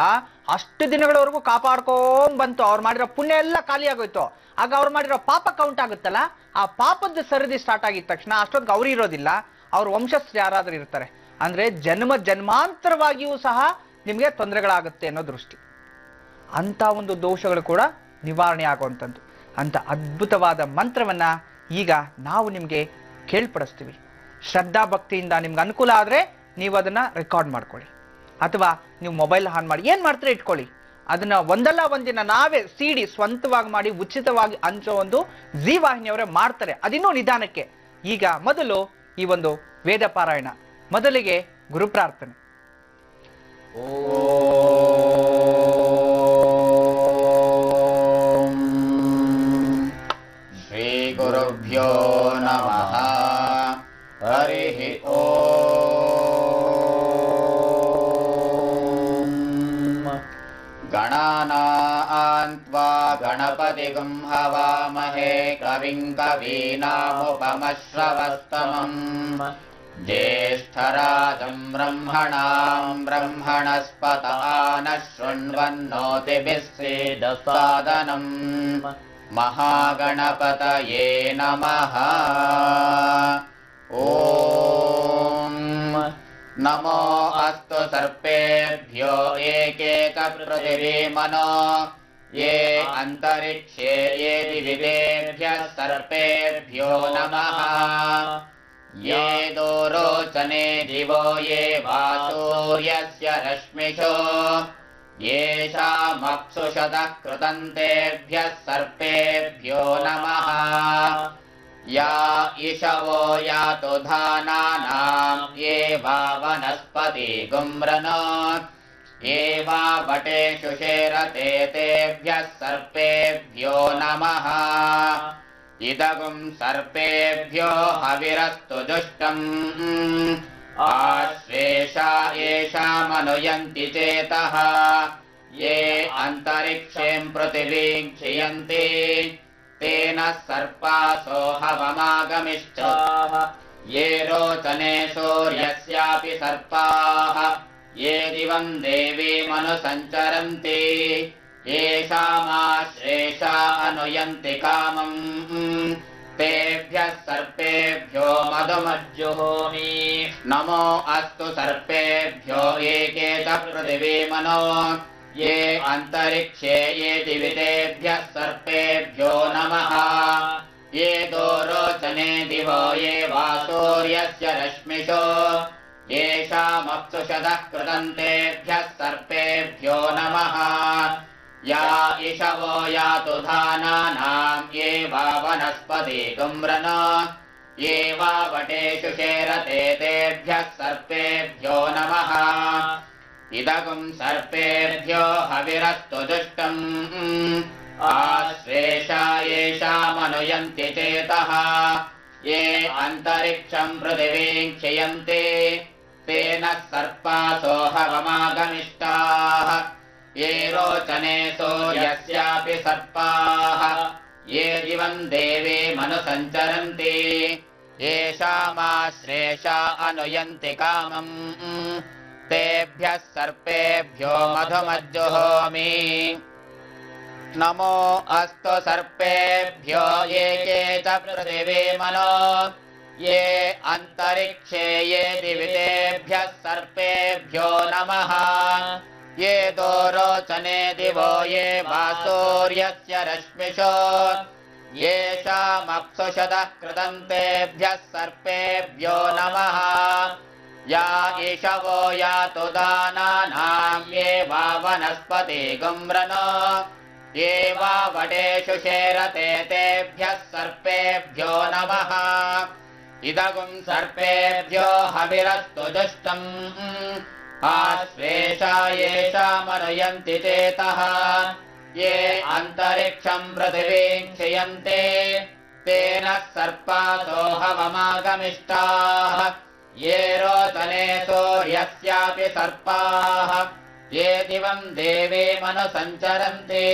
ಅಷ್ಟು ದಿನಗಳವರೆಗೂ ಕಾಪಾಡ್ಕೊಂಡ್ ಅವ್ರು ಮಾಡಿರೋ ಪುಣ್ಯ ಎಲ್ಲ ಖಾಲಿ ಆಗೋಯ್ತು. ಆಗ ಅವ್ರು ಮಾಡಿರೋ ಪಾಪ ಕೌಂಟ್ ಆಗುತ್ತಲ್ಲ, ಆ ಪಾಪದ ಸರದಿ ಸ್ಟಾರ್ಟ್ ಆಗಿದ ತಕ್ಷಣ ಅಷ್ಟೊಂದು ಅವ್ರು ಇರೋದಿಲ್ಲ, ಅವ್ರ ವಂಶಸ್ಥರು ಯಾರಾದ್ರೂ ಇರ್ತಾರೆ. ಅಂದ್ರೆ ಜನ್ಮಾಂತರವಾಗಿಯೂ ಸಹ ನಿಮಗೆ ತೊಂದರೆಗಳಾಗುತ್ತೆ ಅನ್ನೋ ದೃಷ್ಟಿ. ಅಂತ ಒಂದು ದೋಷಗಳು ಕೂಡ ನಿವಾರಣೆ ಆಗುವಂಥದ್ದು. ಅಂತ ಅದ್ಭುತವಾದ ಮಂತ್ರವನ್ನ ಈಗ ನಾವು ನಿಮ್ಗೆ ಕೇಳ್ಪಡಿಸ್ತೀವಿ. ಶ್ರದ್ಧಾ ಭಕ್ತಿಯಿಂದ ನಿಮ್ಗೆ ಅನುಕೂಲ ಆದ್ರೆ ನೀವು ಅದನ್ನ ರೆಕಾರ್ಡ್ ಮಾಡ್ಕೊಳ್ಳಿ, ಅಥವಾ ನೀವು ಮೊಬೈಲ್ ಆನ್ ಮಾಡಿ ಏನ್ ಮಾಡ್ತಾರೆ ಇಟ್ಕೊಳ್ಳಿ. ಅದನ್ನ ಒಂದಲ್ಲ ಒಂದಿನ ನಾವೇ CD ಸ್ವಂತವಾಗಿ ಮಾಡಿ ಉಚಿತವಾಗಿ ಹಂಚೋ ಒಂದು ಜೀ ವಾಹಿನಿಯವರೇ ಮಾಡ್ತಾರೆ, ಅದಿನ್ನೂ ನಿಧಾನಕ್ಕೆ. ಈಗ ಮೊದಲು ಈ ಒಂದು ವೇದ ಪಾರಾಯಣ, ಮೊದಲಿಗೆ ಗುರು ಪ್ರಾರ್ಥನೆ. ಶ್ರೀ ಗುರುಭ್ಯೋ ನಮಃ. ಹರಿ ಓಂ. ಗಣಾನಾಂ ತ್ವಾ ಗಣಪತಿಗಂ ಹವಾಮಹೇ ಕವಿಂ ಕವೀನಾಮುಪಮಶ್ರವಸ್ತಮಂ. ಜ್ಯೇಷ್ಠರಾಜಂ ಬ್ರಹ್ಮಣಾಂ ಬ್ರಹ್ಮಣಸ್ಪತ ನಃ ಶೃಣ್ವನ್ನೋತಿಭಿಃ ಸೇದಸಾದನಂ. ಮಹಾಗಣಪತಯೇ ನಮಃ. ಓಂ ನಮೋ ಅಸ್ತು ಸರ್ಪೇಭ್ಯೋ ಏಕೇಕ ಪೃಥಿವೀ ಮನೋ ಯೇ ಅಂತರಿಕ್ಷೇ ಯೇ ದಿವಿದೇಭ್ಯಃ ಸರ್ಪೇಭ್ಯೋ ನಮಃ. ಯೇ ದೂರೋಚನೆ ದಿವೋ ಯೇ ವಾಸೂರ್ಯಸ್ಯ ರಶ್ಮಿಷೋ ಯೇಷಾಮಪ್ಸುಷತಃ ಕೃತಂತೇಭ್ಯಃ ಸರ್ಪೇಭ್ಯೋ ನಮಃ. ಯಾ ಇಷವೋ ಯಾತು ಧಾನಾನಾಂ ಯೇ ವಾ ವನಸ್ಪತಿ ಗುಮ್ರನೋ ಯೇ ವಾ ವಟೇಷು ಶೇರತೆ ತೇಭ್ಯಃ ಸರ್ಪೇಭ್ಯೋ ನಮಃ. ಇದಗುಂ ಸರ್ಪೇಭ್ಯೋ ಹವಿರಸ್ತು ದುಷ್ಟಂ. ಆಶ್ವೇಷಾ ಯೇಷಾಮನುಯಂತಿ ಚೇತಃ. ಯೇ ಅಂತರಿಕ್ಷೇಂ ಪೃಥಿವೀಂ ಕ್ಷಿಯಂತಿ ತೇನ ಸರ್ಪಾಸೋ ಹವಮಾಗಮಿಶ್ಚ. ಯೇ ರೋಚನೆ ಸೂರ್ಯಸ್ಯಾಪಿ ಸರ್ಪಾಃ ಯೇ ದಿವಂ ದೇವೀಮನುಸಂಚರಂತಿ. ಯೇಷಾಮಾಶ್ಲೇಷಾ ಅನುಯಂತಿ ಕಾಮಂ ತೇಭ್ಯಃ ಸರ್ಪೇಭ್ಯೋ ಮಧುಮಜ್ಜುಹೋಮಿ. ನಮೋ ಅಸ್ತು ಸರ್ಪೇಭ್ಯೋ ಏಕೇತ ಪೃಥಿವೀ ಮನೋ ಯೇ ಅಂತರಿಕ್ಷೇ ಯೇ ದಿವಿದೇಭ್ಯಃ ಸರ್ಪೇಭ್ಯೋ ನಮಃ. ಯೇ ದೋರೋಚನೆ ದಿವೋ ಯೇ ವಾಸೂರ್ಯಸ್ಯ ರಶ್ಮಿಷೋ ಯೇಷಾಮಪ್ಸುಷತಃ ಕೃತಂತೇಭ್ಯಃ ಸರ್ಪೇಭ್ಯೋ ನಮಃ. ಯಾ ಇಷವೋ ಯಾತು ಧಾನಾನಾಂ ಯೇ ವಾ ವನಸ್ಪತಿ ಗುಮ್ರನೋ ಯೇ ವಾ ವಟೇಷು ಶೇರತೆ ತೇಭ್ಯಃ ಸರ್ಪೇಭ್ಯೋ ನಮಃ. ಇದಗುಂ ಸರ್ಪೇಭ್ಯೋ ಹವಿರಸ್ತು ದುಷ್ಟಂ. ಆಶ್ಲೇಷಾ ಯೇಷಾಮನುಯಂತಿ ಚೇತಃ. ಯೇ ಅಂತರಿಕ್ಷಂ ಪೃಥಿವೀಂ ಕ್ಷಿಯಂತಿ ತೇನ ಸರ್ಪಾಸೋ ಹವಮಾಗಮಿಷ್ಟಾಃ. ಯೇ ರೋಚನೆ ಸೂರ್ಯಸ್ಯಾಪಿ ಸರ್ಪಾಃ ಯೇ ದಿವಂ ದೇವೀಮನುಸಂಚರಂತಿ. ಯೇಷಾಮಾಶ್ಲೇಷಾ ಅನುಯಂತಿ ಕಾಮಂ ತೇಭ್ಯಃ ಸರ್ಪೇಭ್ಯೋ ಮಧುಮಜ್ಜುಹೋಮಿ. ನಮೋ ಅಸ್ತು ಸರ್ಪೇಭ್ಯೋ ಏಕೇತ ಪೃಥಿವೀ ಮನೋ ಯೇ ಅಂತರಿಕ್ಷೇ ಯೇ ದಿವಿದೇಭ್ಯಃ ಸರ್ಪೇಭ್ಯೋ ನಮಃ. ಯೇ ದೋರೋಚನೆ ದಿವೋ ಯೇ ವಾಸೂರ್ಯಸ್ಯ ರಶ್ಮಿಷೋ येषामप्सुषतः कृतन्तेभ्यः सर्पेभ्यो नमः या ईशवो यातु दानानां ये वा वनस्पति गुम्रनो ये वा वडेषु शेरते तेभ्यः सर्पेभ्यो नमः इदगुं सर्पेभ्यो हविरस्तु दुष्टम् आश्वेषा येषामनुयन्ति चेतः ये अन्तरिक्षं पृथिवीं क्षयन्ते तेन सर्पासो हवमागमिष्टाः ये रोदने सूर्यस्यापि सर्पाः ये दिवं देवीमनुसञ्चरन्ति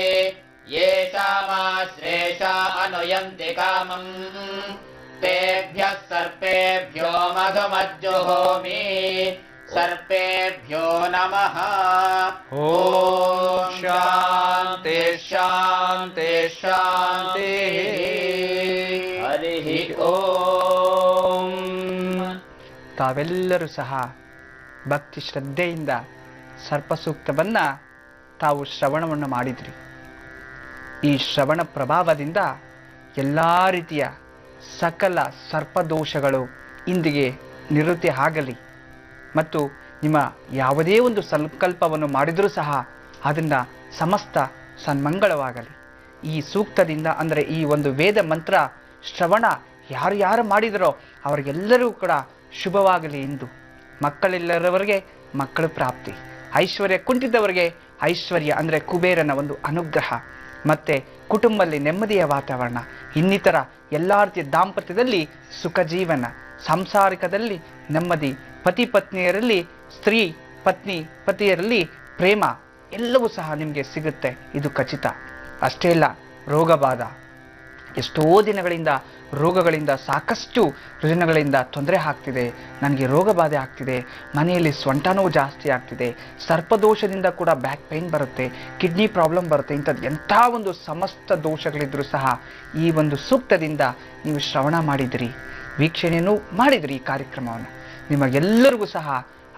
येषामाश्रेषा अनुयन्ति कामम् तेभ्यः सर्पेभ्यो मधुमज्जुहोमि सर्पेभ्यो नमः। ॐ शान्ति शान्ति शान्तिः। हरिः ॐ। ತಾವೆಲ್ಲರೂ ಸಹ ಭಕ್ತಿ ಶ್ರದ್ಧೆಯಿಂದ ಸರ್ಪಸೂಕ್ತವನ್ನ ತಾವು ಶ್ರವಣವನ್ನು ಮಾಡಿದ್ರಿ. ಈ ಶ್ರವಣ ಪ್ರಭಾವದಿಂದ ಎಲ್ಲ ರೀತಿಯ ಸಕಲ ಸರ್ಪದೋಷಗಳು ಇಂದಿಗೆ ನಿವೃತ್ತಿ ಆಗಲಿ ಮತ್ತು ನಿಮ್ಮ ಯಾವುದೇ ಒಂದು ಸಂಕಲ್ಪವನ್ನು ಮಾಡಿದರೂ ಸಹ ಅದರಿಂದ ಸಮಸ್ತ ಸನ್ಮಂಗಳವಾಗಲಿ. ಈ ಸೂಕ್ತದಿಂದ ಅಂದರೆ ಈ ಒಂದು ವೇದ ಮಂತ್ರ ಶ್ರವಣ ಯಾರು ಮಾಡಿದರೋ ಅವರಿಗೆಲ್ಲರೂ ಕೂಡ ಶುಭವಾಗಲಿ ಎಂದು. ಮಕ್ಕಳಿಲ್ಲದವರಿಗೆ ಮಕ್ಕಳ ಪ್ರಾಪ್ತಿ, ಐಶ್ವರ್ಯ ಕುಂಠಿತವರಿಗೆ ಐಶ್ವರ್ಯ ಅಂದರೆ ಕುಬೇರನ ಒಂದು ಅನುಗ್ರಹ, ಮತ್ತೆ ಕುಟುಂಬದಲ್ಲಿ ನೆಮ್ಮದಿಯ ವಾತಾವರಣ, ಇನ್ನಿತರ ಎಲ್ಲ ರೀತಿಯ ದಾಂಪತ್ಯದಲ್ಲಿ ಸುಖ ಜೀವನ, ಸಾಂಸಾರಿಕದಲ್ಲಿ ನೆಮ್ಮದಿ, ಪತಿ ಪತ್ನಿಯರಲ್ಲಿ ಸ್ತ್ರೀ ಪತ್ನಿ ಪತಿಯರಲ್ಲಿ ಪ್ರೇಮ ಎಲ್ಲವೂ ಸಹ ನಿಮಗೆ ಸಿಗುತ್ತೆ, ಇದು ಖಚಿತ. ಅಷ್ಟೇ ಅಲ್ಲ, ರೋಗಬಾಧ ಎಷ್ಟೋ ದಿನಗಳಿಂದ ರೋಗಗಳಿಂದ ಸಾಕಷ್ಟು ದಿನಗಳಿಂದ ತೊಂದರೆ ಆಗ್ತಿದೆ, ನನಗೆ ರೋಗ ಬಾಧೆ ಆಗ್ತಿದೆ, ಮನೆಯಲ್ಲಿ ಸ್ವಂಟ ನೋವು ಜಾಸ್ತಿ ಆಗ್ತಿದೆ, ಸರ್ಪದೋಷದಿಂದ ಕೂಡ ಬ್ಯಾಕ್ ಪೈನ್ ಬರುತ್ತೆ, ಕಿಡ್ನಿ ಪ್ರಾಬ್ಲಮ್ ಬರುತ್ತೆ, ಇಂಥದ್ದು ಎಂಥ ಒಂದು ಸಮಸ್ತ ದೋಷಗಳಿದ್ರೂ ಸಹ ಈ ಒಂದು ಸೂಕ್ತದಿಂದ ನೀವು ಶ್ರವಣ ಮಾಡಿದಿರಿ, ವೀಕ್ಷಣೆಯನ್ನು ಮಾಡಿದಿರಿ ಈ ಕಾರ್ಯಕ್ರಮವನ್ನು, ನಿಮಗೆಲ್ಲರಿಗೂ ಸಹ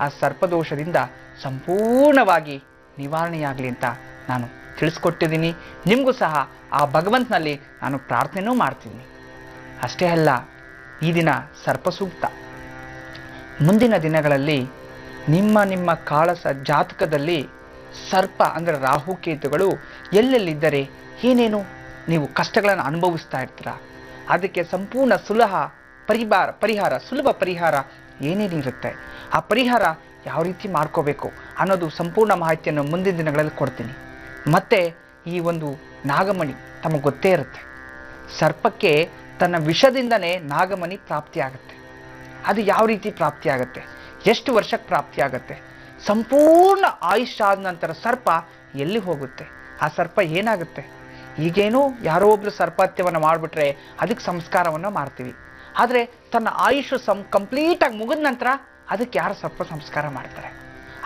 ಆ ಸರ್ಪದೋಷದಿಂದ ಸಂಪೂರ್ಣವಾಗಿ ನಿವಾರಣೆಯಾಗಲಿ ಅಂತ ನಾನು ತಿಳಿಸ್ಕೊಟ್ಟಿದ್ದೀನಿ. ನಿಮಗೂ ಸಹ ಆ ಭಗವಂತನಲ್ಲಿ ನಾನು ಪ್ರಾರ್ಥನೆಯೂ ಮಾಡ್ತೀನಿ. ಅಷ್ಟೇ ಅಲ್ಲ, ಈ ದಿನ ಸರ್ಪಸೂಕ್ತ. ಮುಂದಿನ ದಿನಗಳಲ್ಲಿ ನಿಮ್ಮ ಕಾಳಸ ಜಾತಕದಲ್ಲಿ ಸರ್ಪ ಅಂದರೆ ರಾಹುಕೇತುಗಳು ಎಲ್ಲೆಲ್ಲಿದ್ದರೆ ಏನೇನು ನೀವು ಕಷ್ಟಗಳನ್ನು ಅನುಭವಿಸ್ತಾ ಇರ್ತೀರ, ಅದಕ್ಕೆ ಸಂಪೂರ್ಣ ಸುಲಭ ಪರಿಹಾರ ಏನೇನಿರುತ್ತೆ, ಆ ಪರಿಹಾರ ಯಾವ ರೀತಿ ಮಾಡ್ಕೋಬೇಕು ಅನ್ನೋದು ಸಂಪೂರ್ಣ ಮಾಹಿತಿಯನ್ನು ಮುಂದಿನ ದಿನಗಳಲ್ಲಿ ಕೊಡ್ತೀನಿ. ಮತ್ತೆ ಈ ಒಂದು ನಾಗಮಣಿ ತಮಗೆ ಗೊತ್ತೇ ಇರುತ್ತೆ, ಸರ್ಪಕ್ಕೆ ತನ್ನ ವಿಷದಿಂದನೇ ನಾಗಮಣಿ ಪ್ರಾಪ್ತಿಯಾಗುತ್ತೆ. ಅದು ಯಾವ ರೀತಿ ಪ್ರಾಪ್ತಿಯಾಗುತ್ತೆ, ಎಷ್ಟು ವರ್ಷಕ್ಕೆ ಪ್ರಾಪ್ತಿಯಾಗುತ್ತೆ, ಸಂಪೂರ್ಣ ಆಯುಷ್ಯ ಆದ ನಂತರ ಸರ್ಪ ಎಲ್ಲಿ ಹೋಗುತ್ತೆ, ಆ ಸರ್ಪ ಏನಾಗುತ್ತೆ. ಈಗೇನೋ ಯಾರೋ ಒಬ್ರು ಸರ್ಪಹತ್ಯವನ್ನು ಮಾಡಿಬಿಟ್ರೆ ಅದಕ್ಕೆ ಸಂಸ್ಕಾರವನ್ನು ಮಾಡ್ತೀವಿ, ಆದರೆ ತನ್ನ ಆಯುಷ್ ಕಂಪ್ಲೀಟಾಗಿ ಮುಗಿದ ನಂತರ ಅದಕ್ಕೆ ಯಾರು ಸರ್ಪ ಸಂಸ್ಕಾರ ಮಾಡ್ತಾರೆ,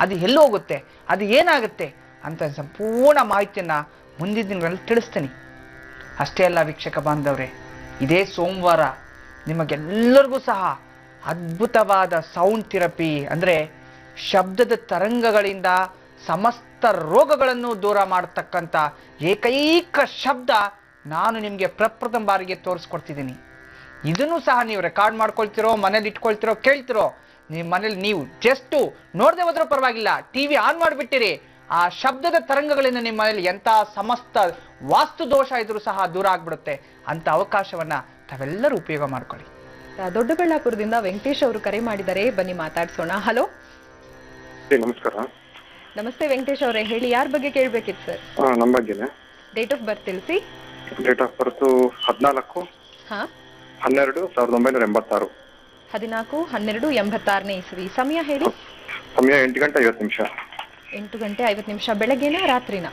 ಅದು ಎಲ್ಲಿ ಹೋಗುತ್ತೆ, ಅದು ಏನಾಗುತ್ತೆ ಅಂತ ಸಂಪೂರ್ಣ ಮಾಹಿತಿಯನ್ನು ಮುಂದಿನ ದಿನಗಳಲ್ಲಿ ತಿಳಿಸ್ತೀನಿ. ಅಷ್ಟೇ ಅಲ್ಲ ವೀಕ್ಷಕ ಬಾಂಧವರೇ, ಇದೇ ಸೋಮವಾರ ನಿಮಗೆಲ್ಲರಿಗೂ ಸಹ ಅದ್ಭುತವಾದ ಸೌಂಡ್ ಥೆರಪಿ ಅಂದರೆ ಶಬ್ದದ ತರಂಗಗಳಿಂದ ಸಮಸ್ತ ರೋಗಗಳನ್ನು ದೂರ ಮಾಡತಕ್ಕಂಥ ಏಕೈಕ ಶಬ್ದ ನಾನು ನಿಮಗೆ ಪ್ರಪ್ರಥಮ ಬಾರಿಗೆ ತೋರಿಸ್ಕೊಡ್ತಿದ್ದೀನಿ. ಇದನ್ನು ಸಹ ನೀವು ರೆಕಾರ್ಡ್ ಮಾಡ್ಕೊಳ್ತಿರೋ, ಮನೇಲಿ ಇಟ್ಕೊಳ್ತಿರೋ, ಕೇಳ್ತಿರೋ, ನಿಮ್ಮ ಮನೇಲಿ ನೀವು ಜಸ್ಟ್ ನೋಡದೆ ಹೋದ್ರೂ ಪರವಾಗಿಲ್ಲ, ಟಿವಿ ಆನ್ ಮಾಡಿಬಿಟ್ಟಿರಿ, ಆ ಶಬ್ದದ ತರಂಗಗಳಿಂದ ನಿಮ್ಮ ಮನೇಲಿ ಎಂಥ ಸಮಸ್ತ ವಾಸ್ತು ದೋಷ ಇದ್ರೂ ಸಹ ದೂರ ಆಗ್ಬಿಡುತ್ತೆ. ಅಂತ ಅವಕಾಶವನ್ನ ತಾವೆಲ್ಲರೂ ಉಪಯೋಗ ಮಾಡ್ಕೊಳ್ಳಿ. ದೊಡ್ಡಬಳ್ಳಾಪುರದಿಂದ ವೆಂಕಟೇಶ್ ಅವರು ಕರೆ ಮಾಡಿದ್ದಾರೆ, ಬನ್ನಿ ಮಾತಾಡ್ಸೋಣ. ಹಲೋ, ನಮಸ್ಕಾರ. ನಮಸ್ತೆ ವೆಂಕಟೇಶ್ ಅವರೇ, ಹೇಳಿ, ಯಾರ ಬಗ್ಗೆ ಕೇಳಬೇಕಿತ್ತು ಸರ್? ನಮ್ಮ ಬಗ್ಗೆನೆ. ಡೇಟ್ ಆಫ್ ಬರ್ತ್ ತಿಳಿಸಿ. Date of birth 14/12/1986. 14/12/86 ಇಸ್ವಿ. ಸಮಯ ಹೇಳಿ. ಸಮಯ 8:50. 8:50 ಬೆಳಗ್ಗೆನಾ ರಾತ್ರಿನಾ?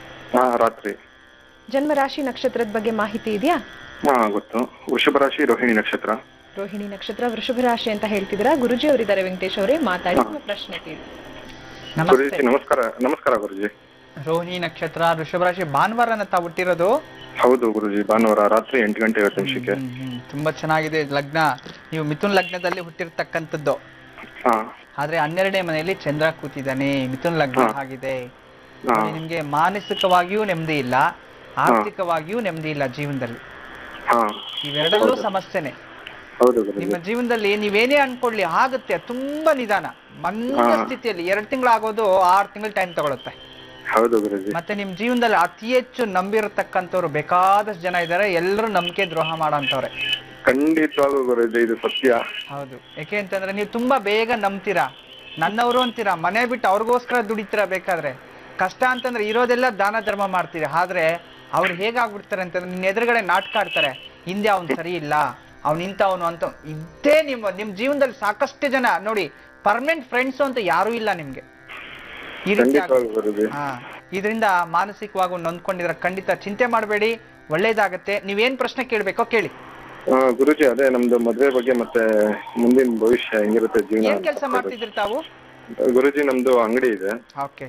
ರಾತ್ರಿ. ಜನ್ಮ ರಾಶಿ ನಕ್ಷತ್ರದ ಬಗ್ಗೆ ಮಾಹಿತಿ ಇದೆಯಾ? ಗೊತ್ತು. ವೃಷಭ ರಾಶಿ, ರೋಹಿಣಿ ನಕ್ಷತ್ರ. ರೋಹಿಣಿ ನಕ್ಷತ್ರ, ವೃಷಭ ರಾಶಿ ಅಂತ ಹೇಳ್ತಿದ್ದೀರಾ. ಗುರುಜಿ ಅವರಿದ್ದಾರೆ ವೆಂಕಟೇಶ್ ಅವರೇ, ಮಾತಾಡಿ ಪ್ರಶ್ನೆ ಕೇಳಿ. ನಮಸ್ಕಾರ. ನಮಸ್ಕಾರ ಗುರುಜಿ. ರೋಹಿಣಿ ನಕ್ಷತ್ರ, ವೃಷಭ ರಾಶಿ, ಭಾನುವಾರನ ತಾವು ಹುಟ್ಟಿರೋದು? ಹೌದು ಗುರುಜಿ, ಭಾನುವಾರ ರಾತ್ರಿ 8:50. ತುಂಬಾ ಚೆನ್ನಾಗಿದೆ ಲಗ್ನ. ನೀವು ಮಿಥುನ್ ಲಗ್ನದಲ್ಲಿ ಹುಟ್ಟಿರ್ತಕ್ಕಂಥದ್ದು, ಆದ್ರೆ 12ನೇ ಮನೆಯಲ್ಲಿ ಚಂದ್ರ ಕೂತಿದ್ದಾನೆ, ಮಿಥುನ್ ಲಗ್ನ ಆಗಿದೆ. ನಿಮ್ಗೆ ಮಾನಸಿಕವಾಗಿಯೂ ನೆಮ್ಮದಿ ಇಲ್ಲ, ಆರ್ಥಿಕವಾಗಿಯೂ ನೆಮ್ಮದಿ ಇಲ್ಲ ಜೀವನದಲ್ಲಿ. ಹಾ ಇವೆರಡಲ್ಲೂ ಸಮಸ್ಯೆನೆ. ಹೌದು ಗುರುಜಿ. ನಿಮ್ಮ ಜೀವನದಲ್ಲಿ ನೀವೇನೇ ಅನ್ಕೊಳ್ಳಿ ಆಗುತ್ತೆ, ತುಂಬಾ ನಿಧಾನ ಮಂದ ಸ್ಥಿತಿಯಲ್ಲಿ 2 ತಿಂಗಳು ಆಗೋದು 6 ತಿಂಗಳು ಟೈಮ್ ತಗೊಳುತ್ತೆ. ಹೌದು ಗುರುಜಿ. ಮತ್ತೆ ನಿಮ್ ಜೀವನದಲ್ಲಿ ಅತಿ ಹೆಚ್ಚು ನಂಬಿರತಕ್ಕಂಥವ್ರು ಬೇಕಾದಷ್ಟು ಜನ ಇದ್ದಾರೆ, ಎಲ್ಲರೂ ನಂಬಿಕೆ ದ್ರೋಹ ಮಾಡೋಂಥವ್ರೆ. ಖಂಡಿತವಾಗೂ ಗುರುಜಿ, ಇದು ಸತ್ಯ. ಹೌದು, ಯಾಕೆ ಅಂತಂದ್ರೆ ನೀವು ತುಂಬಾ ಬೇಗ ನಂಬ್ತೀರಾ, ನನ್ನವರು ಅಂತೀರಾ, ಮನೆ ಬಿಟ್ಟು ಅವ್ರಿಗೋಸ್ಕರ ದುಡಿತೀರಾ, ಬೇಕಾದ್ರೆ ಕಷ್ಟ ಅಂತಂದ್ರೆ ಇರೋದೆಲ್ಲ ದಾನ ಧರ್ಮ ಮಾಡ್ತೀರಿ. ಆದ್ರೆ ಅವ್ರು ಹೇಗಾಗ್ಬಿಡ್ತಾರೆ ಅಂತಂದ್ರೆ ನಿನ್ನ ಎದುರುಗಡೆ ನಾಟಕ ಆಡ್ತಾರೆ, ಹಿಂದೆ ಅವ್ನು ಸರಿ ಇಲ್ಲ, ಅವ್ನು ಇಂಥವನು ಅಂತ. ಇದ್ದೇ ನಿಮ್ ಜೀವನದಲ್ಲಿ ಸಾಕಷ್ಟು ಜನ ನೋಡಿ, ಪರ್ಮನೆಂಟ್ ಫ್ರೆಂಡ್ಸ್ ಅಂತ ಯಾರೂ ಇಲ್ಲ ನಿಮ್ಗೆ. ಈ ರೀತಿ ಇದರಿಂದ ಮಾನಸಿಕವಾಗಿ ನೊಂದ್ಕೊಂಡಿದ್ರೆ ಖಂಡಿತ ಚಿಂತೆ ಮಾಡಬೇಡಿ, ಒಳ್ಳೇದಾಗತ್ತೆ. ನೀವೇನ್ ಪ್ರಶ್ನೆ ಕೇಳ್ಬೇಕೋ ಕೇಳಿ. ಗುರುಜಿ, ಅದೇ ನಮ್ದು ಮದ್ವೆ ಬಗ್ಗೆ ಮತ್ತೆ ಮುಂದಿನ ಭವಿಷ್ಯ ಹೆಂಗಿರುತ್ತೆ ಜೀವನ. ಏನ್ ಕೆಲಸ ಮಾಡ್ತಿದ್ರಿ ತಾವು? ಗುರುಜಿ, ನಮ್ದು ಅಂಗಡಿ ಇದೆ. ಓಕೆ,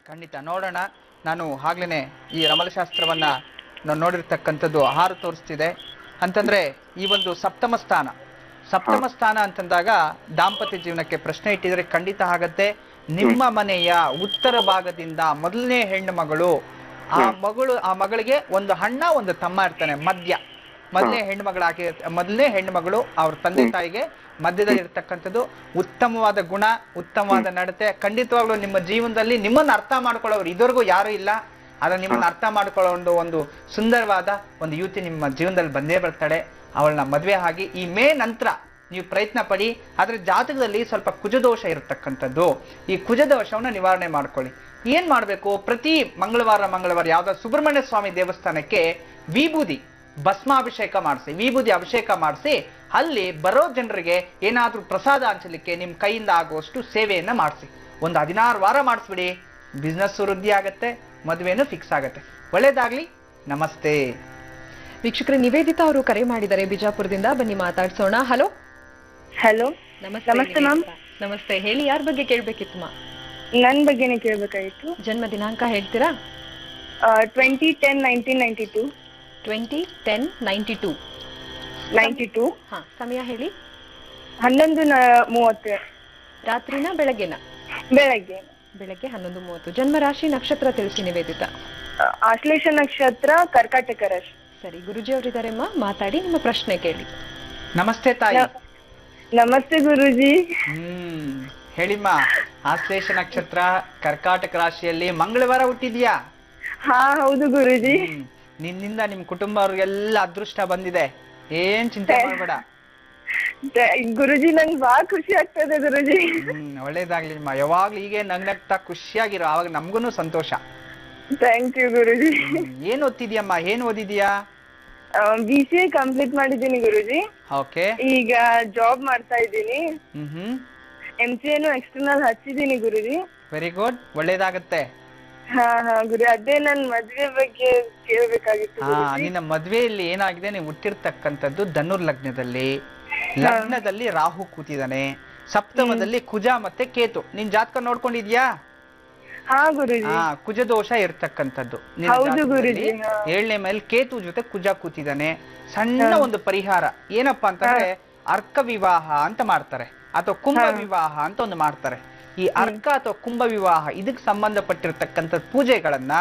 ಖಂಡಿತ ನೋಡೋಣ. ನಾನು ಆಗ್ಲೇನೆ ಈ ರಮಲಶಾಸ್ತ್ರವನ್ನ ನಾನು ನೋಡಿರ್ತಕ್ಕಂಥದ್ದು 6 ತೋರಿಸ್ತಿದೆ. ಅಂತಂದ್ರೆ ಈ ಒಂದು ಸಪ್ತಮ ಸ್ಥಾನ ಅಂತಂದಾಗ ದಾಂಪತ್ಯ ಜೀವನಕ್ಕೆ ಪ್ರಶ್ನೆ ಇಟ್ಟಿದ್ರೆ ಖಂಡಿತ ಆಗತ್ತೆ. ನಿಮ್ಮ ಮನೆಯ ಉತ್ತರ ಭಾಗದಿಂದ ಮೊದಲನೇ ಹೆಣ್ಣು ಮಗಳು, ಆ ಮಗಳಿಗೆ ಒಂದು ಅಣ್ಣ ಒಂದು ತಮ್ಮ ಇರ್ತಾನೆ ಮೊದಲನೇ ಹೆಣ್ಣು ಮಗಳು ಅವ್ರ ತಂದೆ ತಾಯಿಗೆ ಮಧ್ಯದಲ್ಲಿ ಇರ್ತಕ್ಕಂಥದ್ದು. ಉತ್ತಮವಾದ ಗುಣ, ಉತ್ತಮವಾದ ನಡತೆ. ಖಂಡಿತವಾಗ್ಲೂ ನಿಮ್ಮ ಜೀವನದಲ್ಲಿ ನಿಮ್ಮನ್ನ ಅರ್ಥ ಮಾಡ್ಕೊಳ್ಳೋರು ಇದುವರೆಗೂ ಯಾರು ಇಲ್ಲ. ಆದ್ರೆ ನಿಮ್ಮನ್ನ ಅರ್ಥ ಮಾಡ್ಕೊಳ್ಳೋ ಒಂದು ಸುಂದರವಾದ ಒಂದು ಯುವತಿ ನಿಮ್ಮ ಜೀವನದಲ್ಲಿ ಬಂದೇ ಬರ್ತಾಳೆ. ಅವಳನ್ನ ಮದ್ವೆ ಆಗಿ ಈ ಮೇ ನಂತರ ನೀವು ಪ್ರಯತ್ನ ಪಡಿ. ಆದ್ರೆ ಜಾತಕದಲ್ಲಿ ಸ್ವಲ್ಪ ಕುಜದೋಷ ಇರತಕ್ಕಂಥದ್ದು. ಈ ಕುಜದೋಷವನ್ನ ನಿವಾರಣೆ ಮಾಡ್ಕೊಳ್ಳಿ. ಏನ್ ಮಾಡ್ಬೇಕು? ಪ್ರತಿ ಮಂಗಳವಾರ ಯಾವ್ದಾದ್ರು ಸುಬ್ರಹ್ಮಣ್ಯ ಸ್ವಾಮಿ ದೇವಸ್ಥಾನಕ್ಕೆ ವಿಭೂತಿ ಭಸ್ಮಾಭಿಷೇಕ ಮಾಡಿಸಿ, ವಿಭೂತಿ ಅಭಿಷೇಕ ಮಾಡಿಸಿ, ಅಲ್ಲಿ ಬರೋ ಜನರಿಗೆ ಏನಾದ್ರೂ ಪ್ರಸಾದ ಹಂಚಲಿಕ್ಕೆ ನಿಮ್ ಕೈಯಿಂದ ಆಗುವಷ್ಟು ಸೇವೆಯನ್ನ ಮಾಡಿಸಿ. ಒಂದು 16 ವಾರ ಮಾಡಿಸ್ಬಿಡಿ, ಬಿಸ್ನೆಸ್ ವೃದ್ಧಿ ಆಗತ್ತೆ, ಮದುವೆನೂ ಫಿಕ್ಸ್ ಆಗತ್ತೆ. ಒಳ್ಳೇದಾಗ್ಲಿ. ನಮಸ್ತೆ. ವೀಕ್ಷಕರೇ, ನಿವೇದಿತಾ ಅವರು ಕರೆ ಮಾಡಿದ್ದಾರೆ ಬಿಜಾಪುರದಿಂದ. ಬನ್ನಿ ಮಾತಾಡ್ಸೋಣ. ಹಲೋ. ನಮಸ್ತೆ ಮ್ಯಾಮ್. ನಮಸ್ತೆ, ಹೇಳಿ, ಯಾರ ಬಗ್ಗೆ ಕೇಳ್ಬೇಕಿತ್ತು ಮಾ? ನನ್ ಬಗ್ಗೆನೇ ಕೇಳ್ಬೇಕಾಗಿತ್ತು. ಜನ್ಮ ದಿನಾಂಕ ಹೇಳ್ತೀರಾ? 20/10/1992. 20/10/92. ಹಾ, ಸಮಯ ಹೇಳಿ. 11:30. ರಾತ್ರಿನಾ ಬೆಳಗ್ಗೆನ? ಬೆಳಗ್ಗೆ 11:30. ಜನ್ಮ ರಾಶಿ ನಕ್ಷತ್ರ ತಿಳಿಸಿ ನಿವೇದಿತಾ. ಆಶ್ಲೇಷ ನಕ್ಷತ್ರ, ಕರ್ಕಾಟಕ ರಾಶಿ. ಸರಿ, ಗುರುಜಿ ಅವರಿದ್ದಾರೆಮ್ಮ, ಮಾತಾಡಿ, ನಿಮ್ಮ ಪ್ರಶ್ನೆ ಕೇಳಿ. ನಮಸ್ತೆ ತಾಯಿ. ನಮಸ್ತೆ ಗುರುಜಿ. ಹೇಳಿಮ್ಮ, ಆಶ್ಲೇಷ ನಕ್ಷತ್ರ, ಕರ್ಕಾಟಕ ರಾಶಿಯಲ್ಲಿ ಮಂಗಳವಾರ ಹುಟ್ಟಿದ್ಯಾ? ಹಾ ಹೌದು ಗುರುಜಿ. ನಿನ್ನಿಂದ ನಿಮ್ ಕುಟುಂಬ ಅವ್ರಿಗೆಲ್ಲ ಅದೃಷ್ಟ ಬಂದಿದೆ, ಏನ್ ಚಿಂತೆ ಮಾಡ್ಬೇಡ. ಗುರುಜಿ, ನಂಗೆ ಬಹಳ ಖುಷಿ ಆಗ್ತದೆ ಗುರುಜಿ. ಒಳ್ಳೇದಾಗ್ಲಿಮ್ಮ, ಯಾವಾಗ್ಲೂ ಹೀಗೆ ನಗ್ನಗ್ತಾ ಖುಷಿಯಾಗಿರೋ, ಅವಾಗ ನಮ್ಗೂನು ಸಂತೋಷ. ಥ್ಯಾಂಕ್ ಯು ಗುರುಜಿ. ಏನ್ ಓದ್ತಿದ್ಯಮ್ಮ? ಏನ್ ಓದಿದ್ಯಾ? BCA ಕಂಪ್ಲೀಟ್ ಮಾಡಿದ್ದೀನಿ ಗುರುಜಿ. ಓಕೆ. ಈಗ ಜಾಬ್ ಮಾಡ್ತಾ ಇದ್ದೀನಿ. MCAನು ಎಕ್ಸ್ಟರ್ನಲ್ ಹಚ್ಚಿದ್ದೀನಿ ಗುರುಜಿ. ವೆರಿ ಗುಡ್, ಒಳ್ಳೇದಾಗತ್ತೆ. ಹಾ ಗುರು, ಅದೇ ನನ್ ಮದ್ವೆ ಬಗ್ಗೆ ಕೇಳ್ಬೇಕಾಗಿತ್ತು. ನಿನ್ನ ಮದ್ವೆಯಲ್ಲಿ ಏನಾಗಿದೆ, ನೀವು ಹುಟ್ಟಿರ್ತಕ್ಕಂಥದ್ದು ಧನುರ್ ಲಗ್ನದಲ್ಲಿ ರಾಹು ಕೂತಿದ್ದಾನೆ, ಸಪ್ತಮದಲ್ಲಿ ಕುಜ ಮತ್ತೆ ಕೇತು. ನಿನ್ ಜಾತಕ ನೋಡ್ಕೊಂಡಿದ್ಯಾ? ಹಾ ಗುರುಜಿ. ಕುಜದೋಷ ಇರ್ತಕ್ಕಂಥದ್ದು. 7ನೇ ಮೇಲೆ ಕೇತು ಜೊತೆ ಕುಜ ಕೂತಿದ್ದಾನೆ. ಸಣ್ಣ ಒಂದು ಪರಿಹಾರ ಏನಪ್ಪಾ ಅಂತಂದ್ರೆ, ಅರ್ಕ ವಿವಾಹ ಅಂತ ಮಾಡ್ತಾರೆ, ಅಥವಾ ಕುಂಭ ವಿವಾಹ ಅಂತ ಒಂದು ಮಾಡ್ತಾರೆ. ಈ ಅರ್ಕ ಅಥವಾ ಕುಂಭ ವಿವಾಹ ಇದಕ್ಕೆ ಸಂಬಂಧಪಟ್ಟಿರ್ತಕ್ಕಂಥ ಪೂಜೆಗಳನ್ನ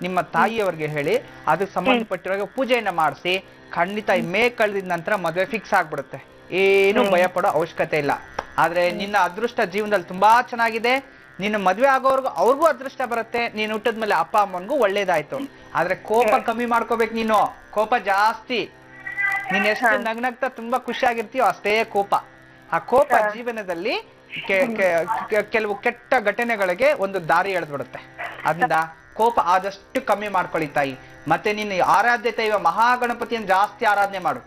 ನಿಮ್ಮ ತಾಯಿಯವರಿಗೆ ಹೇಳಿ ಅದಕ್ಕೆ ಸಂಬಂಧಪಟ್ಟಿರೋ ಪೂಜೆಯನ್ನ ಮಾಡಿಸಿ. ಖಂಡಿತ ಈ ಮೇ ಕಳೆದ ನಂತರ ಮದುವೆ ಫಿಕ್ಸ್ ಆಗ್ಬಿಡುತ್ತೆ, ಏನು ಭಯ ಪಡೋ ಅವಶ್ಯಕತೆ ಇಲ್ಲ. ಆದ್ರೆ ನಿನ್ನ ಅದೃಷ್ಟ ಜೀವನದಲ್ಲಿ ತುಂಬಾ ಚೆನ್ನಾಗಿದೆ. ನಿನ್ನ ಮದ್ವೆ ಆಗೋರ್ಗು ಅವ್ರಿಗೂ ಅದೃಷ್ಟ ಬರುತ್ತೆ. ನೀನು ಹುಟ್ಟದ್ಮೇಲೆ ಅಪ್ಪ ಅಮ್ಮನ್ಗೂ ಒಳ್ಳೇದಾಯ್ತು. ಆದ್ರೆ ಕೋಪ ಕಮ್ಮಿ ಮಾಡ್ಕೋಬೇಕು. ನೀನು ಕೋಪ ಜಾಸ್ತಿ, ನೀನ್ ಎಷ್ಟು ನಗ್ನಗ್ತಾ ತುಂಬಾ ಖುಷಿಯಾಗಿರ್ತೀಯೋ ಅಷ್ಟೇ ಕೋಪ. ಆ ಕೋಪ ಜೀವನದಲ್ಲಿ ಕೆಲವು ಕೆಟ್ಟ ಘಟನೆಗಳಿಗೆ ಒಂದು ದಾರಿ ಎಳೆದ್ಬಿಡುತ್ತೆ. ಅದರಿಂದ ಕೋಪ ಆದಷ್ಟು ಕಮ್ಮಿ ಮಾಡ್ಕೊಳ್ಳಿ ತಾಯಿ. ಮತ್ತೆ ನಿನ್ನ ಆರಾಧ್ಯ ದೈವ ಮಹಾಗಣಪತಿಯನ್ನು ಜಾಸ್ತಿ ಆರಾಧನೆ ಮಾಡು.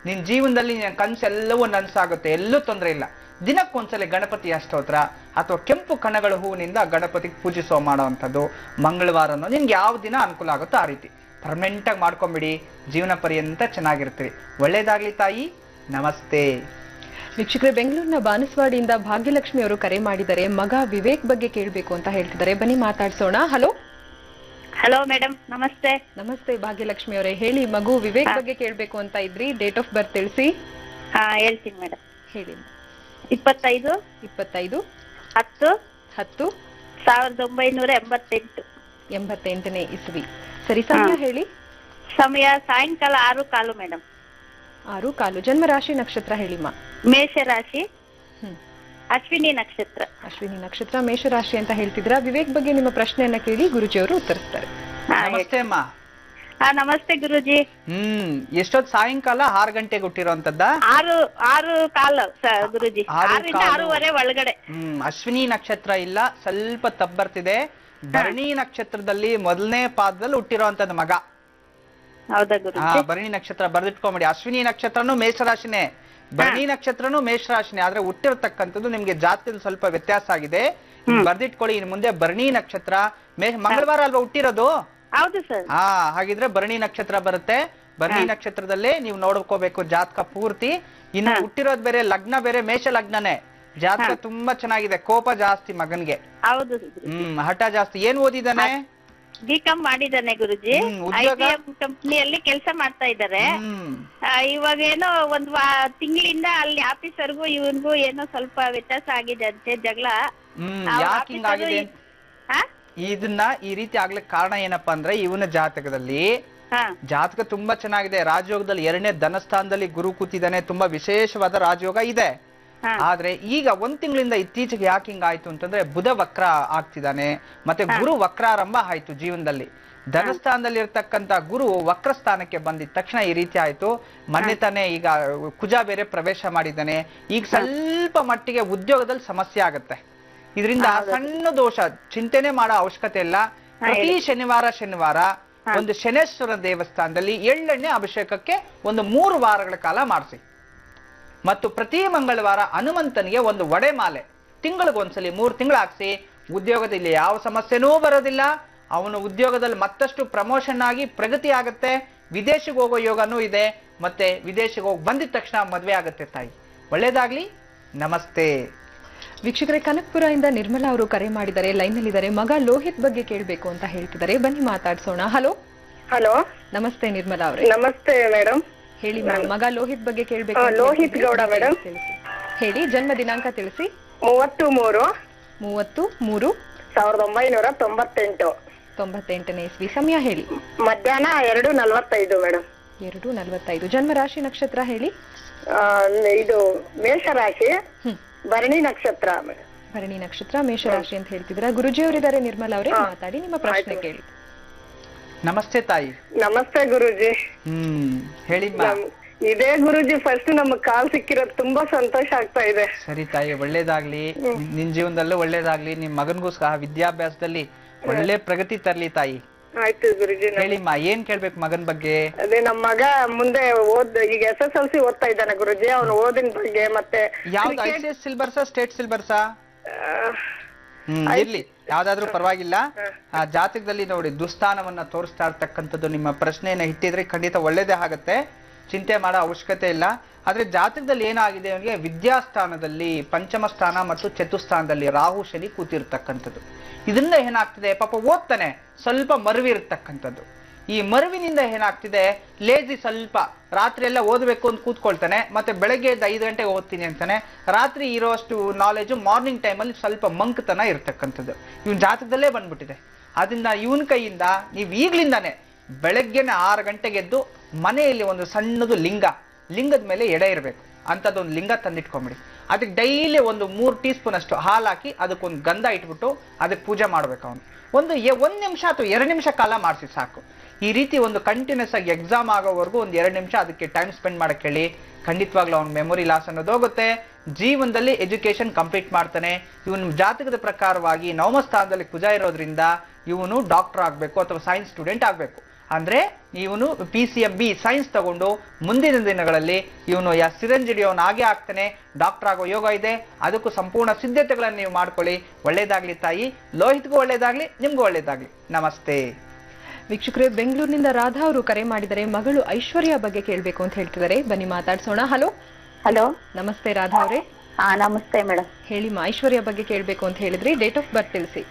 ನಿನ್ ಜೀವನದಲ್ಲಿ ನಿನ್ನ ಕನಸೆಲ್ಲವೂ ನನ್ಸಾಗುತ್ತೆ, ಎಲ್ಲೂ ತೊಂದರೆ ಇಲ್ಲ. ದಿನಕ್ಕೊಂದ್ಸಲ ಗಣಪತಿಯ ಸ್ತೋತ್ರ ಅಥವಾ ಕೆಂಪು ಕಣಗಳ ಹೂವಿನಿಂದ ಗಣಪತಿಗೆ ಪೂಜಿಸೋ ಮಾಡುವಂಥದ್ದು ಮಂಗಳವಾರನೋ ನಿನ್ಗೆ ಯಾವ ದಿನ ಅನುಕೂಲ ಆಗುತ್ತೋ ಆ ರೀತಿ ಪರ್ಮನೆಂಟ್ ಆಗಿ ಮಾಡ್ಕೊಂಬಿಡಿ. ಜೀವನ ಪರ್ಯಂತ ಚೆನ್ನಾಗಿರ್ತೀರಿ. ಒಳ್ಳೇದಾಗ್ಲಿ ತಾಯಿ. ನಮಸ್ತೆ. ವೀಕ್ಷಕರೇ, ಬೆಂಗಳೂರಿನ ಬಾನಸವಾಡಿಯಿಂದ ಭಾಗ್ಯಲಕ್ಷ್ಮಿ ಅವರು ಕರೆ ಮಾಡಿದ್ದಾರೆ. ಮಗ ವಿವೇಕ್ ಬಗ್ಗೆ ಕೇಳಬೇಕು ಅಂತ ಹೇಳ್ತಿದ್ದಾರೆ. ಬನ್ನಿ ಮಾತಾಡ್ಸೋಣ. ಹಲೋ. ಹಲೋ ಮೇಡಮ್, ನಮಸ್ತೆ. ನಮಸ್ತೆ ಭಾಗ್ಯಲಕ್ಷ್ಮಿ ಅವರೇ, ಹೇಳಿ. ಮಗು ವಿವೇಕ್ ಬಗ್ಗೆ ಕೇಳಬೇಕು ಅಂತ ಇದ್ರಿ, ಡೇಟ್ ಆಫ್ ಬರ್ತ್ ತಿಳಿಸಿ. ಹೇಳ್ತೀನಿ ಮೇಡಮ್, ಹೇಳಿ. 25/10/1988. 88ನೇ ಇಸ್ವಿ. ಸರಿ, ಸಮಯ ಹೇಳಿ. ಸಮಯ ಸಾಯಂಕಾಲ 6:15 ಮೇಡಮ್. 6:15. ಜನ್ಮ ರಾಶಿ ನಕ್ಷತ್ರ ಹೇಳಿಮ್ಮ. ಮೇಷರಾಶಿ, ಹ್ಮ್. ಅಶ್ವಿನಿ ನಕ್ಷತ್ರ. ಅಶ್ವಿನಿ ನಕ್ಷತ್ರ, ಮೇಷರಾಶಿ ಅಂತ ಹೇಳ್ತಿದ್ರ. ವಿವೇಕ್ ಬಗ್ಗೆ ನಿಮ್ಮ ಪ್ರಶ್ನೆಯನ್ನ ಕೇಳಿ ಗುರುಜಿಯವರು ಉತ್ತರಿಸ್ತಾರೆ. ನಮಸ್ತೆ ಅಮ್ಮ. ನಮಸ್ತೆ ಗುರುಜಿ. ಎಷ್ಟೊತ್ತು? ಸಾಯಂಕಾಲ 6 ಗಂಟೆಗೆ ಹುಟ್ಟಿರೋಂತದ್ದ? 6:15 ಗುರುಜಿ. 6ರಿಂದ 6:15 ಒಳಗಡೆ. ಅಶ್ವಿನಿ ನಕ್ಷತ್ರ ಇಲ್ಲ, ಸ್ವಲ್ಪ ತಬ್ಬರ್ತಿದೆ. ಭರಣಿ ನಕ್ಷತ್ರದಲ್ಲಿ ಮೊದಲನೇ ಪಾದದಲ್ಲಿ ಹುಟ್ಟಿರೋಂತದ್ ಮಗ. ಹೌದಾ ಗುರುಜಿ? ಭರಣಿ ನಕ್ಷತ್ರ ಬರ್ದಿಟ್ಕೊಂಬಿಡಿ. ಅಶ್ವಿನಿ ನಕ್ಷತ್ರನು ಮೇಷರಾಶಿನೇ, ಭರಣಿ ನಕ್ಷತ್ರನು ಮೇಷರಾಶಿನೇ. ಆದ್ರೆ ಹುಟ್ಟಿರ್ತಕ್ಕಂಥದ್ದು ನಿಮ್ಗೆ ಜಾತಕದಲ್ಲಿ ಸ್ವಲ್ಪ ವ್ಯತ್ಯಾಸ ಆಗಿದೆ. ಬರ್ದಿಟ್ಕೊಳ್ಳಿ. ಇನ್ನು ಮುಂದೆ ಭರಣಿ ನಕ್ಷತ್ರ ಮಂಗಳವಾರ ಅಲ್ವಾ ಹುಟ್ಟಿರೋದು? ಹೌದು ಸರ್. ಹಾಗಿದ್ರೆ ಭರಣಿ ನಕ್ಷತ್ರ ಬರುತ್ತೆ. ಭರಣಿ ನಕ್ಷತ್ರದಲ್ಲೇ ನೀವು ನೋಡ್ಕೋಬೇಕು ಜಾತಕ ಪೂರ್ತಿ. ಇನ್ನು ಹುಟ್ಟಿರೋದ್ ಬೇರೆ, ಲಗ್ನ ಬೇರೆ, ಮೇಷ ಲಗ್ನನೇ. ಜಾತಕ ತುಂಬಾ ಚೆನ್ನಾಗಿದೆ. ಕೋಪ ಜಾಸ್ತಿ ಮಗನ್ಗೆ. ಹೌದು. ಹಠ ಜಾಸ್ತಿ. ಏನ್ ಓದಿದಾನೆ? ಬಿಕಾಂ ಮಾಡಿದಾನೆ ಗುರುಜಿ. IBM ಕಂಪ್ನಿಯಲ್ಲಿ ಕೆಲಸ ಮಾಡ್ತಾ ಇದ್ದಾರೆ. ಇವಾಗ ಏನೋ ಒಂದ್ ತಿಂಗಳಿಂದ ಅಲ್ಲಿ ಆಫೀಸರ್ಗೂ ಇವನ್ಗೂ ಏನೋ ಸ್ವಲ್ಪ ವ್ಯತ್ಯಾಸ ಆಗಿದೆ ಅಂತೆ, ಜಗಳ. ಯಾಕೆ ಹಿಂಗಾಗಿದೆ? ಇದನ್ನ ಈ ರೀತಿ ಆಗ್ಲಿಕ್ಕೆ ಕಾರಣ ಏನಪ್ಪಾ ಅಂದ್ರೆ, ಇವನ ಜಾತಕದಲ್ಲಿ ಜಾತಕ ತುಂಬಾ ಚೆನ್ನಾಗಿದೆ. ರಾಜಯೋಗದಲ್ಲಿ 2ನೇ ಧನಸ್ಥಾನದಲ್ಲಿ ಗುರು ಕೂತಿದ್ದಾನೆ. ತುಂಬಾ ವಿಶೇಷವಾದ ರಾಜಯೋಗ ಇದೆ. ಆದ್ರೆ ಈಗ 1 ತಿಂಗಳಿಂದ ಇತ್ತೀಚೆಗೆ ಯಾಕೆ ಹಿಂಗಾಯ್ತು ಅಂತಂದ್ರೆ, ಬುಧ ವಕ್ರ ಆಗ್ತಿದ್ದಾನೆ, ಮತ್ತೆ ಗುರು ವಕ್ರಾರಂಭ ಆಯ್ತು ಜೀವನದಲ್ಲಿ. ಧನಸ್ಥಾನದಲ್ಲಿ ಇರ್ತಕ್ಕಂತ ಗುರು ವಕ್ರ ಸ್ಥಾನಕ್ಕೆ ಬಂದಿದ ತಕ್ಷಣ ಈ ರೀತಿ ಆಯ್ತು. ಮೊನ್ನೆ ತಾನೇ ಈಗ ಕುಜ ಬೇರೆ ಪ್ರವೇಶ ಮಾಡಿದ್ದಾನೆ. ಈಗ ಸ್ವಲ್ಪ ಮಟ್ಟಿಗೆ ಉದ್ಯೋಗದಲ್ಲಿ ಸಮಸ್ಯೆ ಆಗತ್ತೆ. ಇದರಿಂದ ಸಣ್ಣ ದೋಷ, ಚಿಂತೆನೆ ಮಾಡೋ ಅವಶ್ಯಕತೆ ಇಲ್ಲ. ಪ್ರತಿ ಶನಿವಾರ ಒಂದು ಶನೇಶ್ವರ ದೇವಸ್ಥಾನದಲ್ಲಿ ಎಳ್ಳೆಣ್ಣೆ ಅಭಿಷೇಕಕ್ಕೆ ಒಂದು 3 ವಾರಗಳ ಕಾಲ ಮಾಡಿಸಿ. ಮತ್ತು ಪ್ರತಿ ಮಂಗಳವಾರ ಹನುಮಂತನಿಗೆ ಒಂದು ಒಡೆ ಮಾಲೆ ತಿಂಗಳಿಗೊಂದ್ಸಲಿ 3 ತಿಂಗಳು ಹಾಕ್ಸಿ. ಉದ್ಯೋಗದಲ್ಲಿ ಯಾವ ಸಮಸ್ಯೆನೂ ಬರೋದಿಲ್ಲ. ಅವನು ಉದ್ಯೋಗದಲ್ಲಿ ಮತ್ತಷ್ಟು ಪ್ರಮೋಷನ್ ಆಗಿ ಪ್ರಗತಿ ಆಗತ್ತೆ. ವಿದೇಶಿಗೆ ಹೋಗೋ ಯೋಗನೂ ಇದೆ. ಮತ್ತೆ ವಿದೇಶಿಗೆ ಹೋಗಿ ಬಂದಿದ ತಕ್ಷಣ ಮದ್ವೆ ಆಗತ್ತೆ. ತಾಯಿ ಒಳ್ಳೇದಾಗ್ಲಿ. ನಮಸ್ತೆ. ವೀಕ್ಷಕರೇ, ಕನಕಪುರ ಇಂದ ನಿರ್ಮಲಾ ಅವರು ಕರೆ ಮಾಡಿದ್ದಾರೆ, ಲೈನ್ ನಲ್ಲಿ ಇದ್ದಾರೆ. ಮಗ ಲೋಹಿತ್ ಬಗ್ಗೆ ಕೇಳಬೇಕು ಅಂತ ಹೇಳ್ತಿದ್ದಾರೆ. ಬನ್ನಿ ಮಾತಾಡ್ಸೋಣ. ಹಲೋ. ಹಲೋ, ನಮಸ್ತೆ ನಿರ್ಮಲಾ ಅವರೇ. ನಮಸ್ತೆ ಮೇಡಮ್. ಹೇಳಿ ಮೇಡಮ್, ಮಗ ಲೋಹಿತ್ ಬಗ್ಗೆ ಕೇಳಬೇಕು. ಲೋಹಿತ್ ಗೌಡ ಮೇಡಮ್. ಹೇಳಿ, ಜನ್ಮ ದಿನಾಂಕ ತಿಳಿಸಿ. 33/3/1998. 98ನೇ ಇಸ್ವಿ. ಸಮಯ ಹೇಳಿ. ಮಧ್ಯಾಹ್ನ 2:45 ಮೇಡಮ್. 2:45. ಜನ್ಮ ರಾಶಿ ನಕ್ಷತ್ರ ಹೇಳಿ. ಇದು ಮೇಷರಾಶಿ, ಭರಣಿ ನಕ್ಷತ್ರ. ಭರಣಿ ನಕ್ಷತ್ರ, ಮೇಷರಾಶಿ ಅಂತ ಹೇಳ್ತಿದ್ರ. ಗುರುಜಿಯವರಿದ್ದಾರೆ ನಿರ್ಮಲಾ ಅವರೇ, ಮಾತಾಡಿ, ನಿಮ್ಮ ಪ್ರಶ್ನೆ ಕೇಳಿ. ನಮಸ್ತೆ ತಾಯಿ. ನಮಸ್ತೆ ಗುರುಜಿ. ಹೇಳಿ. ಇದೇ ಗುರುಜಿ ಫಸ್ಟ್ ನಮಗ್ ಕಾಲ್ ಸಿಕ್ಕಿರೋದು ತುಂಬಾ ಸಂತೋಷ ಆಗ್ತಾ ಇದೆ. ಸರಿ ತಾಯಿ, ಒಳ್ಳೇದಾಗ್ಲಿ. ನಿನ್ ಜೀವನದಲ್ಲೂ ಒಳ್ಳೇದಾಗ್ಲಿ. ನಿಮ್ ಮಗನ್ಗೂ ಸಹ ವಿದ್ಯಾಭ್ಯಾಸದಲ್ಲಿ ಒಳ್ಳೆ ಪ್ರಗತಿ ತರ್ಲಿ ತಾಯಿ. ಆಯ್ತು ಗುರುಜಿ. ಹೇಳಿಮ್ಮ, ಏನ್ ಕೇಳ್ಬೇಕು ಮಗನ್ ಬಗ್ಗೆ? ಅದೇ ನಮ್ ಮಗ ಮುಂದೆ ಈಗ SSLC ಓದ್ತಾ ಇದ್ದಾನೆ ಗುರುಜಿ. ಅವ್ನು ಓದಿನ ಬಗ್ಗೆ ಮತ್ತೆ ಯಾವ್ದು ICS ಸಿಲೆಬಸ್ಸಾ ಸ್ಟೇಟ್ ಸಿಲೆಬಸ್ಸಾ? ಇರ್ಲಿ, ಯಾವ್ದಾದ್ರು ಪರವಾಗಿಲ್ಲ. ಆ ಜಾತಕದಲ್ಲಿ ನೋಡಿ ದುಸ್ಥಾನವನ್ನ ತೋರಿಸ್ತಾ ಇರ್ತಕ್ಕಂಥದ್ದು. ನಿಮ್ಮ ಪ್ರಶ್ನೆಯನ್ನ ಇಟ್ಟಿದ್ರೆ ಖಂಡಿತ ಒಳ್ಳೇದೇ ಆಗತ್ತೆ. ಚಿಂತೆ ಮಾಡೋ ಅವಶ್ಯಕತೆ ಇಲ್ಲ. ಆದ್ರೆ ಜಾತಕದಲ್ಲಿ ಏನಾಗಿದೆ ಅವನಿಗೆ, ವಿದ್ಯಾಸ್ಥಾನದಲ್ಲಿ ಪಂಚಮ ಸ್ಥಾನ ಮತ್ತು ಚತುಸ್ಥಾನದಲ್ಲಿ ರಾಹು ಶನಿ ಕೂತಿರ್ತಕ್ಕಂಥದ್ದು. ಇದರಿಂದ ಏನಾಗ್ತಿದೆ, ಪಾಪ ಓದ್ತಾನೆ, ಸ್ವಲ್ಪ ಮರುವಿರ್ತಕ್ಕಂಥದ್ದು. ಈ ಮರುವಿನಿಂದ ಏನಾಗ್ತಿದೆ, ಲೇಜಿ, ಸ್ವಲ್ಪ ರಾತ್ರಿ ಎಲ್ಲ ಓದಬೇಕು ಅಂತ ಕೂತ್ಕೊಳ್ತಾನೆ. ಮತ್ತೆ ಬೆಳಗ್ಗೆ 5 ಗಂಟೆಗೆ ಓದ್ತೀನಿ ಅಂತಾನೆ. ರಾತ್ರಿ ಇರೋಷ್ಟು ನಾಲೆಜು ಮಾರ್ನಿಂಗ್ ಟೈಮಲ್ಲಿ ಸ್ವಲ್ಪ ಮಂಕತನ ಇರ್ತಕ್ಕಂಥದ್ದು ಇವನ್ ಜಾತಕದಲ್ಲೇ ಬಂದ್ಬಿಟ್ಟಿದೆ. ಅದರಿಂದ ಇವನ್ ಕೈಯಿಂದ ನೀವು ಈಗ್ಲಿಂದಾನೆ ಬೆಳಗ್ಗೆನೆ 6 ಗಂಟೆಗೆ ಎದ್ದು ಮನೆಯಲ್ಲಿ ಒಂದು ಸಣ್ಣದು ಲಿಂಗದ ಮೇಲೆ ಎಡೆ ಇರಬೇಕು ಅಂಥದ್ದೊಂದು ಲಿಂಗ ತಂದಿಟ್ಕೊಂಬಿಡಿ. ಅದಕ್ಕೆ ಡೈಲಿ ಒಂದು 3 ಟೀ ಸ್ಪೂನ್ ಅಷ್ಟು ಹಾಲು ಹಾಕಿ ಅದಕ್ಕೊಂದು ಗಂಧ ಇಟ್ಬಿಟ್ಟು ಅದಕ್ಕೆ ಪೂಜೆ ಮಾಡ್ಬೇಕು. ಅವನು ಒಂದು 1 ನಿಮಿಷ ಅಥವಾ 2 ನಿಮಿಷ ಕಾಲ ಮಾಡಿಸಿ ಸಾಕು. ಈ ರೀತಿ ಒಂದು ಕಂಟಿನ್ಯೂಸ್ ಆಗಿ ಎಕ್ಸಾಮ್ ಆಗೋವರೆಗೂ ಒಂದು 2 ನಿಮಿಷ ಅದಕ್ಕೆ ಟೈಮ್ ಸ್ಪೆಂಡ್ ಮಾಡಕ್ಕೆ ಹೇಳಿ. ಖಂಡಿತವಾಗ್ಲೂ ಅವ್ನ ಮೆಮೊರಿ ಲಾಸ್ ಅನ್ನೋದು ಹೋಗುತ್ತೆ. ಜೀವನದಲ್ಲಿ ಎಜುಕೇಶನ್ ಕಂಪ್ಲೀಟ್ ಮಾಡ್ತಾನೆ. ಇವನು ಜಾತಕದ ಪ್ರಕಾರವಾಗಿ 9ಮ ಸ್ಥಾನದಲ್ಲಿ ಕುಜ ಇರೋದ್ರಿಂದ ಇವನು ಡಾಕ್ಟರ್ ಆಗಬೇಕು ಅಥವಾ ಸೈನ್ಸ್ ಸ್ಟೂಡೆಂಟ್ ಆಗಬೇಕು. ಅಂದ್ರೆ ಇವನು PCMB ಸೈನ್ಸ್ ತಗೊಂಡು ಮುಂದಿನ ದಿನಗಳಲ್ಲಿ ಇವನು ಸಿರಂಜಿಡಿಯವನಾಗೆ ಆಗ್ತಾನೆ. ಡಾಕ್ಟರ್ ಆಗೋ ಯೋಗ ಇದೆ. ಅದಕ್ಕೂ ಸಂಪೂರ್ಣ ಸಿದ್ಧತೆಗಳನ್ನು ನೀವು ಮಾಡ್ಕೊಳ್ಳಿ. ಒಳ್ಳೇದಾಗ್ಲಿ ತಾಯಿ. ಲೋಹಿತ್ಗೂ ಒಳ್ಳೇದಾಗ್ಲಿ, ನಿಮ್ಗೂ ಒಳ್ಳೇದಾಗ್ಲಿ. ನಮಸ್ತೆ. ವೀಕ್ಷಕರೇ, ಬೆಂಗಳೂರಿನಿಂದ ರಾಧಾ ಅವರು ಕರೆ ಮಾಡಿದರೆ ಮಗಳು ಐಶ್ವರ್ಯ ಬಗ್ಗೆ ಕೇಳಬೇಕು ಅಂತ ಹೇಳ್ತಿದ್ದಾರೆ. ಬನ್ನಿ ಮಾತಾಡ್ಸೋಣ. ಹಲೋ. ಹಲೋ, ನಮಸ್ತೆ ರಾಧಾ ಅವರೇ. ನಮಸ್ತೆ ಮೇಡಮ್. ಹೇಳಿಮ್ಮ, ಐಶ್ವರ್ಯ ಬಗ್ಗೆ ಕೇಳಬೇಕು ಅಂತ ಹೇಳಿದ್ರಿ. ಡೇಟ್ ಆಫ್ ಬರ್ತ್ ತಿಳಿಸಿ.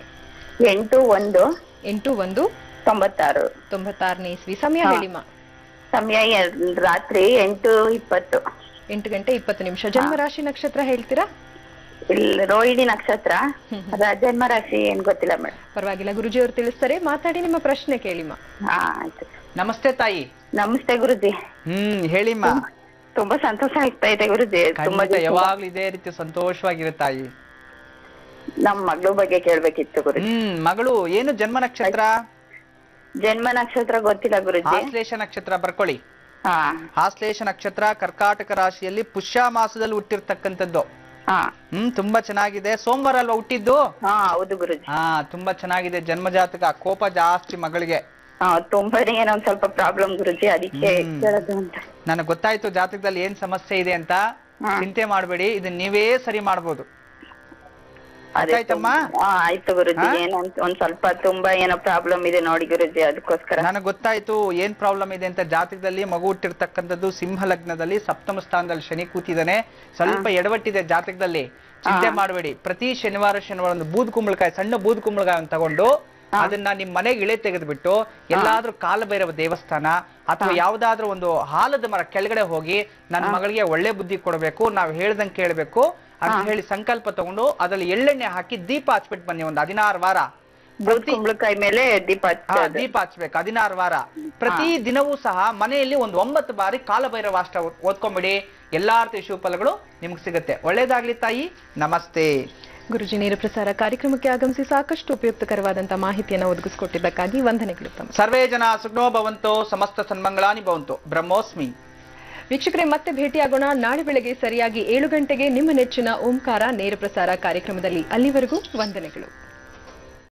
8/1/96. 96ನೇ ಇಸ್ವಿ. ಸಮಯ ಹೇಳಿಮ್ಮ. ಸಮಯ ರಾತ್ರಿ 8:20. 8:20. ಜನ್ಮ ರಾಶಿ ನಕ್ಷತ್ರ ಹೇಳ್ತೀರಾ? ರೋಹಿಣಿ ನಕ್ಷತ್ರ. ಜನ್ಮ ರಾಶಿ ಏನ್ ಗೊತ್ತಿಲ್ಲ ಮೇಡಮ್. ಪರವಾಗಿಲ್ಲ, ಗುರುಜಿ ಅವರು ತಿಳಿಸ್ತಾರೆ. ಮಾತಾಡಿ, ನಿಮ್ಮ ಪ್ರಶ್ನೆ ಕೇಳಿಮ್ಮ. ಆಯ್ತು. ನಮಸ್ತೆ ತಾಯಿ. ನಮಸ್ತೆ ಗುರುಜಿ. ಹೇಳಿಮ್ಮ. ತುಂಬಾ ಸಂತೋಷ ಆಗ್ತಾ ಇದೆ ಗುರುಜಿ. ತುಂಬಾ ಯಾವಾಗ್ಲೂ ಇದೇ ರೀತಿ ಸಂತೋಷವಾಗಿರು ತಾಯಿ. ನಮ್ ಮಗಳ ಬಗ್ಗೆ ಕೇಳ್ಬೇಕಿತ್ತು ಗುರುಜಿ. ಮಗಳು ಏನು ಜನ್ಮ ನಕ್ಷತ್ರ? ಜನ್ಮ ನಕ್ಷತ್ರ ಗೊತ್ತಿಲ್ಲ ಗುರುಜಿ. ಆಶ್ಲೇಷ ನಕ್ಷತ್ರ ಬರ್ಕೊಳ್ಳಿ. ಹಾ. ಆಶ್ಲೇಷ ನಕ್ಷತ್ರ ಕರ್ಕಾಟಕ ರಾಶಿಯಲ್ಲಿ ಪುಷ್ಯ ಮಾಸದಲ್ಲಿ ಹುಟ್ಟಿರ್ತಕ್ಕಂಥದ್ದು. ತುಂಬಾ ಚೆನ್ನಾಗಿದೆ. ಸೋಮವಾರ ಅಲ್ವಾ ಹುಟ್ಟಿದ್ದು? ಹೌದು ಗುರುಜಿ. ತುಂಬಾ ಚೆನ್ನಾಗಿದೆ ಜನ್ಮ ಜಾತಕ. ಕೋಪ ಜಾಸ್ತಿ ಮಗಳಿಗೆ. ತುಂಬಾನೇ ಏನೋ ಒಂದ್ ಸ್ವಲ್ಪ ಪ್ರಾಬ್ಲಮ್ ಗುರುಜಿ, ಅದಕ್ಕೆ ಕೇಳೋದು ಅಂತ. ನನಗೆ ಗೊತ್ತಾಯ್ತು ಜಾತಕದಲ್ಲಿ ಏನ್ ಸಮಸ್ಯೆ ಇದೆ ಅಂತ. ಚಿಂತೆ ಮಾಡ್ಬೇಡಿ, ಇದನ್ನ ನೀವೇ ಸರಿ ಮಾಡ್ಬೋದು. ಆಯ್ತು ಗುರುಜಿ. ಏನೋ ಒಂದ್ ಸ್ವಲ್ಪ ತುಂಬಾ ಏನೋ ಪ್ರಾಬ್ಲಮ್ ಇದೆ ನೋಡಿ ಗುರುಜಿ, ಅದಕ್ಕೋಸ್ಕರ. ನನಗೆ ಗೊತ್ತಾಯ್ತು ಏನ್ ಪ್ರಾಬ್ಲಮ್ ಇದೆ ಅಂತ. ಜಾತಕದಲ್ಲಿ ಮಗು ಹುಟ್ಟಿರ್ತಕ್ಕಂಥದ್ದು ಸಿಂಹ ಲಗ್ನದಲ್ಲಿ ಸಪ್ತಮ ಸ್ಥಾನದಲ್ಲಿ ಶನಿ ಕೂತಿದ್ದಾನೆ. ಸ್ವಲ್ಪ ಎಡವಟ್ಟಿದೆ ಜಾತಕದಲ್ಲಿ. ಚಿಂತೆ ಮಾಡ್ಬೇಡಿ. ಪ್ರತಿ ಶನಿವಾರ ಒಂದು ಬೂದ್ ಕುಂಬಳಕಾಯಿ, ಸಣ್ಣ ಬೂದ್ ಕುಂಬಳಕಾಯಿ ತಗೊಂಡು ಅದನ್ನ ನಿಮ್ ಮನೆಗೆ ಇಳೆ ತೆಗೆದ್ಬಿಟ್ಟು ಎಲ್ಲಾದ್ರೂ ಕಾಲಭೈರವ ದೇವಸ್ಥಾನ ಅಥವಾ ಯಾವ್ದಾದ್ರೂ ಒಂದು ಆಲದ ಮರ ಕೆಳಗಡೆ ಹೋಗಿ ನನ್ನ ಮಗಳಿಗೆ ಒಳ್ಳೆ ಬುದ್ಧಿ ಕೊಡ್ಬೇಕು, ನಾವ್ ಹೇಳ್ದಂಗೆ ಕೇಳ್ಬೇಕು ಅಂತ ಹೇಳಿ ಸಂಕಲ್ಪ ತಗೊಂಡು ಅದ್ರಲ್ಲಿ ಎಳ್ಳೆಣ್ಣೆ ಹಾಕಿ ದೀಪ ಹಚ್ಬಿಟ್ಟು ಬನ್ನಿ. ಒಂದು 16 ವಾರ ಕುಂಬಳಕಾಯಿ ಮೇಲೆ ದೀಪ ಹಚ್ಬೇಕು. 16 ವಾರ ಪ್ರತಿ ದಿನವೂ ಸಹ ಮನೆಯಲ್ಲಿ ಒಂದು 9 ಬಾರಿ ಕಾಲಭೈರವ ಅಷ್ಟ ಓದ್ಕೊಂಬಿಡಿ. ಎಲ್ಲಾ ರೀತಿಯ ಶುಭ ಫಲಗಳು ನಿಮ್ಗೆ ಸಿಗುತ್ತೆ. ಒಳ್ಳೇದಾಗ್ಲಿ ತಾಯಿ. ನಮಸ್ತೆ. ಗುರುಜಿ, ನೇರ ಪ್ರಸಾರ ಕಾರ್ಯಕ್ರಮಕ್ಕೆ ಆಗಮಿಸಿ ಸಾಕಷ್ಟು ಉಪಯುಕ್ತಕರವಾದಂತಹ ಮಾಹಿತಿಯನ್ನು ಒದಗಿಸಿಕೊಟ್ಟಿದ್ದಕ್ಕಾಗಿ ವಂದನೆಗಳು. ಸರ್ವೇ ಜನ ಸುಖನೋ ಭವಂತೋ, ಸಮಸ್ತ ಸನ್ಮಂಗಳಾನಿ ಭವಂತೋ. ಬ್ರಹ್ಮೋಸ್ಮಿ. ವೀಕ್ಷಕರೇ, ಮತ್ತೆ ಭೇಟಿಯಾಗೋಣ ನಾಳೆ ಬೆಳಗ್ಗೆ ಸರಿಯಾಗಿ 7 ಗಂಟೆಗೆ ನಿಮ್ಮ ನೆಚ್ಚಿನ ಓಂಕಾರ ನೇರ ಪ್ರಸಾರ ಕಾರ್ಯಕ್ರಮದಲ್ಲಿ. ಅಲ್ಲಿವರೆಗೂ ವಂದನೆಗಳು.